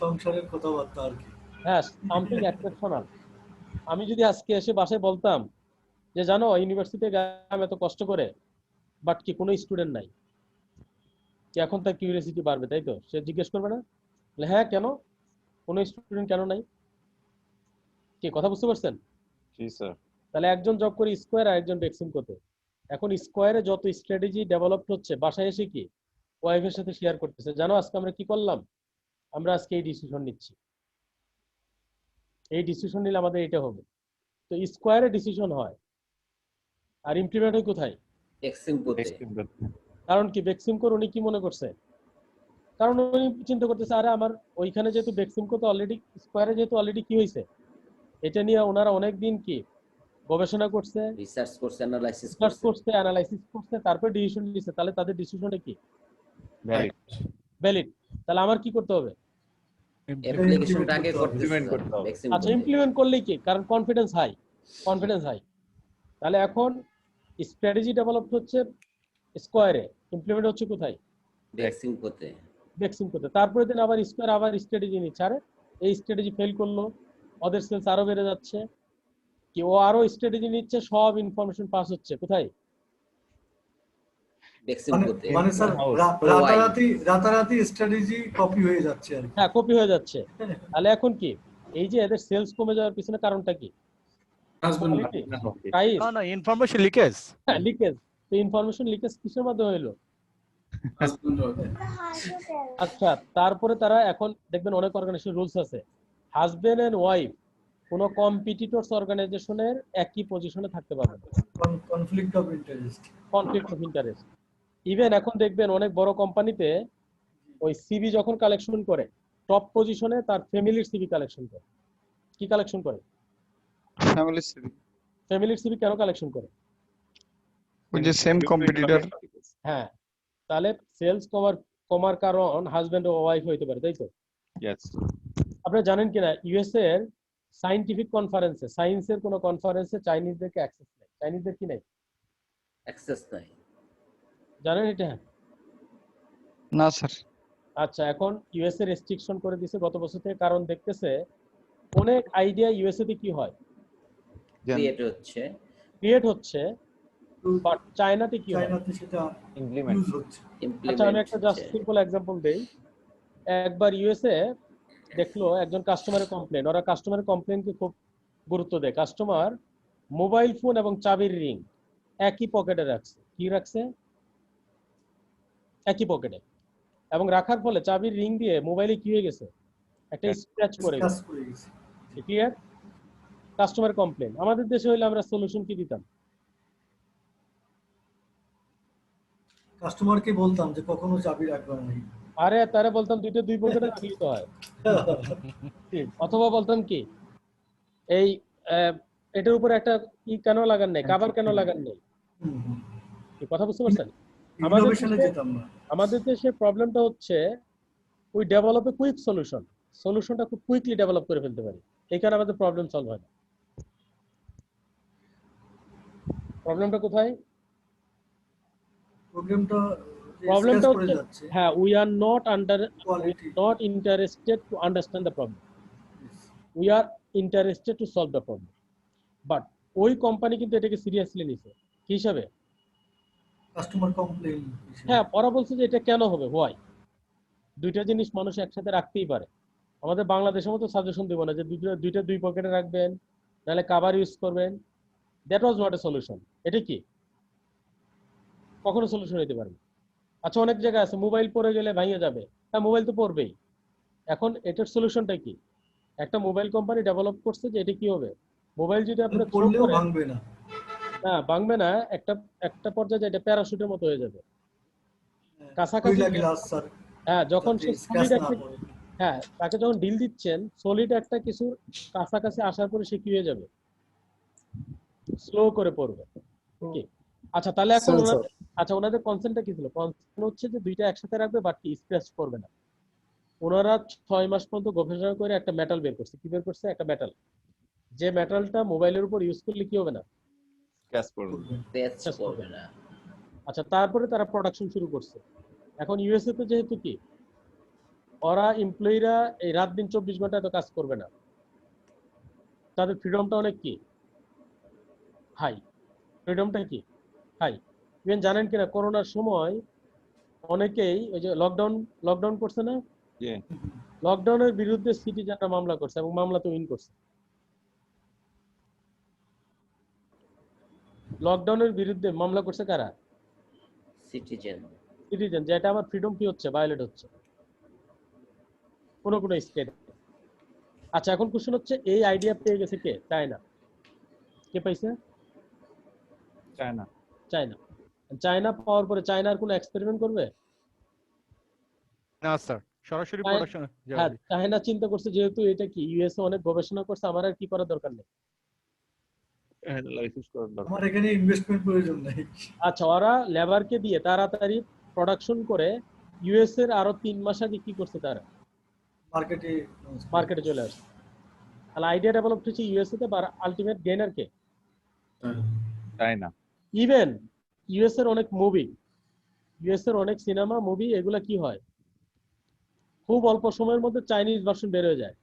সংসারের কথাবার্তা আর কি। হ্যাঁ, সামথিং এক্সেপশনাল। আমি যদি আজকে এসে বাসায় বলতাম যে জানো ইউনিভার্সিটিতে গেলাম এত কষ্ট করে, বাট কি কোনো স্টুডেন্ট নাই, কি এখন তার কিউরিয়াসিটি বাড়বে, তাই তো? সে জিজ্ঞেস করবে না হ্যাঁ কেন, কোনো স্টুডেন্ট কেন নাই? কি কথা বুঝতে পারছেন? জি স্যার। তাহলে একজন জব করে স্কয়ার আর একজন বেক্সিম করতে। এখন স্কয়ারে যত স্ট্র্যাটেজি ডেভেলপ হচ্ছে, বাসায় এসে কি ওয়াইফের সাথে শেয়ার করতেছে, জানো আজকে আমরা কি করলাম, আমরা আজকে এই ডিসিশন নিচ্ছি, এই ডিসিশন নিলে আমাদের এটা হবে। তো স্কয়ারে ডিসিশন হয় আর ইমপ্লিমেন্ট হয় কোথায়? কারণ কি বেক্সিম কোর উনি কি মনে করছে? কারণ উনি চিন্তা করতেছে আরে আমার ওইখানে যেহেতু বেক্সিম কোর তো অলরেডি, স্কয়ারে যেহেতু অলরেডি কি হয়েছে, এটা নিয়ে ওনারা অনেক দিন কি গবেষণা করছে, রিসার্চ করছে, অ্যানালাইসিস করছে, তারপর ডিসিশন নিছে। তাহলে তাদের ডিসিশনটা কি? ভ্যালিড। তাহলে আমার কি করতে হবে? অ্যাপ্লিকেশনটাকে ইমপ্লিমেন্ট করতে হবে। আচ্ছা ইমপ্লিমেন্ট করলেই কি, কারণ কনফিডেন্স হাই, তাহলে এখন স্ট্র্যাটেজি ডেভেলপ হচ্ছে স্কোয়ারে, ইমপ্লিমেন্ট হচ্ছে কোথায়? বেক্সিমকোতে। তারপরে দিন আবার স্কোয়ার আবার স্ট্র্যাটেজি নিচ্ছে, আরে এই স্ট্র্যাটেজি ফেল করলো, ওদের সেলস আরো বেড়ে যাচ্ছে, কি ও আরো স্ট্র্যাটেজি নিচ্ছে, সব ইনফরমেশন পাস হচ্ছে কোথায়? মানে স্যার রাতারাতি স্ট্র্যাটেজি কপি হয়ে যাচ্ছে আর কি। হ্যাঁ কপি হয়ে যাচ্ছে। তাহলে এখন কি এই যে এদের সেলস কমে যাওয়ার পিছনে কারণটা কি? না ইনফরমেশন লিকেজ। হ্যাঁ লিকেজ। তো ইনফরমেশন লিকেজ কিসের মাধ্যমে হলো? আচ্ছা তারপরে তারা এখন দেখবেন অনেক অর্গানাইজেশন রুলস আছে, হাজবেন্ড এন্ড ওয়াইফ কোন কম্পিটিটরস অর্গানাইজেশনের একই পজিশনে থাকতে পারবে না। Conflict of interest. ইভেন এখন দেখবেন অনেক বড় কোম্পানিতে ওই সিভি যখন কালেকশন করে টপ পজিশনে তার ফ্যামিলির সিভি কালেকশন করে। কি কালেকশন করে? ফ্যামিলির সিভি কেন কালেকশন করে? ওই যে সেম কম্পিটিটর। হ্যাঁ তাহলে সেলস কমার কারণ হাজবেন্ড ও ওয়াইফ হইতে পারে, তাই তো? আপনারা জানেন কিনা ইউএসএ এর সায়েন্টিফিক কনফারেন্সে, সায়েন্সের কোন কনফারেন্সে চাইনিজদেরকে অ্যাক্সেস নেই। চাইনিজদের কি নাই? অ্যাক্সেস নাই। জানেন এটা? না স্যার। আচ্ছা এখন ইউএসএ রেস্ট্রিকশন করে দিয়েছে গত বছর থেকে, কারণ দেখতেছে অনেক আইডিয়া ইউএসএ তে কি হয় ক্রিয়েট হচ্ছে বাট চায়নাতে কি হয় সেটা ইমপ্লিমেন্ট হচ্ছে। আচ্ছা আমি একটা জাস্ট সিম্পল एग्जांपल দেই। একবার ইউএসএ দেখলো একজন কাস্টমারের কমপ্লেন, ওরা কাস্টমারের কমপ্লেনকে খুব গুরুত্ব দেয়। কাস্টমার মোবাইল ফোন এবং চাবির রিং একই পকেটে রাখছে। কি রাখছে? একই পকেটে। এবং রাখার ফলে চাবির রিং দিয়ে মোবাইলে কি হয়ে গেছে? একটা স্ক্র্যাচ পড়ে গেছে। ক্লিয়ার? Customer complain. আমাদের দেশে হইলে আমরা সলিউশন কি দিতাম? কাস্টমারকে বলতাম যে কখনো চাবি রাখবেন না। আরে তারে বলতাম দুইটা দুই পকেটে রাখলেই তো হয়। অথবা বলতাম কি এই এটার উপরে একটা কি কেন লাগান নাই, কভার কেন লাগান নাই? কি কথা বুঝতে পারছেন? আমাদের দেশে প্রবলেমটা হচ্ছে we develop a quick solution, সলিউশনটা খুব কুইকলি ডেভেলপ করে ফেলতে পারি, এই কারণে আমাদের প্রবলেম সলভ হয় না। প্রবলেমটা কোথায়? প্রবলেমটা হচ্ছে হ্যাঁ we are not interested to understand the problem, we are interested to solve the problem. But ওই কোম্পানি কিন্তু এটাকে সিরিয়াসলি নিছে কি হিসাবে? Customer complain. হ্যাঁ ওরা বলছে যে এটা কেন হবে, হোয়াই। দুইটা জিনিস মানুষ একসাথে রাখতেই পারে। আমাদের বাংলাদেশের মতো সাজেশন দিব না যে দুইটা দুই পকেটে রাখবেন নাহলে কভার ইউজ করবেন। That was not a solution. এটা কি কখনো সলিউশন হতে পারে না। আচ্ছা অনেক জায়গায় আছে মোবাইল পড়ে গেলে ভেঙে যাবে, হ্যাঁ মোবাইল তো পড়বেই। এখন এটার সলিউশনটা কি? একটা মোবাইল কোম্পানি ডেভেলপ করছে যে এটা কি হবে, মোবাইল যদি আপনি পড়লেও ভাঙবে না। না ভাঙবে না, একটা পর্যায়ে এটা প্যারাশুটের মতো হয়ে যাবে কাছাকাছি। হ্যাঁ যখন সে সলিড একটা, হ্যাঁ তাকে যখন ডিল দিচ্ছেন সলিড একটা কিছু কাছাকাছি আসার পরে সে কি হয়ে যাবে, স্লো করে পড়বে। কি আচ্ছা তাহলে এখন আচ্ছা ওনাদের কনসেন্টটা কি ছিল? কনসেন্ট হচ্ছে যে দুইটা একসাথে রাখবে বাট কি স্ক্র্যাচ করবে না। ওনারা 6 মাস পর্যন্ত গবেষণা করে একটা মেটাল বের করছে। কি বের করছে? একটা মেটাল, যে মেটালটা মোবাইলের উপর ইউজ করলে কি হবে না, স্ক্র্যাচ করবে না। আচ্ছা তারপরে তারা প্রোডাকশন শুরু করছে। এখন ইউএসএ তে যেহেতু কি ওরা এমপ্লয়িরা এই রাত দিন 24 ঘন্টা তো কাজ করবে না, তাদের ফ্রিডমটা অনেক কি হাই। ফ্রিডমটা কি হাই। ইভেন জানেন কিনা করোনার সময় অনেকেই ওই যে লকডাউন করছে না, লকডাউনের বিরুদ্ধে সিটিজেনরা মামলা করছে এবং মামলা তো উইন করছে। লকডাউনের বিরুদ্ধে মামলা করছে কারা? সিটিজেন, যেটা আমার ফ্রিডম কি হচ্ছে, ভায়োলেট হচ্ছে কোন স্টেট। আচ্ছা এখন কোশ্চেন হচ্ছে এই আইডিয়া পেয়ে গেছে কে? চায়না। কে পাইছে? চায়না পাওয়ার পরে চায়নার কোন এক্সপেরিমেন্ট করবে না স্যার, সরাসরি প্রোডাকশন। হ্যাঁ চায়না চিন্তা করছে যেহেতু এটা কি ইউএসএ অনেক গবেষণা করছে, আমার আর কি করার দরকার নেই, অ্যানালাইসিস করার দরকার, আমার এখানে ইনভেস্টমেন্ট প্রয়োজন নাই। আচ্ছা ওরা লেবারকে দিয়ে তাড়াতাড়ি প্রোডাকশন করে ইউএসএ এর আরো 3 মাস আগে কি করছে তারা মার্কেটে চলে আসছে। তাহলে আইডিয়া ডেভেলপ হচ্ছে ইউএসএ তে, আর আলটিমেট গেইনার কে? চায়না। ইভেন ইউএস এর অনেক মুভি, ইউএস এর অনেক সিনেমা মুভি, এগুলা কি হয়, খুব অল্প সময়ের মধ্যে চাইনিজ ভার্সন বের হয়ে যায়,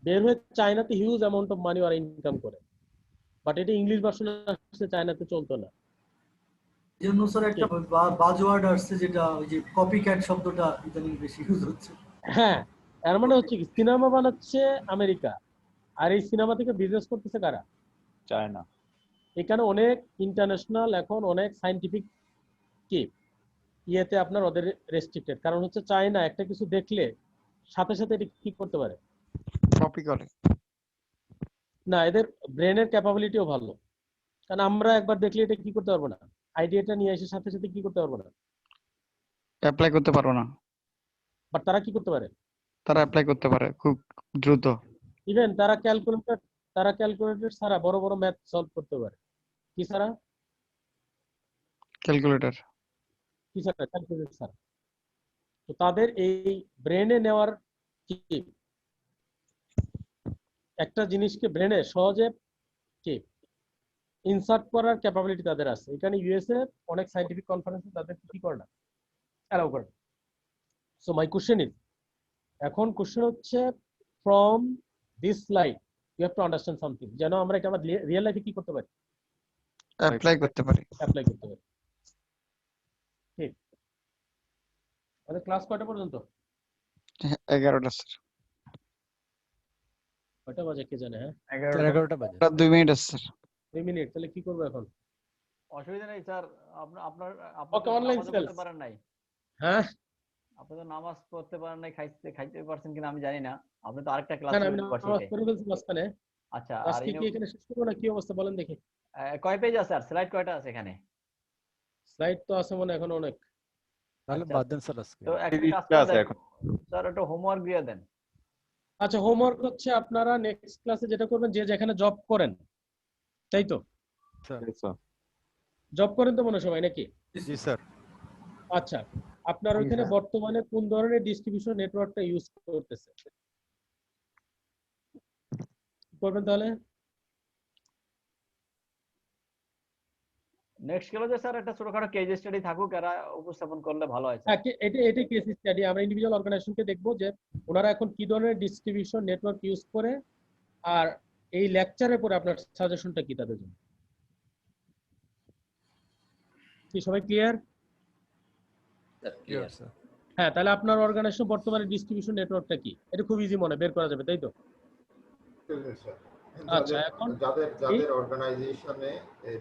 বের হয়ে চায়নাতে হিউজ অ্যামাউন্ট অফ মানি ওরা ইনকাম করে, বাট এটা ইংলিশ ভার্সন আসছে, চায়নাতে চলতো না। জন্য স্যার একটা বাজওয়ার্ড আসছে, যেটা ওই যে কপি ক্যাট শব্দটা ইদানিং বেশি ইউজ হচ্ছে। হ্যাঁ, এর মানে হচ্ছে কি, সিনেমা বানাচ্ছে আমেরিকা, আর এই সিনেমা থেকে বিজনেস করতেছে কারা? চায়না। এখানে অনেক ইন্টারন্যাশনাল, এখন অনেক সায়েন্টিফিক কি ইয়েতে আপনার ওদের রেস্ট্রিক্টেড, কারণ হচ্ছে চায়না একটা কিছু দেখলে সাথে সাথে এটা কি করতে পারে, কপি করে না, এদের ব্রেনের ক্যাপাবিলিটিও ভালো, কারণ আমরা একবার দেখলে এটা কি করতে পারবো না, আইডিয়াটা নিয়ে এসে সাথে সাথে কি করতে পারবো না, অ্যাপ্লাই করতে পারবো না, বাট তারা কি করতে পারে, তারা অ্যাপ্লাই করতে পারে খুব দ্রুত। ইভেন তারা ক্যালকুলেটর ছাড়া বড় বড় ম্যাথ সলভ করতে পারে, কি ছাড়া? ক্যালকুলেটর কি ছাড়া? ক্যালকুলেটর ছাড়া। তো তাদের এই ব্রেনে নেওয়ার কি, একটা জিনিসকে ব্রেনে সহজে কি ইনসার্ট করার ক্যাপাবিলিটি তাদের আছে। এখানে ইউএসএ অনেক সায়েন্টিফিক কনফারেন্সে তাদের কি করে না, অ্যালাউ করে। সো মাই কোশ্চেন ইজ, এখন কোশ্চেন হচ্ছে from this slide you have to understand something, যেন আমরা এটা আমার রিয়েল লাইফে কি করতে পারি, অ্যাপ্লাই করতে পারি। অ্যাপ্লাই করতে পারি। ঠিক, আমাদের ক্লাস কয়টা পর্যন্ত? 11টা স্যার। কয়টা বাজে কে জানে? হ্যাঁ, 11টা বাজে। 2 মিনিট আছে স্যার। 2 মিনিট, তাহলে কি করবো এখন? অসুবিধা নেই স্যার, আপনার ওকে, অনলাইন সেলস করতে পারেন নাই। হ্যাঁ, আপনি তো নামাজ পড়তে পারেন নাই, খাইতে পারছেন কিনা আমি জানি না, আপনি তো আরেকটা ক্লাস আমি নামাজ পড়ে ফেলছি মাঝখানে। আচ্ছা, আর আজকে কি এখানে শেষ করবো না কি অবস্থা বলেন দেখি? কয় পেজ আছে আর স্লাইড কয়টা আছে এখানে? স্লাইড তো আছে মনে এখন অনেক, তাহলে বাদ দেন স্যার আজকে। তো একটা কাজ আছে এখন স্যার, একটা হোমওয়ার্ক দিয়ে দেন। আচ্ছা, হোমওয়ার্ক হচ্ছে আপনারা নেক্সট ক্লাসে যেটা করবেন, যে যেখানে জব করেন, তাই তো? স্যার জব করেন তো মনে সবাই নাকি? জি স্যার। আচ্ছা, আপনার ওইখানে বর্তমানে কোন ধরনের ডিস্ট্রিবিউশন নেটওয়ার্কটা ইউজ করতেছে করবেন তাহলে? নেক্সট ক্লাসে স্যার একটা ছোটখাটো কেস স্টাডি থাকুক, এরা উপস্থাপন করলে ভালো হয়। হ্যাঁ, এটা কেস স্টাডি, আমরা ইন্ডিভিজুয়াল অর্গানাইজেশনকে দেখবো যে ওনারা এখন কি ধরনের ডিস্ট্রিবিউশন নেটওয়ার্ক ইউজ করে, আর এই লেকচারের পরে আপনার সাজেশনটা কি তাদের জন্য। কি সবাই ক্লিয়ার? হ্যাঁ, তাহলে আপনার অর্গানাইজেশন বর্তমানে ডিস্ট্রিবিউশন নেটওয়ার্কটা কি, এটা খুব ইজি মনে বের করা যাবে, তাই তো? আচ্ছা, এখন যাদের অর্গানাইজেশনে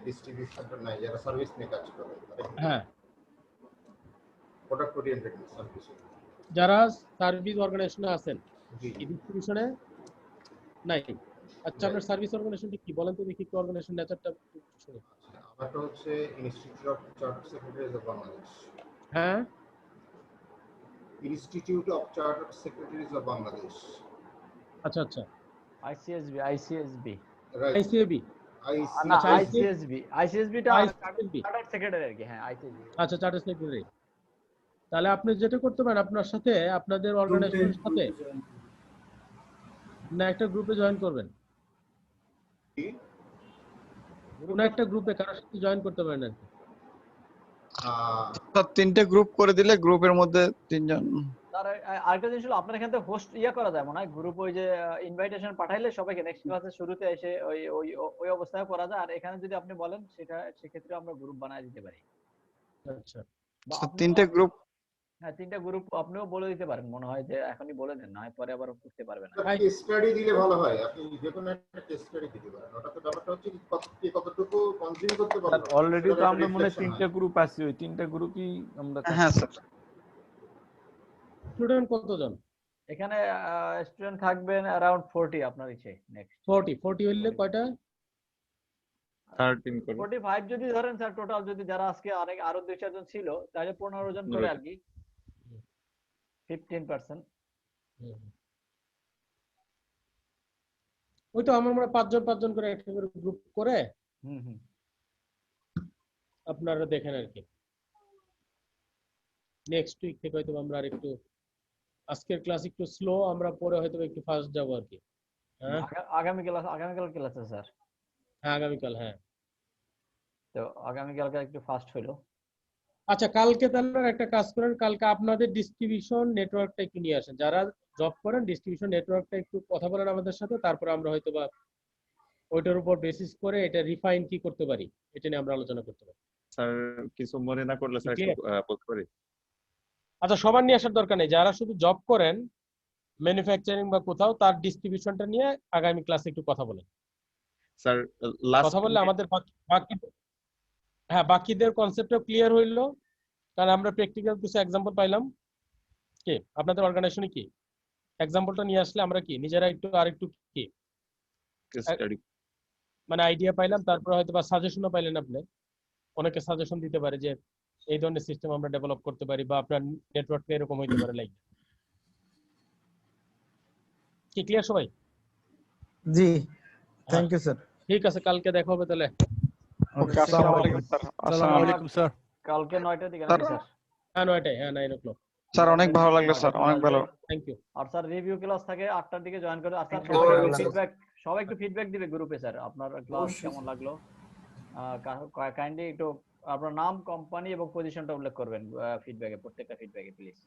ডিস্ট্রিবিউশনটা নাই, যারা সার্ভিস নিয়ে কাজ করে, হ্যাঁ, প্রোডাক্ট ওরিয়েন্টেড সার্ভিস, যারা সার্ভিস অর্গানাইজেশনে আছেন, এই ডিস্ট্রিবিউশনে নাই। আচ্ছা, আপনার সার্ভিস অর্গানাইজেশনটা কি বলেন তো দেখি, কি অর্গানাইজেশন নেচারটা শুনি। আমারটা হচ্ছে institute of chartered secretaries of Bangladesh. হ্যাঁ, institute of chartered secretaries of Bangladesh. আচ্ছা আচ্ছা, ICSB টা চার্টার্ড সেক্রেটারি আর কি। হ্যাঁ, ICSB। আচ্ছা, চার্টার্ড সেক্রেটারি। তাহলে আপনি যেটা করতে পারেন, আপনার সাথে আপনাদের অর্গানাইজেশনের সাথে না একটা গ্রুপে জয়েন করবেন, কোন একটা গ্রুপে কারোর সাথে জয়েন করতে পারেন আর কি। স্যার 3টে গ্রুপ করে দিলে গ্রুপের মধ্যে 3 জন। স্যার আরেকটা জিনিস হলো, আপনার এখান থেকে হোস্ট করা যায় মনে হয়, গ্রুপ ওই যে ইনভাইটেশন পাঠাইলে সবাইকে নেক্সট ক্লাসের শুরুতে এসে ওই অবস্থায় করা যায়। আর এখানে যদি আপনি বলেন সেক্ষেত্রে আমরা গ্রুপ বানায় দিতে পারি। আচ্ছা, 3টে গ্রুপ। হ্যাঁ, 3টা গ্রুপ আপনিও বলে দিতে পারেন, মনে হয় যে এখনই বলে দেন, না হয় পরে আবার করতে পারবেন না। কেস স্টাডি দিলে ভালো হয়, আপনি যে কোনো একটা কেস স্টাডি দিতে পারেন। ওটা তো ব্যাপারটা হচ্ছে কি কতটুকু কনজিউম করতে পারবেন। অলরেডি তো আমরা মনে 3টা গ্রুপ আছে, ওই 3টা গ্রুপই আমরা। হ্যাঁ স্যার। স্টুডেন্ট কতজন এখানে? স্টুডেন্ট থাকবেন अराउंड 40 আপনার ইচ্ছে। নেক্সট 40 হইলে কয়টা? 13 করে। 45 যদি ধরেন স্যার, টোটাল যদি যারা আজকে আরো 2-4 জন ছিল, তাহলে 15 জন করে আর কি, 15%। ওই তো আমরা 5 জন করে একটা করে গ্রুপ করে আপনারা দেখেন আর কি। নেক্সট উইক থেকে হয়তো আমরা আর একটু আজকের ক্লাস একটু স্লো, আমরা পরে হয়তো একটু ফাস্ট যাবো আর কি। হ্যাঁ আগামীকাল ক্লাস আছে স্যার। হ্যাঁ আগামীকাল, হ্যাঁ তো আগামীকালকে একটু ফাস্ট হইলো। আচ্ছা কালকে তাহলে একটা কাজ করেন, কালকে আপনাদের ডিস্ট্রিবিউশন নেটওয়ার্কটা একটু নিয়ে আসেন, যারা জব করেন ডিস্ট্রিবিউশন নেটওয়ার্কটা একটু কথা বলেন আমাদের সাথে, তারপর আমরা হয়তো বা ওইটার উপর বেসিস করে এটা রিফাইন কি করতে পারি এটা নিয়ে আমরা আলোচনা করতে পারি। স্যার কিছু মনে না করলে স্যার একটু বলতে পারি? আচ্ছা সবার নিয়ে আসার দরকার নেই, যারা শুধু জব করেন ম্যানুফ্যাকচারিং বা কোথাও, তার ডিস্ট্রিবিউশনটা নিয়ে আগামী ক্লাসে একটু কথা বলেন। স্যার লাস্ট কথা বললে আমাদের বাকিদের কনসেপ্টটা ক্লিয়ার হইলো, কারণ আমরা প্র্যাকটিক্যাল কিছু এক্সাম্পল পাইলাম। কি আপনাদের অর্গানাইজেশনে কি এক্সাম্পলটা নিয়ে আসলে আমরা কি নিজেরা একটু আরেকটু কি মানে আইডিয়া পাইলাম, তারপরে হয়তো বা সাজেশনও পাইলেন, আপনি অনেকে সাজেশন দিতে পারে যে এই ধরনের সিস্টেম আমরা ডেভেলপ করতে পারি বা আপনার নেটওয়ার্কটা এরকম হইতে পারে। লাইক কি ক্লিয়ার সবাই? জি থ্যাংক ইউ স্যার। ঠিক আছে কালকে দেখা হবে তাহলে। ওকে আসসালামু আলাইকুম স্যার। আসসালামু আলাইকুম স্যার। কালকে 9টার দিকে নাকি স্যার? হ্যাঁ 9টায়, হ্যাঁ 9 o'clock। স্যার অনেক ভালো লাগলো স্যার, অনেক ভালো। Thank you. আর স্যার রিভিউ ক্লাস থাকে 8টার দিকে জয়েন করে। আর স্যার সবাই একটু ফিডব্যাক দিবে গ্রুপে স্যার, আপনার ক্লাস কেমন লাগলো। কাইন্ডলি একটু আপনার নাম, কোম্পানি এবং পজিশনটা উল্লেখ করবেন ফিডব্যাকে, প্রত্যেকটা ফিডব্যাকে প্লিজ।